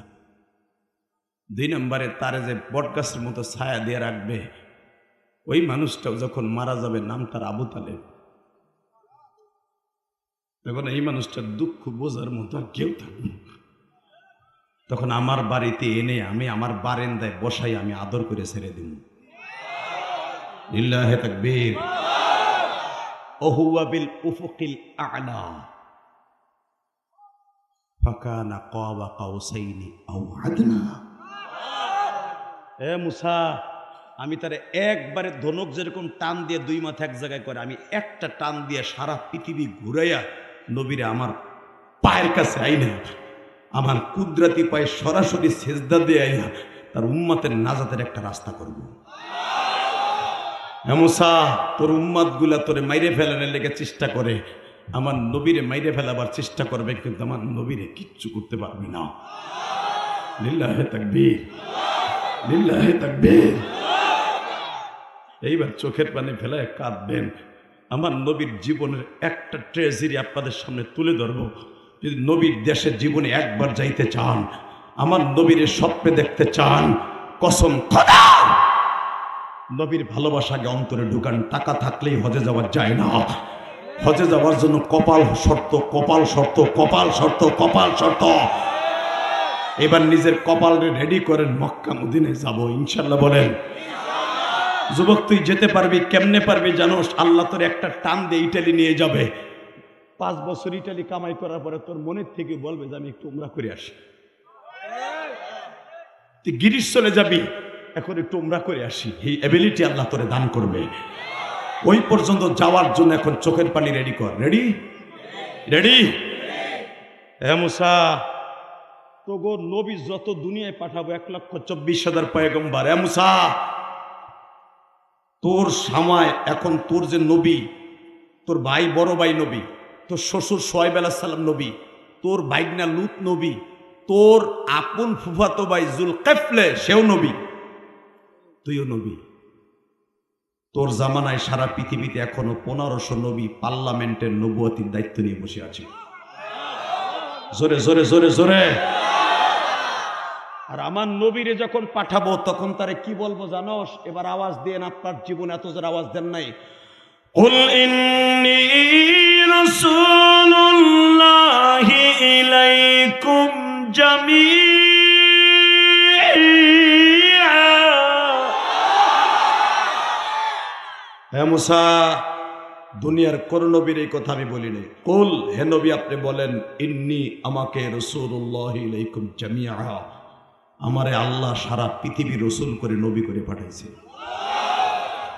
2 নম্বরে তারে যে বটগাছের মতো ছায়া দিয়ে রাখবে, ওই মানুষটাও যখন মারা যাবে নাম তার আবু তালেব। তখন এই মানুষটার দুঃখ বোঝার মতো আর কেউ থাকবে, তখন আমার বাড়িতে এনে আমি আমার বারান্দায় বসাই আমি আদর করে ছেড়ে দিন। লিল্লাহি তাকবীর। ওহুয়া বিল উফুকিল আ'লা ফাকানা কাবা কাউসাইনি আও আদনা। এ মুসা, আমি তারে একবারে ধনুক যেরকম টান দিয়ে 2 মাথা এক জায়গায় করে, আমি একটা টান দিয়ে সারা পৃথিবী ঘুরাইয়া নবীরে আমার পায়ের কাছে আইনা, আমার কুদরতি পায়ে সরাসরি সেজদা দিয়ে আইনা তার উম্মতের নাজাতের একটা রাস্তা করব। হে মুসা, তোর উম্মত গুলা তোরে মাইরে ফেলানোর লেগে চেষ্টা করে, আমার নবীরে মাইরে ফেলাবার চেষ্টা করবে, কিন্তু আমার নবীরে কিচ্ছু করতে পারবি না। লিল্লাহি তাকবীর, লিল্লাহি তাকবীর। এইবার চোখের পানি ফেলায় কাঁদবেন। আমার নবীর জীবনের একটা ট্রেজারি আপনাদের সামনে তুলে ধরবো। যদি নবীর দেশের জীবনে একবার যাইতে চান, আমার নবীর স্বপ্নে দেখতে চান, কসম খোদা নবীর ভালোবাসাকে অন্তরে ঢুকান। টাকা থাকলেই হজে যাওয়া যায় না। হজে যাওয়ার জন্য কপাল শর্ত, কপাল শর্ত, কপাল শর্ত, কপাল শর্ত। এবার নিজের কপাল রেডি করেন, মক্কা মদিনায় যাবো ইনশাল্লাহ। বলেন যুবক, তুই যেতে পারবি? কেমনে পারবি জানোস? আল্লাহ তোর একটা টান দিয়ে ইটালি নিয়ে যাবে। 5 বছর ইটালি কামাই করার পরে তোর মনের থেকে বলবে যে আমি একটু উমরা করে আসি। তুই গিরিশ চলে যাবি, এখন একটু উমরা করে আসি। এই এবিলিটি আল্লাহ তোরে দান করবে। ওই পর্যন্ত যাওয়ার জন্য এখন চোখের পানি রেডি কর। রেডি? রেডি? হে মুসা, তো গো নবী যত দুনিয়ায় পাঠাবো 1,24,000 পয়গম্বর। হে মুসা, তোর সময় এখন তোর যে নবী, তোর ভাই বড় ভাই নবী, তোর শ্বশুর শুআয়ব আলাইহিস সালাম নবী, তোর ভাইগনা লূত নবী, তোর আপন ফুফাতো ভাই যুলকাফলে সেও নবী, তুইও নবী। তোর জামানায় সারা পৃথিবীতে এখনো 1500 নবী পার্লামেন্টের নবুয়তির দায়িত্ব নিয়ে বসে আছে। জোরে জোরে জোরে জোরে। আর আমার নবীরে যখন পাঠাবো তখন তারে কি বলবো জানোস? এবার আওয়াজ দেন, আপনার জীবনে এত জোরে আওয়াজ দেন নাই। কুল ইন্নী রাসূলুল্লাহি ইলাইকুম জামিআ। হে মুসা, দুনিয়ার কোন নবীর এই কথা আমি বলি নাই। কুল, হে নবী আপনি বলেন, ইন্নী, আমাকে রাসূলুল্লাহি ইলাইকুম জামিআ, আমারে আল্লাহ সারা পৃথিবী রসুল করে নবী করে পাঠাইছে।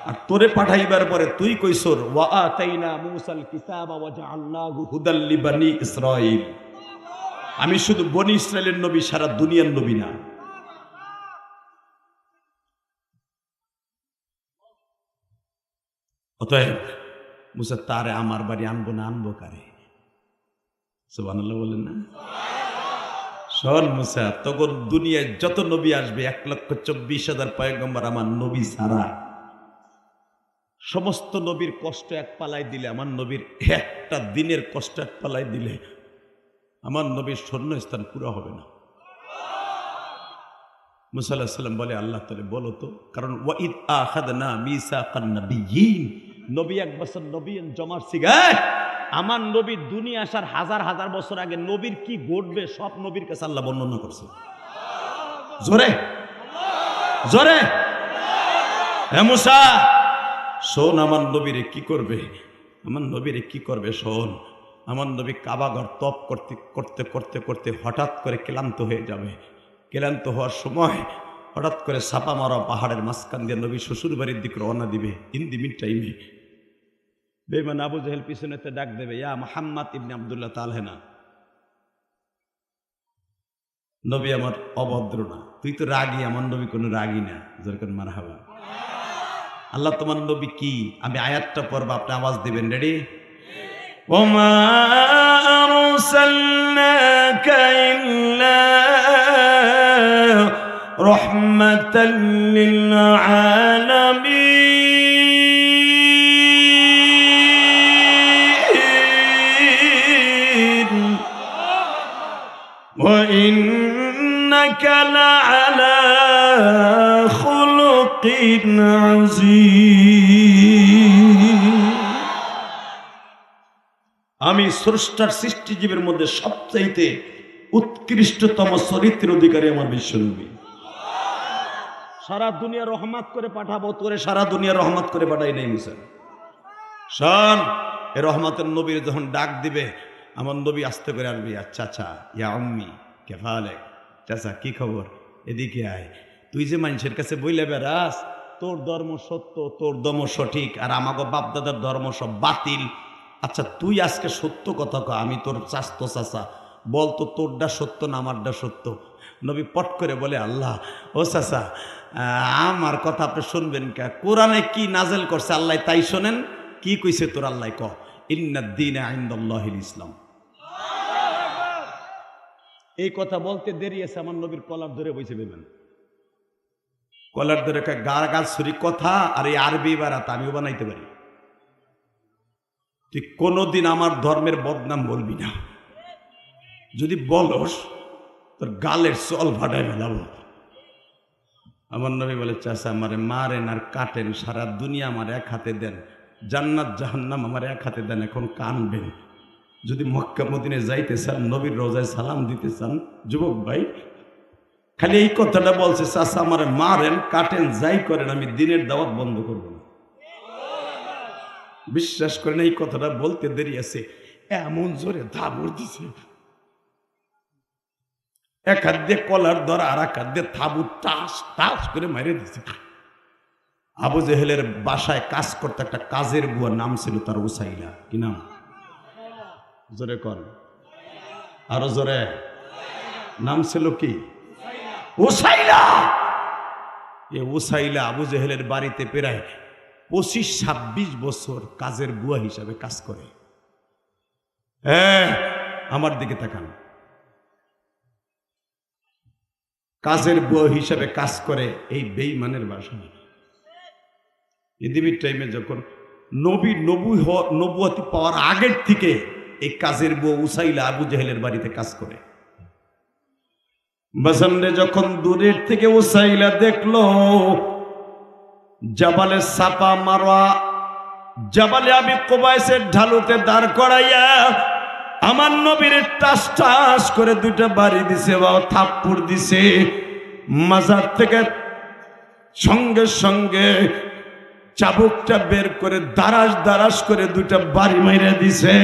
আর তোরে পাঠাইবার পরে তুই কইছর ওয়া আতাইনা মূসাল কিতাবা ওয়া জাআলনাহু হুদাল লিবানি ইসরাঈল। আমি শুধু বনি ইসরাইলের নবী, সারা দুনিয়ার নবী না। অতএব মুসা তারে আমার বাড়ি আনবো না, আনবো কারে? সুবহানাল্লাহ বলেন না? শোন মুসা, তখন দুনিয়ায় যত নবী আসবে 1,24,000 পয়গম্বর আমার নবী ছাড়া, সমস্ত নবীর কষ্ট এক পালায় দিলে, আমার নবীর একটা দিনের কষ্ট এক পালায় দিলে আমার নবীর শূন্যস্থান পুরো হবে না। মুসা আলাইহিস সালাম বলে, আল্লাহ তাআলা বলো তো, কারণ ওয়াইদ আখাযনা মিসাকান নাবিয়্যিন, নবী এক বছর নবী জমার সিগায়, আমার নবী দুনিয়া আসার হাজার হাজার বছর আগে নবীর কি ঘটবে সব নবীর কাছে আল্লাহ বর্ণনা করছে। জোরে জোরে হে মুসা শোন, আমার নবীরে কি করবে, আমার নবীরে কি করবে শোন। আমার নবী কাবাঘর তপ করতে করতে করতে করতে হঠাৎ করে ক্লান্ত হয়ে যাবে। ক্লান্ত হওয়ার সময় হঠাৎ করে সাপা মারা পাহাড়ের মাঝখান দিয়ে নবী শ্বশুর বাড়ির দিকে রওনা দিবে। ইন দি মিন টাইমে বেঈমান আবু জাহেল পিছনেতে ডাক দেবে, ইয়া মুহাম্মদ ইবনে আব্দুল্লাহ তালহেনা, নবী আমার অভদ্র না, তুই তো রাগী, আমার নবী কোনো রাগী না। যেরকম মারহাবা। আল্লাহ তোমার নবী কি, আমি আয়াতটা পড়ব, আপনি আওয়াজ দিবেন। রেডি? ওমা আরসালনাকা ইল্লা রাহমাতাল লিল আলামিন ওয়া ইন্নাকা লাআলা খুলুকিন আযীম। আমি স্রষ্টার সৃষ্টিজীবের মধ্যে সবচাইতে উৎকৃষ্টতম চরিত্রের অধিকারী আমার বিশ্বনবী। সারা দুনিয়া রহমত করে পাঠাবো, তোরে সারা দুনিয়া রহমত করে পাঠাই নাই মুসা। শোন, এ রহমতের নবীর যখন ডাক দিবে, আমার নবী আস্তে করে আসবে, চাচা ইয়া আম্মি কেফা আলেক, চাচা কি খবর, এদিকে আয়। তুই যে মানুষের কাছে বইলে বেড়াস তোর ধর্ম সত্য, তোর ধর্ম সঠিক, আর আমাকে বাপদাদার ধর্ম সব বাতিল। আচ্ছা তুই আজকে সত্য কথা কয়, আমি তোর চাস্তো চাচা, বলতো তোরটা সত্য না আমারটা সত্য? নবী পট করে বলে, আল্লাহ ও চাচা, আমার কথা আপনি শুনবেন কে? কোরআনে কি নাজেল করছে আল্লাহ তাই শোনেন। কি কইছে তোর আল্লাহ? ক ইন্নাদ-দীনা ইনদাল্লাহিল ইসলাম। এই কথা বলতে দেরি আছে, আমার নবীর কলার ধরে বইছে বেবেন, কলার ধরে গার গাছ ছুরি কথা। আর এই আরবি বারাত আমিও বানাইতে পারি। তুই কোনোদিন আমার ধর্মের বদনাম বলবি না, যদি বলস তোর গালের চল ফাটাই ফেলাবো। আমার নবী বলে, চাচা আমারে মারেন আর কাটেন, সারা দুনিয়া আমার এক হাতে দেন, জান্নাত জাহান্নাম আমার এক হাতে দেন, এখন কানবেন। যদি মক্কা মদিনে যাইতে চান, নবীর রোজায় সালাম দিতে চান, যুবক ভাই খালি এই কথাটা বলছে, চাচা আমারে মারেন কাটেন যাই করেন, আমি দিনের দাওয়াত বন্ধ করব না। বিশ্বাস করেন এই কথাটা বলতে দেরি আছে, এমন জোরে ধাবর দিছে, এক হাত দিয়ে কলার ধরা আর এক হাত দিয়ে থাবু টাস টাস করে মেরে দিছে। আবু জেহেলের বাসায় কাজ করতে একটা কাজের বুয়া, নাম ছিল তার উসাইলা। কি নাম? জোরে কর, আরো জোরে। নাম ছিল কি? উসাইলা। এ উসাইলা আবু জেহেলের বাড়িতে প্রায় 25-26 বছর কাজের বুয়া হিসাবে কাজ করে। হ্যাঁ, আমার দিকে তাকান। কাজের বুয়া হিসাবে কাজ করে এই বেঈমানের বাসায়। ইদিবির টাইমে যখন নবী নবুয়তি পাওয়ার আগের থেকে এই কাজের বুয়া উসাইলা আবু জেহেলের বাড়িতে কাজ করে। বাসানরে যখন দূরের থেকে উসাইলা দেখলো, জাবালে সাপা মারোয়া, জাবালে আবি কুবাইসের ঢালুতে দাঁড় করাইয়া আমার নবীর টাস টাস করে দুইটা বাড়ি দিছে বা থাপ্পড় দিছে। মাজার থেকে সঙ্গে সঙ্গে চাবুকটা বের করে দারাস দারাস করে দুইটা বাড়ি মাইরা দিছে।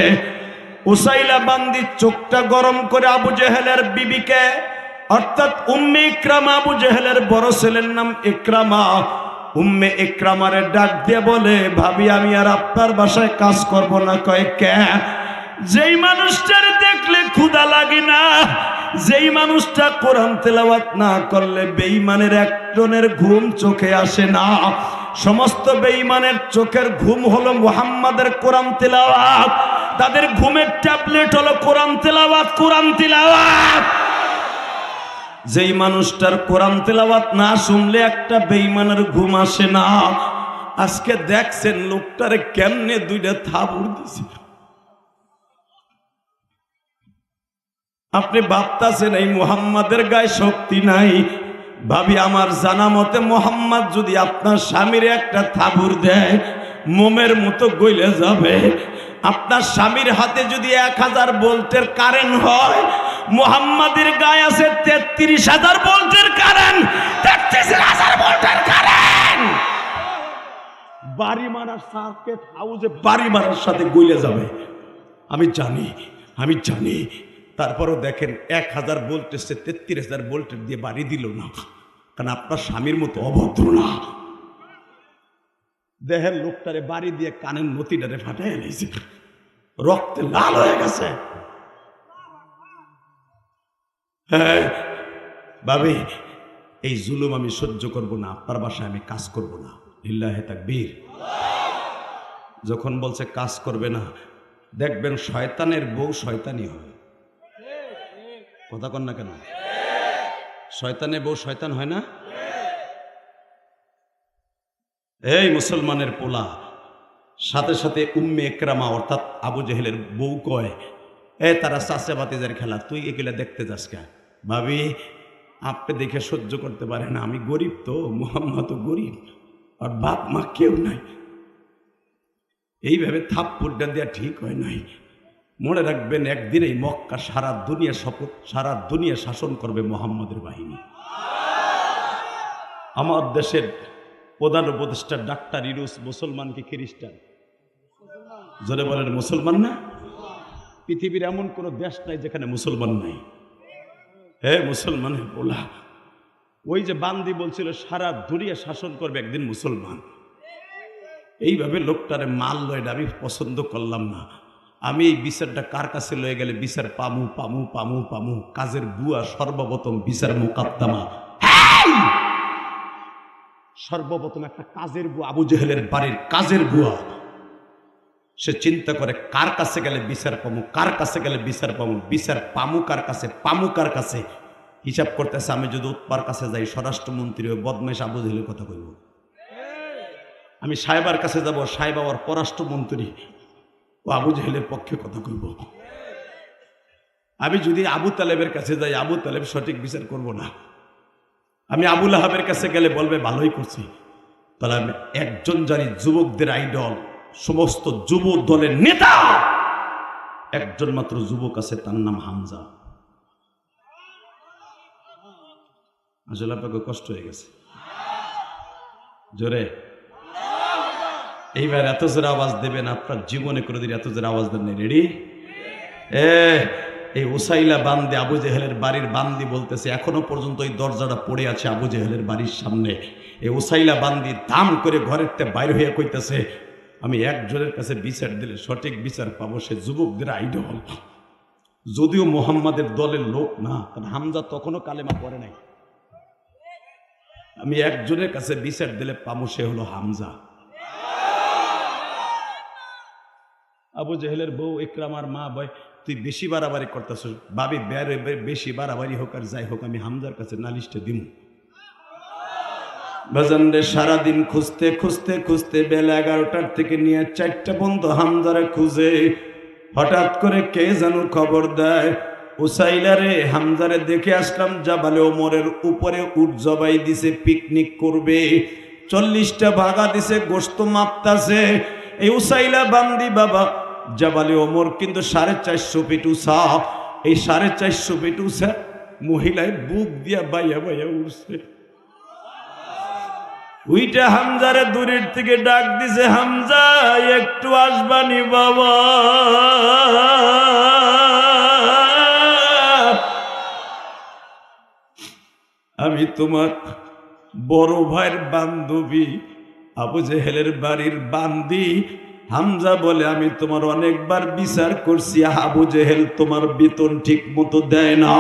উসাইলা বান্দি চোখটা গরম করে আবু জেহেলের বিবিকে, অর্থাৎ উম্মে ইকরামা, আবু জেহেলের বড় ছেলের নাম ইকরামা, উম্মে ইকরামারে ডাক দিয়ে বলে, ভাবি আমি আর আপনার বাসায় কাজ করব না। কয় কে? যেই মানুষটার দেখলে ক্ষুধা লাগে না, যেই মানুষটা কোরআন তেলাওয়াত না করলে বেঈমানের একজনের ঘুম চোখে আসে না, সমস্ত বেঈমানের চোখের ঘুম হলো মুহাম্মাদের কোরআন তেলাওয়াত, তাদের ঘুমের ট্যাবলেট হলো কোরআন তেলাওয়াত, কোরআন তেলাওয়াত। যেই মানুষটার কোরআন তেলাওয়াত না শুনলে একটা বেঈমানের ঘুম আসে না। আজকে দেখছেন লোকটারে কেমনে দুইটা থাবুর দিছে। আপনি ভাবতাছেন এই মুহাম্মাদের গায়ে শক্তি নাই। ভাবি আমার জানা মতে মুহাম্মদ যদি আপনার স্বামীর একটা থাবুর দেয় মোমের মতো গইলে যাবে। আপনার স্বামীর হাতে যদি 1000 ভোল্টের কারেন্ট হয়, মুহাম্মাদের গায়ে আছে 33,000 ভোল্টের কারেন্ট, 33,000 ভোল্টের কারেন্ট। বাড়ি মারার সার্কিট হাউসে বাড়ি মারার সাথে গইলে যাবে। আমি জানি। তারপরও দেখেন 1000 ভোল্টের সে 33,000 ভোল্টের দিয়ে বাড়ি দিল না, কারণ আপনার স্বামীর মতো অভদ্র না। দেহের লোকটারে বাড়ি দিয়ে কানের নতিটারে ফাটাই নিয়েছে, রক্তে লাল হয়ে গেছে। হ্যাঁ ভাবি, এই জুলুম আমি সহ্য করব না, আপনার বাসায় আমি কাজ করব না। লিল্লাহে তাকবীর। যখন বলছে কাজ করবে না, দেখবেন শয়তানের বউ শয়তানি হয়। কথা কন না কেন? শয়তানের বউ শয়তান হয় না? এই মুসলমানের পোলা সাথে সাথে উম্মে একরামা অর্থাৎ আবু জেহেলের বউ কয়, তারা চাচা বাতিজার খেলা, তুই এগুলা দেখতে যাস কে? ভাবি আপনি দেখে সহ্য করতে পারে না, আমি গরিব তো, মুহাম্মদ তো গরিব, আর বাপ মা কেউ নাই। এইভাবে থাপ্পড়টা দেওয়া ঠিক হয় নাই। মনে রাখবেন একদিন এই মক্কা সারা দুনিয়া শপথ, সারা দুনিয়া শাসন করবে মুহাম্মদের বাহিনী। আমার দেশের প্রধান উপদেষ্টা ডাক্তার ইউনূস মুসলমান কি খ্রিস্টান? জোরে বলেন মুসলমান না? পৃথিবীর এমন কোনো দেশ নাই যেখানে মুসলমান নাই। মুসলমানের বলা, ওই যে বান্দি বলছিল সারা দুনিয়া শাসন করবে একদিন মুসলমান। এইভাবে লোকটারে মাল লয়, আমি পছন্দ করলাম না। আমি এই বিচারটা কার কাছে লয়ে গেলে বিচার পামু পামু পামু পামু। কাজের বুয়া সর্বপ্রথম বিচার মোকাদ্দমা। সর্বপ্রথম একটা কাজের বুয়া, আবু জেহেলের বাড়ির কাজের বুয়া, সে চিন্তা করে কার কাছে গেলে বিচার পামু, কার কাছে গেলে বিচার পামু, বিচার পামু কার কাছে, পামু কার কাছে। হিসাব করতেছে আমি যদি উৎপার কাছে যাই স্বরাষ্ট্রমন্ত্রী ওই বদমাইশ আবু জেহেলের কথা কইব। আমি সাহেবার কাছে যাব, সাহেব আবার পররাষ্ট্রমন্ত্রী, ও আবু জেহেলের পক্ষে কথা কইব। আমি যদি আবু তালেবের কাছে যাই, আবু তালেব সঠিক বিচার করব না। আমি আবু লাহাবের কাছে গেলে বলবে ভালোই করছি। তাহলে আমি একজন জানি যুবকদের আইডল, সমস্ত যুব দলের নেতা, একজন মাত্র যুবক আছে, তার নাম হামজা। আসলে আপনাকে কষ্ট হয়ে গেছে জোরে। এইবার এত জোরে আওয়াজ দেবেন, আপনার জীবনে কোনোদিন এত জোরে আওয়াজ দেন নাই। রেডি? এই উসাইলা বান্দি, আবু জেহেলের বাড়ির বান্দি বলতেছে, এখনো পর্যন্ত ওই দরজাটা পড়ে আছে আবু জেহেলের বাড়ির সামনে। এই উসাইলা বান্দি দাম করে ঘরের তে বাইরে হয়ে কইতেছে, আমি একজনের কাছে বিচার দিলে সঠিক বিচার পাবো, সে যুবকদের আইডল। যদিও মুহাম্মাদের দলের লোক না, কারণ হামজা তখনও কালেমা পড়ে নাই। আমি একজনের কাছে বিচার দিলে পাবো, সে হলো হামজা। আবু জেহেলের বউ ইকরামার মা বয়, তুই বেশি বাড়াবাড়ি করতেছ। ভাবি বেশি বাড়াবাড়ি হোক আর যাই হোক, আমি হামজার কাছে নালিশটা দিব। বাজানরে সারাদিন খুঁজতে খুঁজতে খুঁজতে বেলা 11টার থেকে নিয়ে 4টা পর্যন্ত হামজারে খুঁজে, হঠাৎ করে কে যেন খবর দেয়, উসাইলারে হামজারে দেখে আসলাম জাবালে ওমরের উপরে উট জবাই দিছে, পিকনিক করবে, 40টা ভাগা দিছে, গোশত মাপতাছে। এই উসাইলা বান্দি বাবা, জাবালে ওমর কিন্তু 450 ফিট উঁচা। এই 450 ফিট উঁচা মহিলায় বুক দিয়া বাইয়া বাইয়া উঠছে। ওইটা হামজারে দূরের থেকে ডাক দিছে, হামজা একটু আসবানি বাবা। আমি তোমার বড় ভাইয়ের বান্ধবী, আবু জেহেলের বাড়ির বান্দি। হামজা বলে, আমি তোমার অনেকবার বিচার করছি, আবু জেহেল তোমার বেতন ঠিক মতো দেয় না,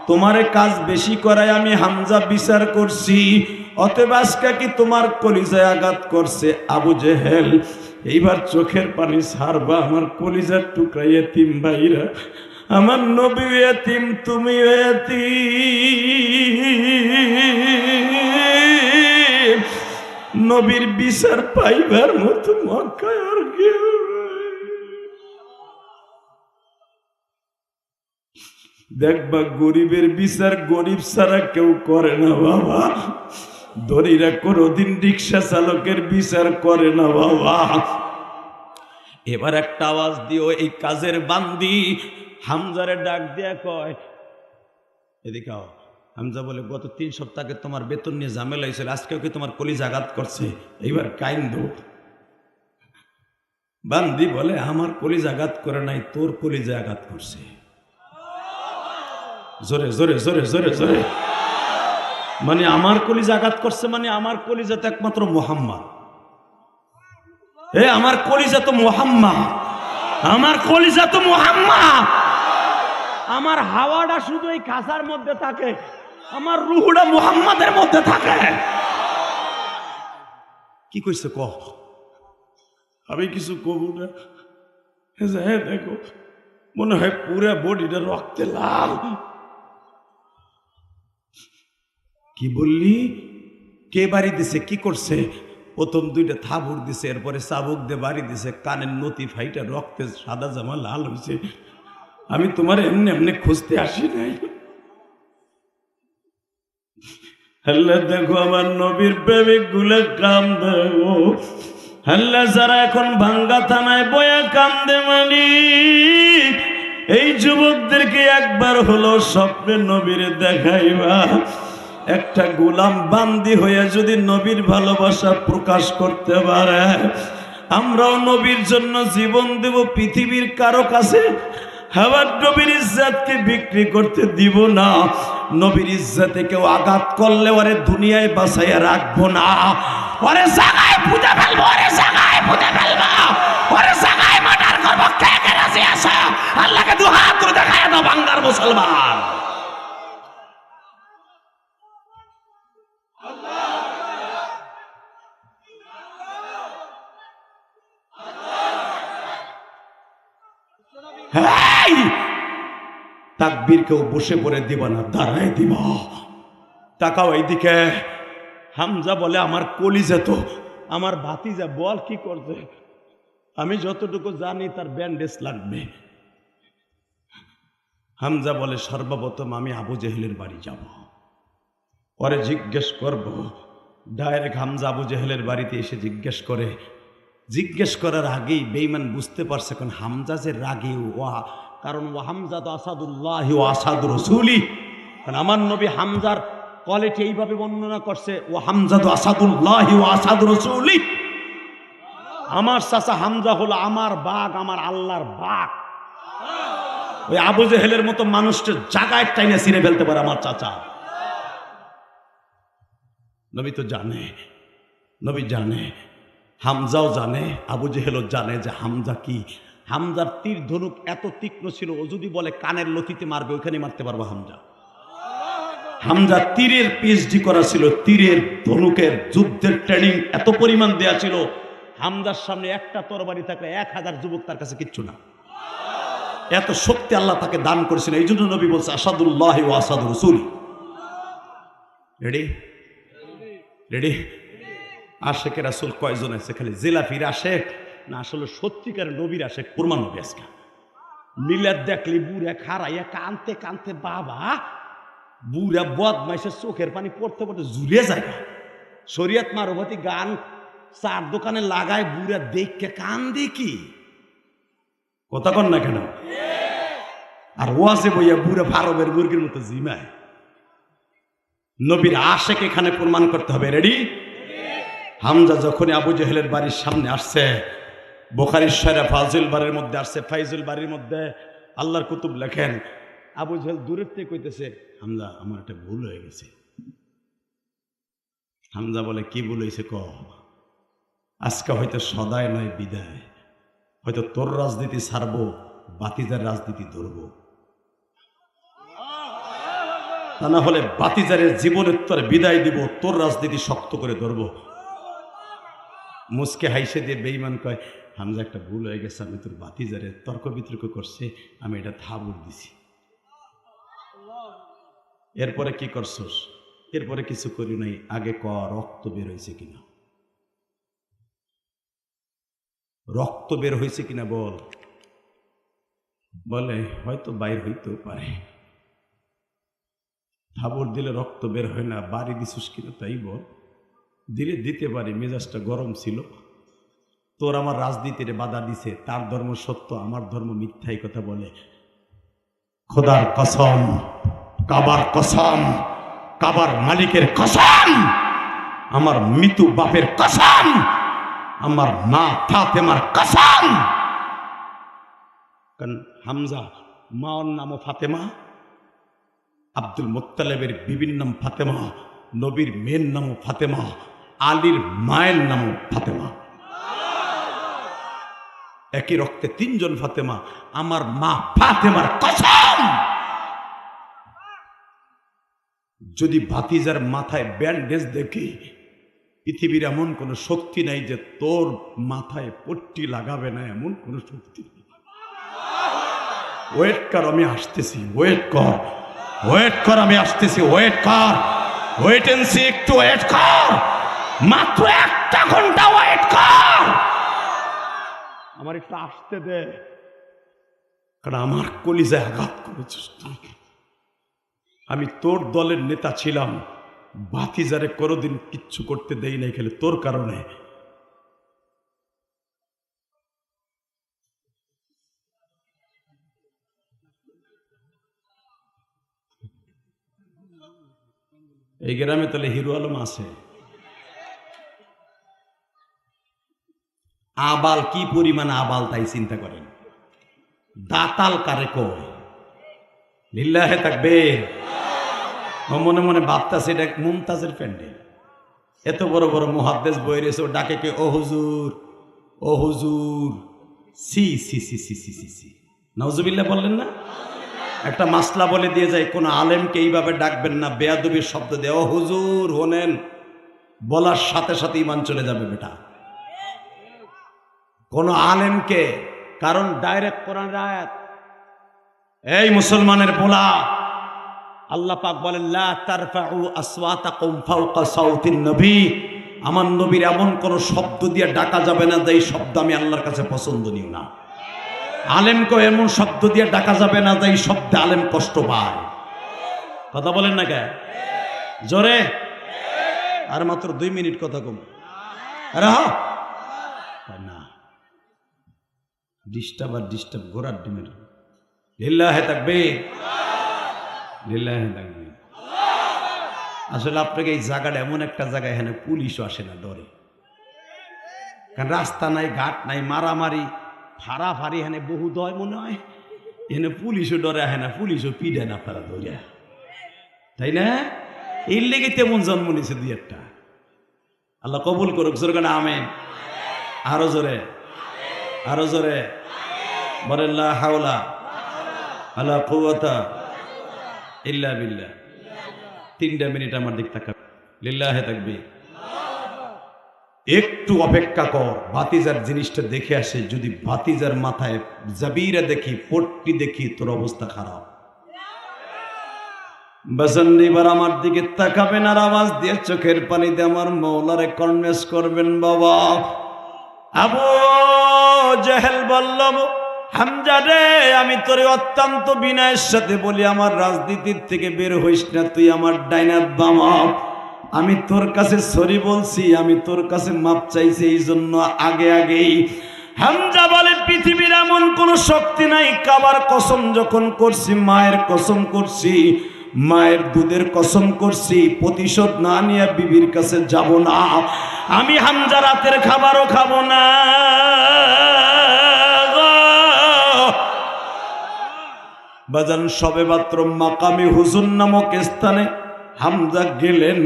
তোমার কাজ বেশি করায় আমি হামজা বিচার করছি। অতএব আজকে কি তোমার কলিজায় আঘাত করছে আবু জেহেল, এইবার চোখের পানি ছাড়বা। আমার কলিজার টুকরা এতিম ভাইরা, আমার নবী এতিম, তুমি এতিম। নবীর বিচার পাইবার মতো মক্কায় আর কেউ নাই। দেখবা গরিবের বিচার গরিব ছাড়া কেউ করে না বাবা। ধনীরা কোনদিন রিক্সা চালকের বিচার করে না বাবা। এবার একটা আওয়াজ দিও, এই কাজের বান্দি হামজারে ডাক দিয়া কয়, এদিকে আও। হামজা বলে, গত 3 সপ্তাহ আগে তোমার বেতন নিয়ে ঝামেলা হয়েছিল, আজকেও কি তোমার কলিজা আঘাত করছে? এইবার কাইন্দো। বান্দি বলে, আমার কলিজা আঘাত করে নাই, তোর কলিজা আঘাত করছে। জোরে জোরে জোরে জোরে জোরে। মানে আমার কলিজা আঘাত করছে, মানে আমার কলিজা তো একমাত্র মুহাম্মদ। আমার কলিজা তো মুহাম্মদ, আমার কলিজা তো মুহাম্মদ। আমার হাওয়াটা শুধু এই খাসার মধ্যে থাকে, আমার রুহুটা মুহাম্মাদের মধ্যে থাকে। কি কইছে ক? আমি কিছু কব না। দেখো, মনে হয় পুরা বডিটা রক্তে লাল। কি বললি? কে বাড়ি দিছে? কি করছে? প্রথম 2টা থাবুর দিছে, এরপরে চাবুক দিয়ে বাড়ি দিছে, কানের নতি ফাইটা রক্তে সাদা জামা লাল হয়েছে। আমি তোমার এমনি এমনি খুঁজতে আসি নাই। আল্লাহ দেখো আমার নবীর প্রেমিক গুলো কান্দে। আল্লাহ যারা এখন ভাঙ্গা থানায় বয়া কান্দে, মালিক এই যুবকদেরকে একবার হলো স্বপ্নে নবীর দেখাইবা। একটা গোলাম বান্দি হয়ে যদি নবীর ভালোবাসা প্রকাশ করতে পারে, আমরাও নবীর জন্য জীবন দেব। পৃথিবীর কারো কাছে আবার নবীর ইজ্জতকে বিক্রি করতে দিব না। নবীর ইজ্জতে কেউ আঘাত করলে ওরে দুনিয়ায় বাঁচাইয়া রাখবো না, ওরে জায়গায় পুঁতে ফেলবো, ওরে জায়গায় পুঁতে ফেলবো, ওরে জায়গায় মার্ডার করবো। কে কে রাজি আছে? আল্লাহকে 2 হাত তুলে দেখায় দাও বাংলার মুসলমান। তাকবীর কেউ বসে পড়ে দিবা না, দাঁড়ায় দিবা। তাকাও এইদিকে। হামজা বলে, আমার কলিজা তো, আমার ভাতিজা বল কি করছে? আমি যতটুকু জানি তার ব্যান্ডেজ লাগবে। হামজা বলে, সর্বপ্রথম আমি আবু জেহেলের বাড়ি যাব, পরে জিজ্ঞেস করব। ডাইরেক্ট হামজা আবু জেহেলের বাড়িতে এসে জিজ্ঞেস করার আগেই বেঈমান বুঝতে পারছে কোন হামজা যে রাগী। কারণ ও হামজা তো আসাদুল্লাহ ও আসাদু রাসূলি। কারণ আমার নবী হামজার কোয়ালিটি এইভাবে বর্ণনা করছে, ও হামজা তো আসাদুল্লাহ ও আসাদু রাসূলি। আমার চাচা হামজা হলো আমার বাঘ, আমার আল্লাহর বাঘ। ওই আবু জেহেলের মতো মানুষটা জায়গায় টাইনে ছিঁড়ে ফেলতে পারে আমার চাচা। নবী তো জানে, নবী জানে, হামজাও জানে, আবু জেহেলও জানে যে হামজা কি। হামজার তীর ধনুক এত তীক্ষ্ণ ছিল, ও যদি বলে কানের লতিতে মারবে, ওইখানে মারতে পারবো হামজা। হামজা তীরের পিএইচডি করা ছিল, তীরের ধনুকের যুদ্ধের ট্রেনিং এত পরিমাণ দেয়া ছিল। হামজার সামনে একটা তরবারি থাকলে 1000 যুবক তার কাছে কিচ্ছু না। এত শক্তি আল্লাহ তাকে দান করেছিল। এই জন্য নবী বলছে, আসাদুল্লাহ ও আসাদু রাসূল। Ready ready. আশেকের রাসূল কয়জন আছে? খালি জিলাপির আশেক না, আসলে সত্যিকার নবীর আশেক? প্রমাণ হবে আজকে। মিলাদ দেখলি বুড়া খারাইয়া কানতে কানতে, বাবা বুড়া বদমাইশের চোখের পানি পড়তে পড়তে জুড়ে যায়। শরীয়ত মারফতি গান 4 দোকানে লাগায়, বুড়া দেখকে কান দেখি কথা কন না কেন? আর ওয়াজে বইয়া বুড়া ফারবের মুরগির মতো জিমায়। নবীর আশেক এখানে প্রমাণ করতে হবে। রেডি? হামজা যখন আবু জেহেলের বাড়ির সামনে আসছে, বুখারীর শরীফ ফাজিল বাড়ির মধ্যে আসছে, ফাইজুল বাড়ির মধ্যে আল্লাহর কুতুব লেখেন, আবু জেহেল দূরের থেকে কইতেছে, হামজা আমার একটা ভুল হয়ে গেছে। হামজা বলে, কি ভুল হয়েছে ক? আজকে হয়তো সদায় নয় বিদায়, হয়তো তোর রাজনীতি ছাড়বো, বাতিজার রাজনীতি ধরবো। তা না হলে বাতিজারের জীবনের তোর বিদায় দিব, তোর রাজনীতি শক্ত করে ধরবো। মুসকে হাইসে দিয়ে বেঈমান কয়, হামজা একটা ভুল হয়ে গেছে, আমি তোর বাতিজারের তর্ক বিতর্ক করছে, আমি এটা থাবুর দিছি। এরপরে কি করছস? এরপরে কিছু করি নাই, আগে ক রক্ত বের হয়েছে কিনা, রক্ত বের হয়েছে কিনা বল। বলে হয়তো বাইর হইতেও পারে। থাবর দিলে রক্ত বের হয় না, বাড়ি দিছিস কিনা তাই বল। দিলে দিতে পারি, মেজাজটা গরম ছিল। তোর আমার রাজনীতির বাধা দিছে, তার ধর্ম সত্য, আমার ধর্ম মিথ্যাই কথা বলে। খোদার কসম, কাবার কসম, কাবার মালিকের কসম, আমার মৃত্যু বাপের কসম, আমার মা ফাতেমার কসম। কারণ হামজা মার নামও ফাতেমা, আব্দুল মুত্তালিবের বিবির নাম ফাতেমা, নবীর মেয়ের নামও ফাতেমা, আলীর মায়ের নামও ফাতেমা। একই রক্তে তিনজন ফাতেমা, আমার মা ফাতেমার কসম। যদি ভাতিজার মাথায় ব্যান্ডেজ দেখি, পৃথিবীর এমন কোন শক্তি নাই যে তোর মাথায় পট্টি লাগাবে না, এমন কোন শক্তি নেই। ওয়েট কর, আমি আসতেছি, ওয়েট কর, ওয়েট কর, আমি আসতেছি, ওয়েট কর, ওয়েট এন্ড সি, একটু ওয়েট কর, মাত্র একটা ঘন্টা ওয়েট কর, আমার একটু আসতে দে। কারণ আমার কলিজায় আঘাত করেছিস তুই। আমি তোর দলের নেতা ছিলাম, ভাতিজারে কোনোদিন কিচ্ছু করতে দেই নাই, খেলে তোর কারণে। এই গ্রামে তাহলে হিরো আলম আছে। আবাল কি পরিমাণ আবাল তাই চিন্তা করেন। দাতাল কারে কয়? লিল্লাহে তাকবীর। মনে মনে ভাবতাছে এটা মুমতাজের প্যান্ডেল। এত বড় বড় মুহাদ্দিস বই রয়েছে, ও ডাকে কে ও হুজুর, ও হুজুর। সি সি সি সি সি সি সি, নাউজুবিল্লাহ বললেন না? একটা মাসলা বলে দিয়ে যায়, কোন আলেমকে এইভাবে ডাকবেন না, বেয়াদবির শব্দ দিয়ে ও হুজুর হনেন, বলার সাথে সাথে ইমান চলে যাবে বেটা। কোন আলেমকে, কারণ ডাইরেক্ট কোরআনের আয়াত। এই মুসলমানের পোলা, আল্লাহ পাক বলেন লা তারফাউ আসওয়াতাকুম ফাওকা সাউতিন নবী, আমার নবীর এমন কোন শব্দ দিয়ে ডাকা যাবে না যেই শব্দ আমি আল্লাহর কাছে পছন্দনীয় না। আলেমকে এমন শব্দ দিয়ে ডাকা যাবে না যেই শব্দে আলেম কষ্ট পায়। কথা বলেন না কে? জোরে। আর মাত্র 2 মিনিট কথা কম। আরে না, ডিস্টার্ব আর ডিস্টার্ব ঘোরার ডিমের। লিল্লাহে তাকবীর, লিল্লাহে তাকবীর। আসলে আপনাকে এই জায়গাটা এমন একটা জায়গা, এখানে পুলিশও আসে না, ডরে। কারণ রাস্তা নাই, ঘাট নাই, মারামারি ফাড়াফাড়ি এখানে বহু দয় মনে হয়। এখানে পুলিশও ডরে আহে না, পুলিশও পিডে না আপনারা ধরে, তাই না? এর লেগে তেমন জন্ম নিয়েছে 2-1টা। আল্লাহ কবুল করুক, জোরে গান আমেন। আরো জোরে, আরো জোরে বলেন লা হাওলা ওয়ালা কুওয়াতা ইল্লা বিল্লাহ। 3টা মিনিট আমার দিক তাকাবে। লিল্লাহে তাকবীর। একটু অপেক্ষা কর, ভাতিজার জিনিসটা দেখে আসে। যদি ভাতিজার মাথায় জাবিরা দেখি, পট্টি দেখি, তোর অবস্থা খারাপ। বাসান্দিবার আমার দিকে তাকাবেন আর আওয়াজ দিয়ে চোখের পানি দিয়ে আমার মওলারে কনভিন্স করবেন। বাবা আবু জেহেল বলল, হামজা রে, আমি তোরে অত্যন্ত বিনয়ের সাথে বলি, আমার রাজনীতির থেকে বের হইস না, তুই আমার ডাইনাত বামা। আমি তোর কাছে সরি বলছি, আমি তোর কাছে মাপ চাইছি, এই জন্য আগে আগেই। হামজা বলে, পৃথিবীর এমন কোন শক্তি নাই, কাবার কসম যখন করছি, মায়ের কসম করছি, মায়ের দুধের কসম করছি, প্রতিশোধ না নিয়ে বিবির কাছে যাব না। আমি হামজা রাতের খাবারও খাবো না। বাজান সবে মাত্র মাকামি হুজুর নামক স্থানে হামজা গেলেন,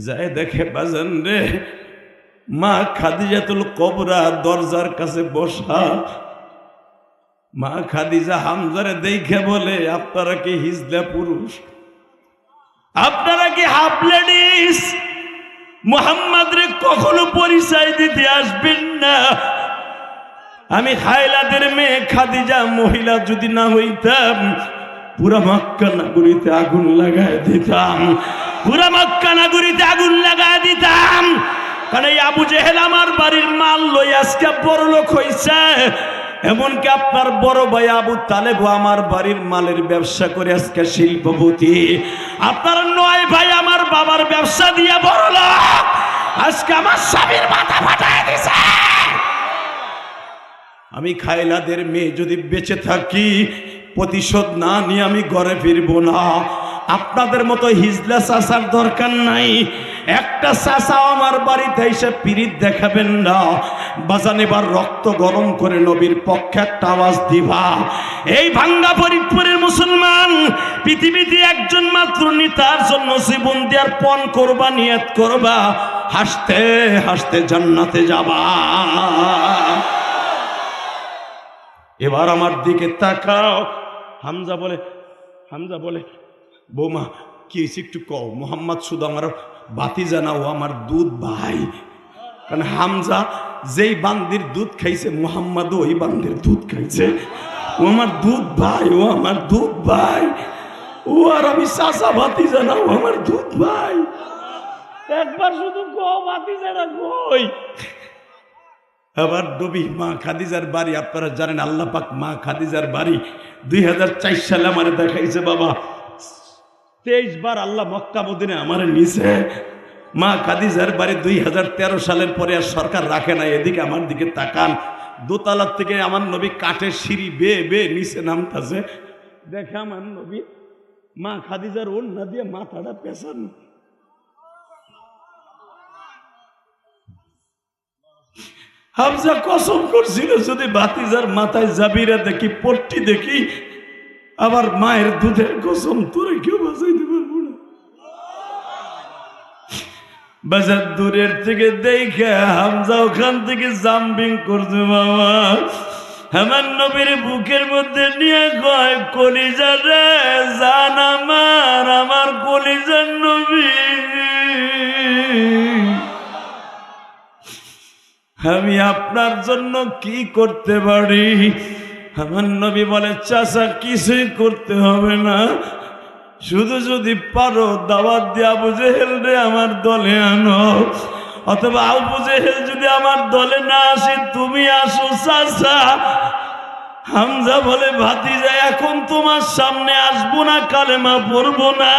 যায় দেখে বাজান রে, মা খাদিজাতুল কুবরা দরজার কাছে বসা। মা খাদিজা হামজারে দেখে বলে, আপনারা কি হিজলা পুরুষ? আপনারা কি হাফ লেডিস মুহাম্মদ রে কখনো পরিচয় দিতে আসবেন না? আমি খায়লাদের মেয়ে খাদিজা মহিলা যদি না হইতাম, পুরা মক্কা নগরীতে আগুন লাগায় দিতাম, পুরা মক্কা নগরীতে আগুন লাগায় দিতাম। কারণ এই আবু জেহেল আমার বাড়ির মাল লই আজকে বড় লোক হইছে। এমনকি আপনার বড় ভাই আবু তালেব আমার বাড়ির মালের ব্যবসা করে আজকে শিল্পপতি। আপনার 9 ভাই আমার বাবার ব্যবসা দিয়ে বড় লোক, আজকে আমার স্বামীর মাথা ফাটায় দিছে। আমি খায়লাদের মেয়ে যদি বেঁচে থাকি, প্রতিশোধ না নিয়ে আমি ঘরে ফিরবো না। আপনাদের মতো হিজলা চাচার দরকার নাই। একটা চাচাও আমার বাড়িতে এসে পিরিত দেখাবেন না। বাজান এবার রক্ত গরম করে নবীর পক্ষে একটা আওয়াজ দিবা। এই ভাঙ্গা ফরিদপুরের মুসলমান, পৃথিবীতে একজন মাত্র নেতার জন্য জীবন দেওয়ার পণ করবা, নিয়ত করবা, হাসতে হাসতে জান্নাতে যাবা। এবার আমার দিকে তাকাও। হামজা বলে বৌমা কি হয়েছে একটু কও। মোহাম্মদ শুধু আমার বাতি জানাও, আমার দুধ ভাই। কারণ হামজা যেই বান্দির দুধ খাইছে, মোহাম্মদও ওই বান্দির দুধ খাইছে। ও আমার দুধ ভাই, ও আমার দুধ ভাই। ও আর আমি চাচা বাতি জানাও, আমার দুধ ভাই। একবার শুধু কও বাতি জানা কই। আবার নবী মা খাদিজার বাড়ি, আপনারা জানেন আল্লাহ পাক মা খাদিজার বাড়ি 2004 সালে আমারে দেখাইছে। বাবা 23 বার আল্লাহ মক্কা মদিনে আমারে নিছে। মা খাদিজার বাড়ি 2013 সালের পরে আর সরকার রাখে না। এদিকে আমার দিকে তাকান, দোতলার থেকে আমার নবী কাঠের সিঁড়ি বেয়ে বেয়ে নিচে নামতেছে। দেখে আমার নবী মা খাদিজার ওড়না দিয়ে মাথাটা পেছানো। হামজা কসম করছিল যদি ভাতিজার মাথায় জাবিরা দেখি, পট্টি দেখি, আবার মায়ের দুধের কসম, তোরে কেউ বাঁচাইতে পারবো না। বাজার দূরের থেকে দেখে হামজা ওখান থেকে জাম্পিং করছে। বাবা আমার নবীর বুকের মধ্যে নিয়ে কয়, কলিজা রে জান আমার কলিজার নবী, আমি আপনার জন্য কি করতে পারি? আমার নবী বলে, চাচা কিছুই করতে হবে না, শুধু যদি পারো দাওয়াত দিয়ে আবু জেহেল রে আমার দলে আনো, অথবা আবু জেহেল যদি আমার দলে না আসে তুমি আসো চাচা। হামজা বলে, ভাতিজা এখন তোমার সামনে আসবো না, কালেমা পড়বো না,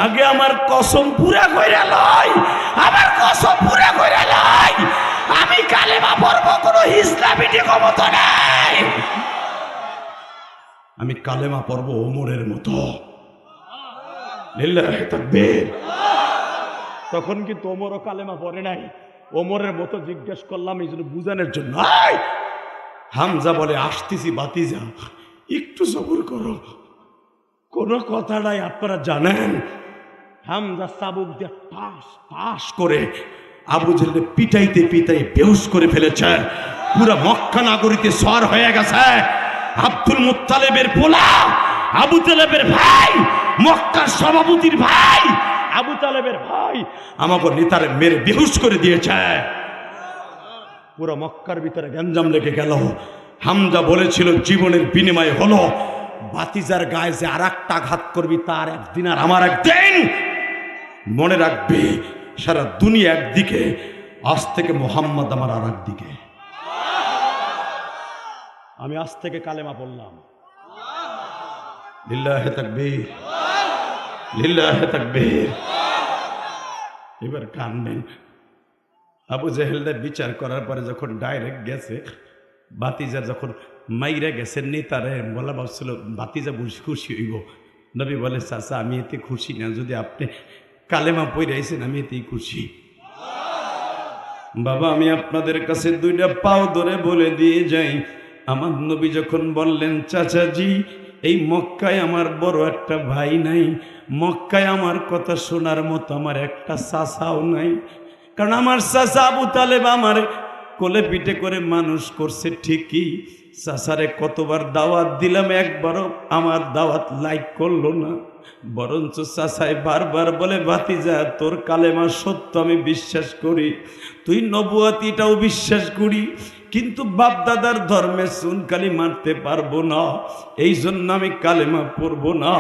আগে আমার কসম পুরা কইরা লয়, আমার কসম পুরা কইরা লয়, আমি কালেমা পড়বো, কোনো ইসলামিটি ক্ষমতা নাই, আমি কালেমা পড়বো ওমরের মতো। লিল্লাহি তাকবীর। তখন কিন্তু ওমরও কালেমা পড়ে নাই, ওমরের মতো জিজ্ঞেস করলাম এই জন্য বুঝানোর জন্য। হামজা বলে, আসতেছি ভাতিজা, একটু সবর করো, কোনো কথা নাই। আপনারা জানেন হামজা চাবুক দিয়ে ঠাস ঠাস করে আবু জেহেলকে পিটাইতে পিটাই বেহুশ করে ফেলেছে। পুরা মক্কা নগরীতে সর হয়ে গেছে। আব্দুল মুত্তালিবের পোলা, আবু তালেবের ভাই, মক্কার সভাপতির ভাই, আবু তালেবের ভাই আমাকে নেতারে মেরে বেহুশ করে দিয়েছে। পুরো মক্কার ভিতরে গ্যাঞ্জাম লেগে গেল। হামজা বলেছিল জীবনের বিনিময়ে হলো, ভাতিজার গায়ে যে আর একটা আঘাত করবি তার একদিন আর আমার একদিন। মনে রাখবি সারা দুনিয়া একদিকে, আজ থেকে মোহাম্মদ আমার আর একদিকে। আমি আজ থেকে কালেমা পড়লাম। লিল্লাহি তাকবীর, লিল্লাহি তাকবীর। এবার কানবেন। আবু জেহেলদের বিচার করার পরে যখন ডাইরেক্ট গেছে, ভাতিজা যখন মাইরা গেছে, নেতারে বলা ভাবছিল ভাতিজা খুশি হইব। নবী বলে, চাচা আমি এতে খুশি না, যদি আপনি কালেমা পড়াইছেন আমি এতেই খুশি। বাবা আমি আপনাদের কাছে দুইটা পাও ধরে বলে দিয়ে যাই, আমার নবী যখন বললেন, চাচাজি এই মক্কায় আমার বড় একটা ভাই নাই, মক্কায় আমার কথা শোনার মতো আমার একটা চাচাও নাই, কারণ আমার চাচা আবু তালেব আমার কোলে পিঠে করে মানুষ করছে ঠিকই, চাচারে কতবার দাওয়াত দিলাম, একবারও আমার দাওয়াত লাইক করলো না। বরঞ্চ চাচাই বারবার বলে, ভাতিজা তোর কালেমা সত্য, আমি বিশ্বাস করি, তুই নবুয়াতিটাও বিশ্বাস করি, কিন্তু বাপ দাদার ধর্মে চুনকালি মারতে পারবো না, এই জন্য আমি কালেমা পড়বো না।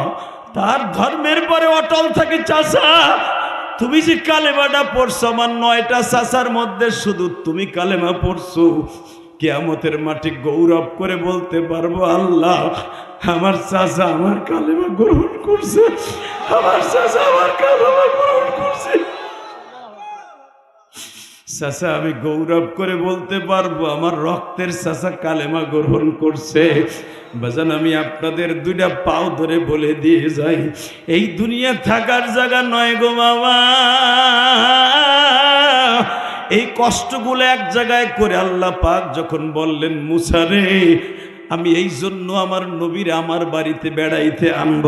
তার ধর্মের পরে অটল থাকে। চাচা তুমি যে কালেমাটা পড়ছো, আমার 9টা চাচার মধ্যে শুধু তুমি কালেমা পড়ছো, কিয়ামতের মাঠে গৌরব করে বলতে পারবো, আল্লাহ আমার চাচা আমার কালেমা গ্রহণ করছে, আমার চাচা আমার কালেমা গ্রহণ করছে। চাচা আমি গৌরব করে বলতে পারবো, আমার রক্তের চাচা কালেমা গ্রহণ করছে। বাজান আমি আপনাদের 2টা পাও ধরে বলে দিয়ে যাই, এই দুনিয়া থাকার জায়গা নয় গো বাবা। এই কষ্টগুলো এক জায়গায় করে আল্লাহ পাক যখন বললেন, মুসা রে আমি এই জন্য আমার নবীর আমার বাড়িতে বেড়াইতে আনব।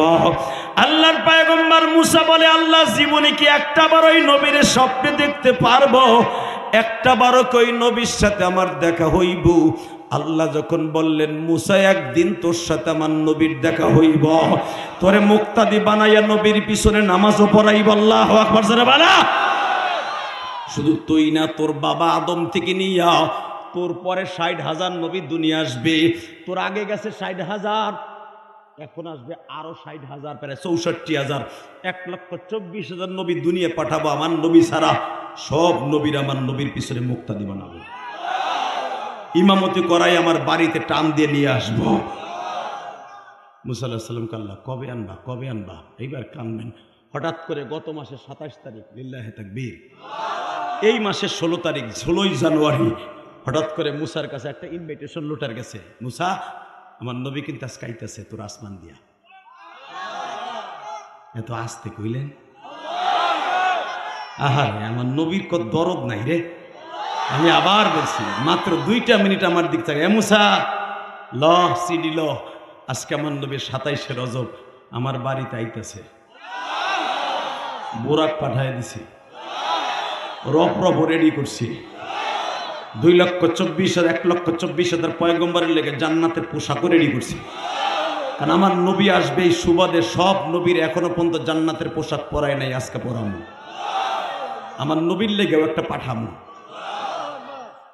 আল্লাহর পয়গম্বর মুসা বলে, আল্লাহ জীবনে কি একটা বার ওই নবীর স্বপ্নে দেখতে পারবো? একটা বারও কই নবীর সাথে আমার দেখা হইব? আল্লাহ যখন বললেন, মুসা একদিন তোর সাথে আমার নবীর দেখা হইব, তোরে মুক্তাদি বানাইয়া নবীর পিছনে নামাজও পড়াইব। আল্লাহু আকবার জোরে বলো। শুধু তুই না, তোর বাবা আদম থেকে নিয়া তোর পরে 60,000 নবী দুনিয়া আসবে। তোর আগে গেছে 60,000, এখন আসবে আরো 60,000, প্রায় 64,000, 1,24,000 নবী দুনিয়া পাঠাবো আমার নবী ছাড়া। সব নবীর আমার নবীর পিছনে মুক্তাদি বানাবো, ইমামতি করাই আমার বাড়িতে টান দিয়ে নিয়ে আসবো। মুসা আলাইহিস সালামকে আল্লাহ, কবে আনবা কবে আনবা? এইবার কানবেন। হঠাৎ করে গত মাসের 27 তারিখ, লিল্লাহি তাকবীর, এই মাসের 16 তারিখ, 16ই জানুয়ারি, হঠাৎ করে মুসার কাছে একটা ইনভাইটেশন লুটার গেছে, মুসা আমার নবী কিন্তু আজকে আইতাছে তোর আসমান দিয়া। এত আসতে কইলেন, আহারে আমার নবীর কত দরদ নাই রে। আমি আবার বলছি, মাত্র 2টা মিনিট আমার দিক থেকে, মুসা ল সিডি ল, আজকে আমার নবীর 27শে রজব আমার বাড়িতে আইতেছে। বোরাক পাঠায় দিছি, রপ রেডি করছি, 2,24,000 1,24,000 পয়গম্বরের লেগে জান্নাতের পোশাকও রেডি করছি। কারণ আমার নবী আসবে এই সুবাদে, সব নবীর এখনো পর্যন্ত জান্নাতের পোশাক পরায় নাই, আজকে পরামো। আমার নবীর লেগেও একটা পাঠামো।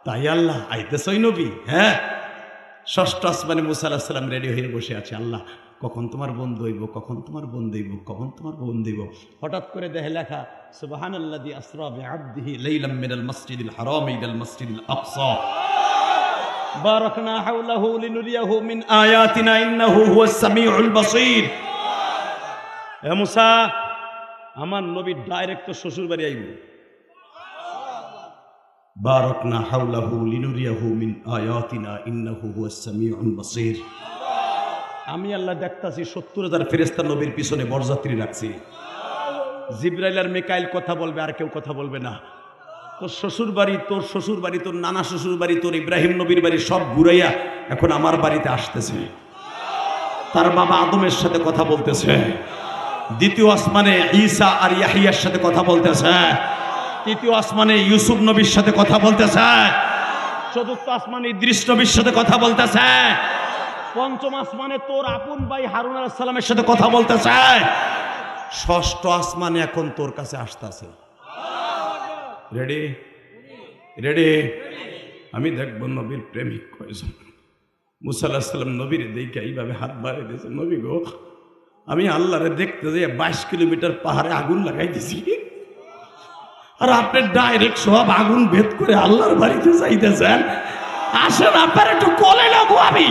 তাই আল্লাহ আইতেছে ওই নবী। হ্যাঁ, 6ষ্ঠ আসমানে মুসা আলাইহিস সালাম রেডি হয়ে বসে আছে। আল্লাহ কখন তোমার বন্ধু হইব, কখন তোমার বন্ধু হইব, কখন তোমার বন্ধু হইব। হঠাৎ করে দেখে লেখা, সুবহানাল্লাযী আসরা বিআবদিহি লাইলাম মিনাল মাসজিদিল হারাম ইলাল মাসজিদিল আকসা বারাকনা হাওলাহু লিনুরিয়াহু মিন আয়াতিনা ইন্নাহু হুয়াস সামিউল বাসীর। হে মুসা, আমার নবী ডাইরেক্ট তো শ্বশুর বাড়ি আইব। বারাকনা হাওলাহু লিনুরিয়াহু মিন আয়াতিনা ইন্নাহু হুয়াস সামিউল বাসীর। আমি আল্লাহ দেখতাছি 70,000 ফেরেশতা নবীর পিছনে বরযাত্রী রাখছি। জিবরাইল আর মিকাইল কথা বলবে, আর কেউ কথা বলবে না। তোর শ্বশুর বাড়ি, তোর শ্বশুর বাড়ি, তোর নানা শ্বশুর বাড়ি, তোর ইব্রাহিম নবীর বাড়ি সব ঘুরাইয়া এখন আমার বাড়িতে আসতেছে। তার বাবা আদমের সাথে কথা বলতেছে, 2য় আসমানে ঈসা আর ইয়াহিয়ার সাথে কথা বলতেছে, 3য় আসমানে ইউসুফ নবীর সাথে কথা বলতেছে, 4র্থ আসমানে ইদ্রিস নবীর সাথে কথা বলতেছে, 5ম আসমানে তোর আপন ভাই হারুন আলাইহিস সালামের সাথে কথা বলতেছে, 6ষ্ঠ আসমানে এখন তোর কাছে আসতেছে। Ready ready? আমি দেখবো নবীর প্রেমিক কয়জন। মুসা আলাইহিস সালাম নবীর দেখে এইভাবে হাত বাড়িয়ে দিয়েছে, নবী গো আমি আল্লাহরে দেখতে যাই 22 কিলোমিটার পাহাড়ে আগুন লাগাই দিছি, আর আপনি ডাইরেক্ট সব আগুন ভেদ করে আল্লাহর বাড়িতে যাইতেছেন। আসেন আপনার একটু কোলে নেবো, আমি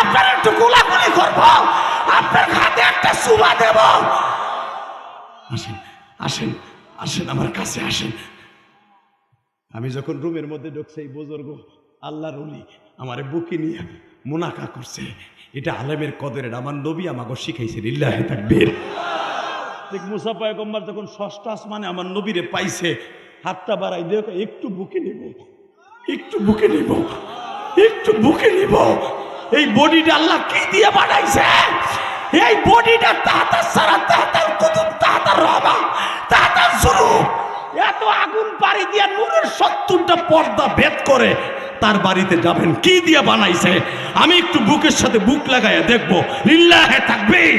আপনার একটু কোলাকুলি করবো, আপনার হাতে একটা চুমা দেব। আসেন আসেন আসেন আমার কাছে আসেন। আমি যখন রুমের মধ্যে ঢুকছি, এই বুজুর্গ আল্লাহর ওলি আমারে বুকে নিয়ে মুনাকা করছে। এটা আলেমের কদরের, আমার নবী আমাকে শিখাইছে। লিল্লাহি তাকবীর। ঠিক মুসা পয়গম্বর যখন 6ষ্ঠ আসমানে আমার নবীরে পাইছে, হাতটা বাড়াই দিয়ে একটু বুকে নিব, একটু বুকে নিব, একটু বুকে নিব। এই বডিটা আল্লাহ কি দিয়ে বানাইছে? এই বডিটা তাহাতার সারা, তাহাতার কুতুব, তাহাতার রহমা, তাহাতার সুরূপ। এত আগুন পাড়ি দিয়া নূরের 70টা পর্দা ভেদ করে তার বাড়িতে যাবেন। কি দিয়া বানাইছে আমি একটু বুকের সাথে বুক লাগাইয়া দেখবো। লিল্লাহে তাকবীর।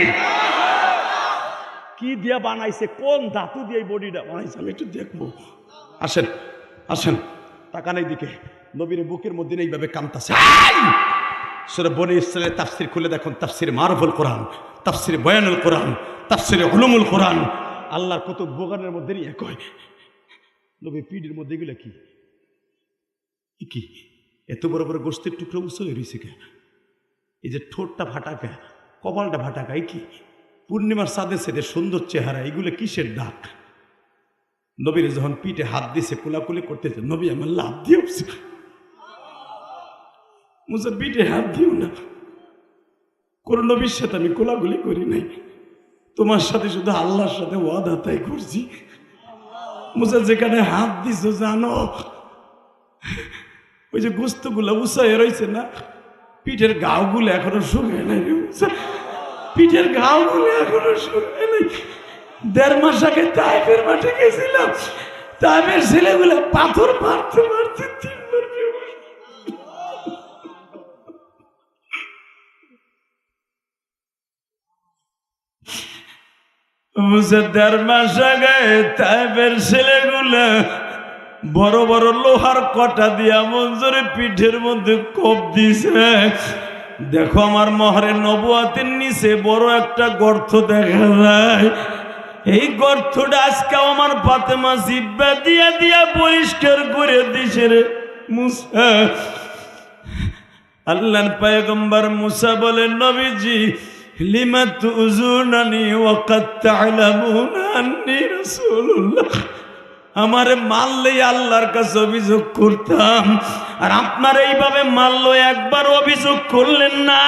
কি দিয়া বানাইছে, কোন ধাতু দিয়ে এই বডিটা বানাইছে আমি একটু দেখবো। আসেন আসেন, তাকান এইদিকে। নবীর বুকের মধ্যে এইভাবে কামতাছে। সূরা বনী ইসরাঈলের তাফসীর খুলে দেখুন, তাফসীর মারুফুল কোরআন, তাফসীর বয়ানুল কোরআন, তাফসীর উলুমুল কোরআন। আল্লাহর কুতুব বগানের মধ্যে নিয়ে কয় নবী পিঠের মধ্যে এগুলো কি কি এত বড় বড় গোস্তের টুকরো উঁচু হয়ে রয়েছে কে? এই যে ঠোঁটটা ফাটাকা, কপালটা ফাটাকা, এই কি পূর্ণিমার চাঁদে ছেড়ে সুন্দর চেহারা, এগুলো কিসের দাগ? নবীর যখন পিঠে হাত দিছে কোলাকুলি করতেছে, নবী আমার লাভ দিয়ে উঠছে। মুসা পিঠে হাত দিও না, কোন নবীর সাথে আমি কোলাকুলি করি নাই, তোমার সাথে শুধু আল্লাহর সাথে ওয়াদা তাই করছি। মুসা যেখানে হাত দিছ জানো ওই যে গোস্তগুলো উঁচায় রয়েছে না, পিঠের ঘাওগুলো এখনো শুকায় নাই। পিঠের ঘাওগুলো এখনো শুকায় নাই। 1.5 মাস আগে তাইফের মাঠে গেছিলাম, তাইফের ছেলেগুলো পাথর মারতে মারতে 3 বার বেহুশ। মুসা 1.5 মাস আগে তাইফের ছেলেগুলো বড় বড় লোহার কটা দিয়া মঞ্জুরে পিঠের মধ্যে কোপ দিছে। দেখো আমার মহরে নবুয়াতের নিচে বড় একটা গর্ত দেখা যায়। এই গর্তটা আজকে আমার ফাতেমা জিব্বা দিয়া দিয়া পরিষ্কার করে দিছে রে মুসা। আল্লাহর পয়গম্বর মুসা বলেন, নবীজি লিমা তুযুনানি ওয়া কাদ তা'লামুনা আন্নী রাসূলুল্লাহ। আমারে মারলে আল্লাহর কাছে অভিযোগ করতাম, আর আপনার এইভাবে মারলো একবার অভিযোগ করলেন না।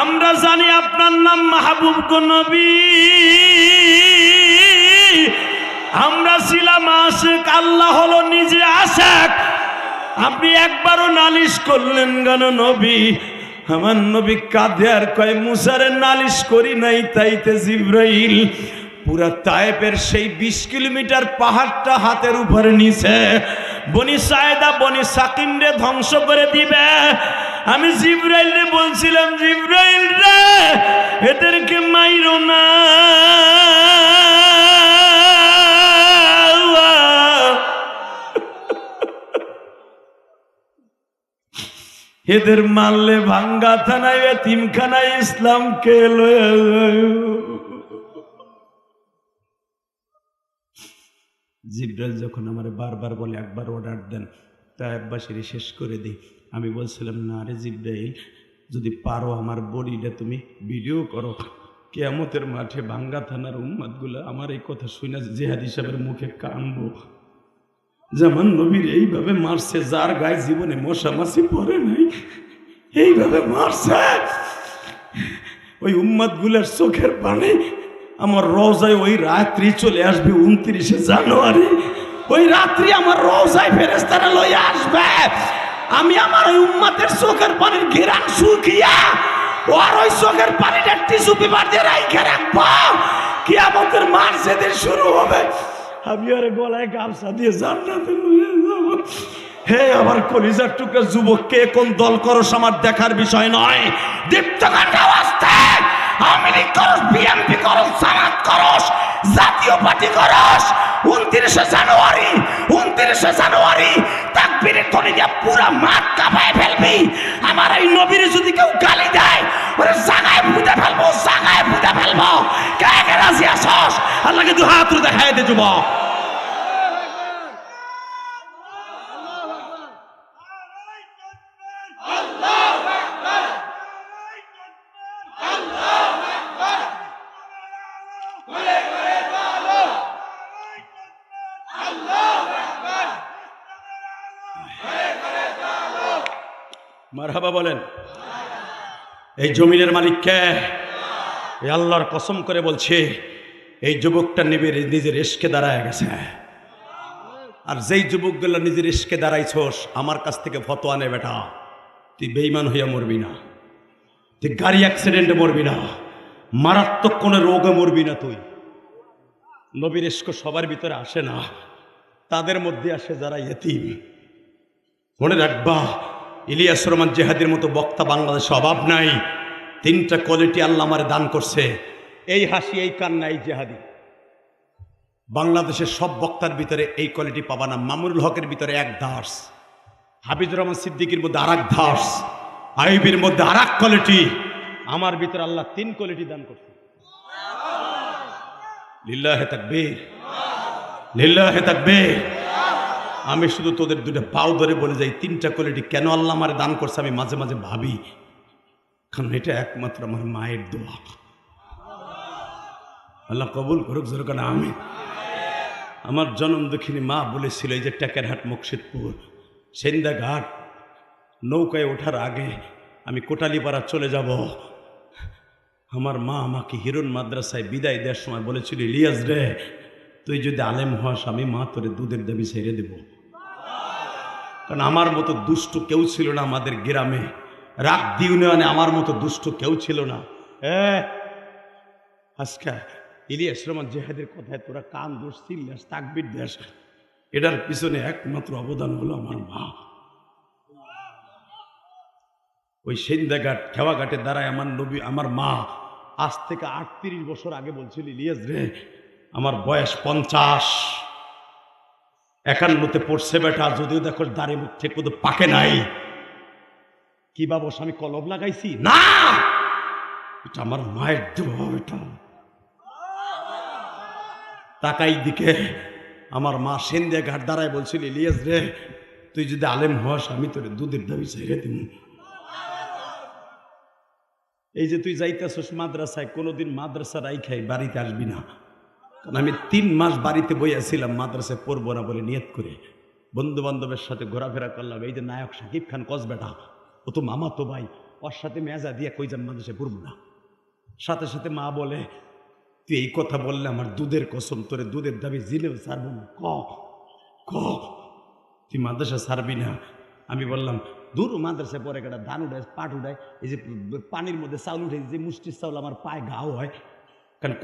আমরা জানি আপনার নাম মাহবুব গো নবী, আমরা ছিলাম আশিক, আল্লাহ হলো নিজে আশিক। আপনি একবারও নালিশ করলেন কেন নবী? আমার নবী কাঁদে আর কয়, মুসারে নালিশ করি নাই, তাইতে জিবরাইল পুরা তায়েফের সেই 20 কিলোমিটার পাহাড়টা হাতের উপরে নিছে, বনি সায়েদা বনি সাকিম রে ধ্বংস করে দিবে। আমি জিবরাইল রে বলছিলাম, জিবরাইল রে এদেরকে মাইরো না, এদের মারলে ভাঙ্গা থানায় এতিমখানায় ইসলামকে লয়ে যায়। জিবরাইল যখন আমার বারবার বলে একবার অর্ডার দেন তায়েফবাসীরে শেষ করে দিই, আমি বলছিলাম না রে জিবরাইল, যদি পারো আমার বডিটা তুমি ভিডিও করো, কিয়ামতের মাঠে ভাঙ্গা থানার উম্মাদগুলা আমার এই কথা শুনে জিহাদ হিসাবের মুখে কানবো। যেমন নবীর এইভাবে মারছে, যার গায়ে জীবনে মশা মাছি পড়ে নাই, এইভাবে মারছে। ওই উম্মাদগুলার চোখের পানি আমার রওজায় ওই রাত্রি চলে আসবে 29শে জানুয়ারি। ওই রাত্রি আমার রওজায় ফেরেশতারা লইয়া আসবে। আমি আমার ওই উম্মাতের চোখের পানির ঘেরান শুকিয়া আর ওই চোখের পানিটা টিস্যু পেপার দিয়ে রাইখা রাখবো। কিয়ামতের মাঠ যেদিন শুরু হবে, আমি আর গলায় গামছা দিয়ে জান্নাতে লইয়া যাব। হে আমার কলিজার টুকরা যুবক, কে কোন দল করস আমার দেখার বিষয় নয়। দীপ্তকাণ্ড অবস্থা আওয়ামী লীগ করস, বিএনপি করস, জামাত করস, জাতীয় পার্টি করস, 29শে জানুয়ারি তাকবীরের ধ্বনি দিয়ে পুরা মাঠ কাঁপায় ফেলবি। আমার এই নবীর যদি কেউ গালি দেয়, ওরে জাগায় পুঁতে ফেলবো, জাগায় পুঁতে ফেলবো। কে কে রাজি আসস? আল্লাহকে দু হাত তুলে দেখাই দে যুবক। মারহাবা বলেন। এই জমিনের মালিক কে? এই আল্লাহর কসম করে বলছে, এই যুবকটা নিজের ইশকে দাঁড়ায় গেছে। আর যেই যুবকগুলো নিজের ইশকে দাঁড়াইছস, আমার কাছ থেকে ফতোয়া নে বেটা। তুই বেঈমান হইয়া মরবি না, তুই গাড়ি অ্যাক্সিডেন্টে মরবি না, মারাত্মক কোনো রোগে মরবি না। তুই নবীর ইশক সবার ভিতরে আসে না। তাদের মধ্যে আসে যারা ইয়েতিম। মনে রাখবা, ইলিয়াস রহমান জেহাদির মতো বক্তা বাংলাদেশে অভাব নাই। 3টা কোয়ালিটি আল্লাহ আমারে দান করছে। এই হাসি, এই কান্না, এই জেহাদি। বাংলাদেশের সব বক্তার ভিতরে এই কোয়ালিটি পাবা না। মামুনুল হকের ভিতরে এক ধাস, হাফিজুর রহমান সিদ্দিকীর মধ্যে আর এক ধাস, আইবির মধ্যে আর এক কোয়ালিটি। আমার ভিতরে আল্লাহ 3 কোয়ালিটি দান করছে। লিল্লাহে তাকবীর, লিল্লাহে তাকবীর। আমি শুধু তোদের 2টা পাও ধরে বলে যাই, 3টা কোয়ালিটি কেন আল্লাহ আমার দান করছে আমি মাঝে মাঝে ভাবি। কারণ এটা একমাত্র আমার মায়ের দোয়া। আল্লাহ কবুল করুক জোরকানা আমি। আমার জনম দুঃখিনী মা বলেছিল, এই যে টেকেরহাট মুর্শিদপুর সেন্দাঘাট নৌকায় ওঠার আগে আমি কোটালীপাড়া চলে যাব। আমার মা আমাকে হিরণ মাদ্রাসায় বিদায় দেওয়ার সময় বলেছিল, ইলিয়াস রে, তুই যদি আলেম হস আমি মা তোরে দুধের দাবি ছেড়ে দেব। কারণ আমার মতো দুষ্ট কেউ ছিল না আমাদের গ্রামে, রাগ ইউনিয়নে আমার মতো দুষ্ট কেউ ছিল না। আজকে ইলিয়াস রহমান জেহাদের কথায় তোরা কান দোষ চিল্লাস, তাকবীর দেশ, এটার পিছনে একমাত্র অবদান হলো আমার মা। ওই সেন্দাঘাট খেওয়াঘাটে দাঁড়ায় আমার নবী, আমার মা আজ থেকে 38 বছর আগে বলছিল, ইলিয়াস রে, আমার বয়স 50, 51তে পড়ছে বেটা, যদিও দেখো দাড়ি মুখ ঠিক মতো পাকে নাই। কি বাবস আমি কলম লাগাইছি না, এটা আমার মায়ের দোয়া। এটা তাকাই দিকে আমার মা সেন্দাঘাট দাঁড়ায় বলছিল, ইলিয়াস রে, তুই যদি আলেম হস আমি তোর দুধের দাবি ছেড়ে দিব। এই যে তুই যাইতেছস মাদ্রাসায়, কোনোদিন মাদ্রাসা রাইখাই বাড়িতে আসবি না। কারণ আমি 3 মাস বাড়িতে বইয়াছিলাম, মাদ্রাসায় পড়বো না বলে নিয়ত করে। বন্ধু বান্ধবের সাথে ঘোরাফেরা করলাম। এই যে নায়ক শাকিব খান কসবেটা, ও তো মামা তো ভাই, ওর সাথে মেজা দিয়ে কই যান মাদ্রাসায় পড়বো না। সাথে সাথে মা বলে, তুই এই কথা বললে আমার দুধের কসম, তোরে দুধের দাবি জিলেও ছাড়বো না। ক তুই মাদ্রাসা ছাড়বি না? আমি বললাম, দূর মাদ্রাসায় পরে একটা ধান উঠায়, পাট উঠায়, এই যে পানির মধ্যে চাউল উঠে, যে মুষ্টির চাউল আমার পায়ে ঘাও হয়। কারণ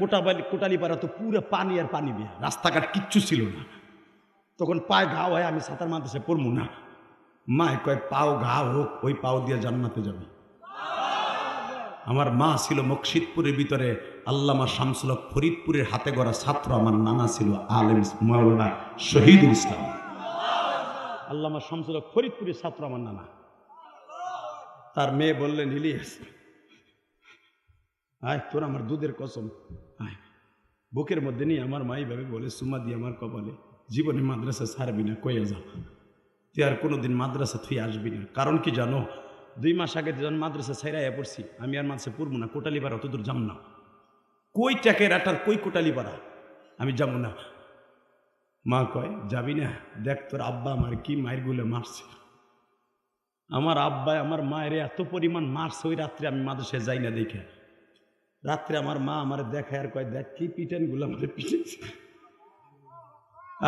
কোটালীপাড়া তো পুরো পানি আর পানি বিয়া, রাস্তাঘাট কিচ্ছু ছিল না, তখন পায়ে ঘাও হয়। আমি সাঁতার মাদ্রাসায় পড়বো না। মায় কয়, পাও ঘা হোক, ওই পাও দিয়ে জান্নাতে যাবে। আমার মা ছিল মুর্শিদপুরের ভিতরে আল্লামা শামসুল হক ফরিদপুরের হাতে গড়া ছাত্র। আমার নানা ছিল আলেম মাওলানা শহীদুল ইসলাম। আল্লামা শামসুল হক ফরিদপুরের ছাত্র আমার নানা। তার মেয়ে বললেন, ইলিয়াস আয়, তোর আমার দুধের কসম আয়। বুকের মধ্যে নিয়ে আমার মা এইভাবে বলে, সুমা দিয়ে আমার কপালে, জীবনে মাদ্রাসা ছাড়বি না, কয়ে যা, তুই আর কোনোদিন মাদ্রাসা তুই আসবি না। কারণ কি জানো, 2 মাস আগে যখন মাদ্রাসা ছাইরাইয়া পড়ছি, আমি আর মাদ্রাসা পড়বো না, কোটালীপাড়া অত দূর যাম না। কই টাকের আটার কই কোটালীপাড়া, আমি যাবো না। মা কয়, যাবি না? দেখ তোর আব্বা আমার কি মায়ের গুলে মারছে। আমার আব্বা আমার মায়ের এত পরিমাণ মারছে, ওই রাত্রে আমি মাদ্রাসায় যাই না দেখে। রাত্রে আমার মা আমার দেখায় আর কয়, দেখ কি পিটেন গুলো আমাদের পিটেছে।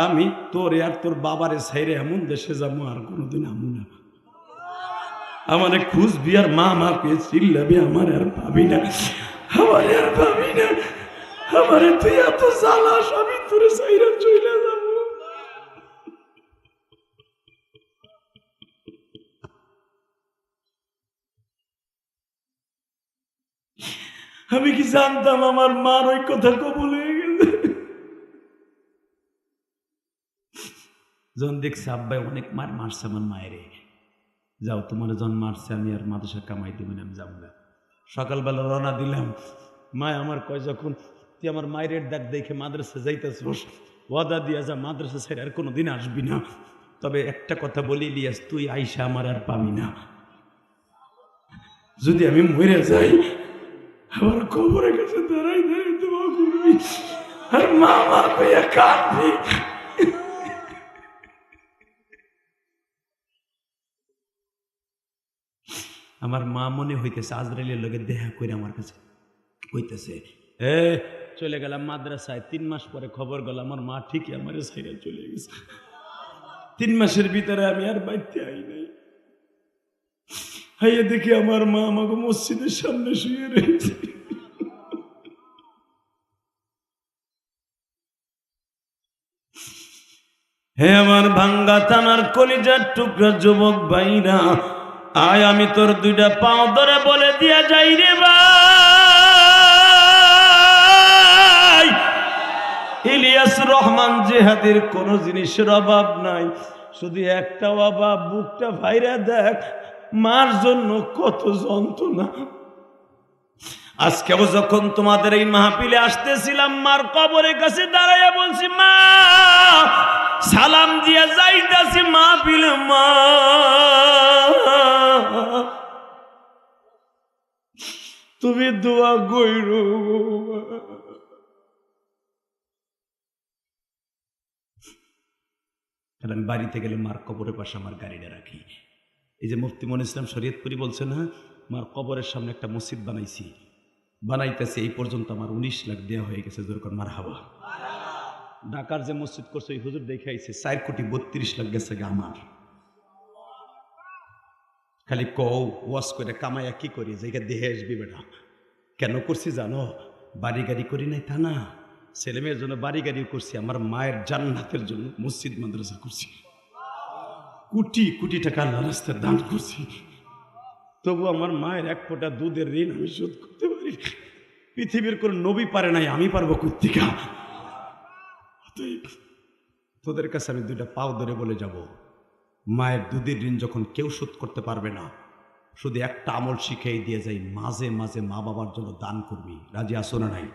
আমি তোর আর তোর বাবারে ছাইরে এমন দেশে যাবো আর কোনোদিন আমু না। আমারে খুঁজবি আর মা মাকে চিল্লাবি, আমার আর পাবি না, আমার আর পাবি না, আমারে তুই এত জ্বালাস, আমি তোরে ছাইরা চলে যাবো। আমি কি জানতাম আমার মার ওই কথা কবুল হয়ে গেছে। যখন দেখছি আব্বাই অনেক মার মারছে আমার মায়েরে, যাও তোমার যখন মারছে আমি আর মাদ্রাসা কামাই দিব না, আমি যাবো না। সকালবেলা রওনা দিলাম। মা আমার কয়, যখন তুই আমার মায়ের ডাক দেখে মাদ্রাসা যাইতেছস, ওয়াদা দিয়া যা, মাদ্রাসা ছেড়ে আর কোনোদিন আসবি না। তবে একটা কথা বলি, ইলিয়াস, তুই আইসা আমার আর পাবি না। যদি আমি মরে যাই, আমার কবরের কাছে দাঁড়াই দাঁড়াই দোয়া করবি আর মা মা কইয়া কাঁদবি। আমার মা মনে হইতেছে আজরাইলের লগে দেখা করে আমার কাছে কইতেছে, চলে গেলাম মাদ্রাসায়। 3 মাস পরে খবর গেল আমার মা ঠিকই আমার সাইডে চলে গেছে। 3 মাসের ভিতরে আমি আর বাড়িতে আই নাই। হাইয়া দেখি আমার মা আমাকে মসজিদের সামনে শুয়ে রয়েছে। হে আমার ভাঙ্গা থানার কলিজার টুকরা যুবক ভাইরা, আয় আমি তোর দুইটা পাও ধরে বলে দিয়া যাই রে ভাই, ইলিয়াস রহমান জিহাদির কোনো জিনিসের অভাব নাই, শুধু একটা অভাব, বুকটা ভাইরা দেখ, মার জন্য কত যন্ত্রণা। আজকেও যখন তোমাদের এই মাহফিলে আসতেছিলাম, মার কবরের কাছে দাঁড়াইয়া বলছি, মা সালাম দিয়া যাইতাছি মাহফিলে, মা তুমি দোয়া কইরো। আমি বাড়িতে গেলে মার কবরের পাশে আমার গাড়িটা রাখি। এই যে মুফতি মনির ইসলাম শরীয়তপুরি বলছে না, মার কবরের সামনে একটা মসজিদ বানাইতেছে, এই পর্যন্ত আমার 19 লাখ দেওয়া হয়ে গেছে। যেরকম মার হাবা ঢাকার যে মসজিদ করছে ওই হুজুর দেখাইছে 4 কোটি 32 লাখ গেছে আমার। খালি কও ওয়াশ করে কামাইয়া কি করি, জায়গা দেহে আসবি বেটা। কেন করছি জানো? বাড়ি গাড়ি করি নাই তা না, ছেলে মেয়ের জন্য বাড়ি গাড়ি করছি, আমার মায়ের জান্নাতের জন্য মসজিদ মাদ্রাসা করছি, কোটি কোটি টাকা আল্লাহ রাস্তায় দান করছি। তবু আমার মায়ের 1 ফোঁটা দুধের ঋণ আমি শোধ করতে পারি। পৃথিবীর কোন নবী পারে নাই, আমি পারবো কর্তিকা। তোদের কাছে আমি 2টা পাও ধরে বলে যাব, মায়ের দুধের ঋণ যখন কেউ শোধ করতে পারবে না, শুধু একটা আমল শিখিয়ে দিয়ে যাই, মাঝে মাঝে মা বাবার জন্য দান করবি। রাজি আসো না নাই?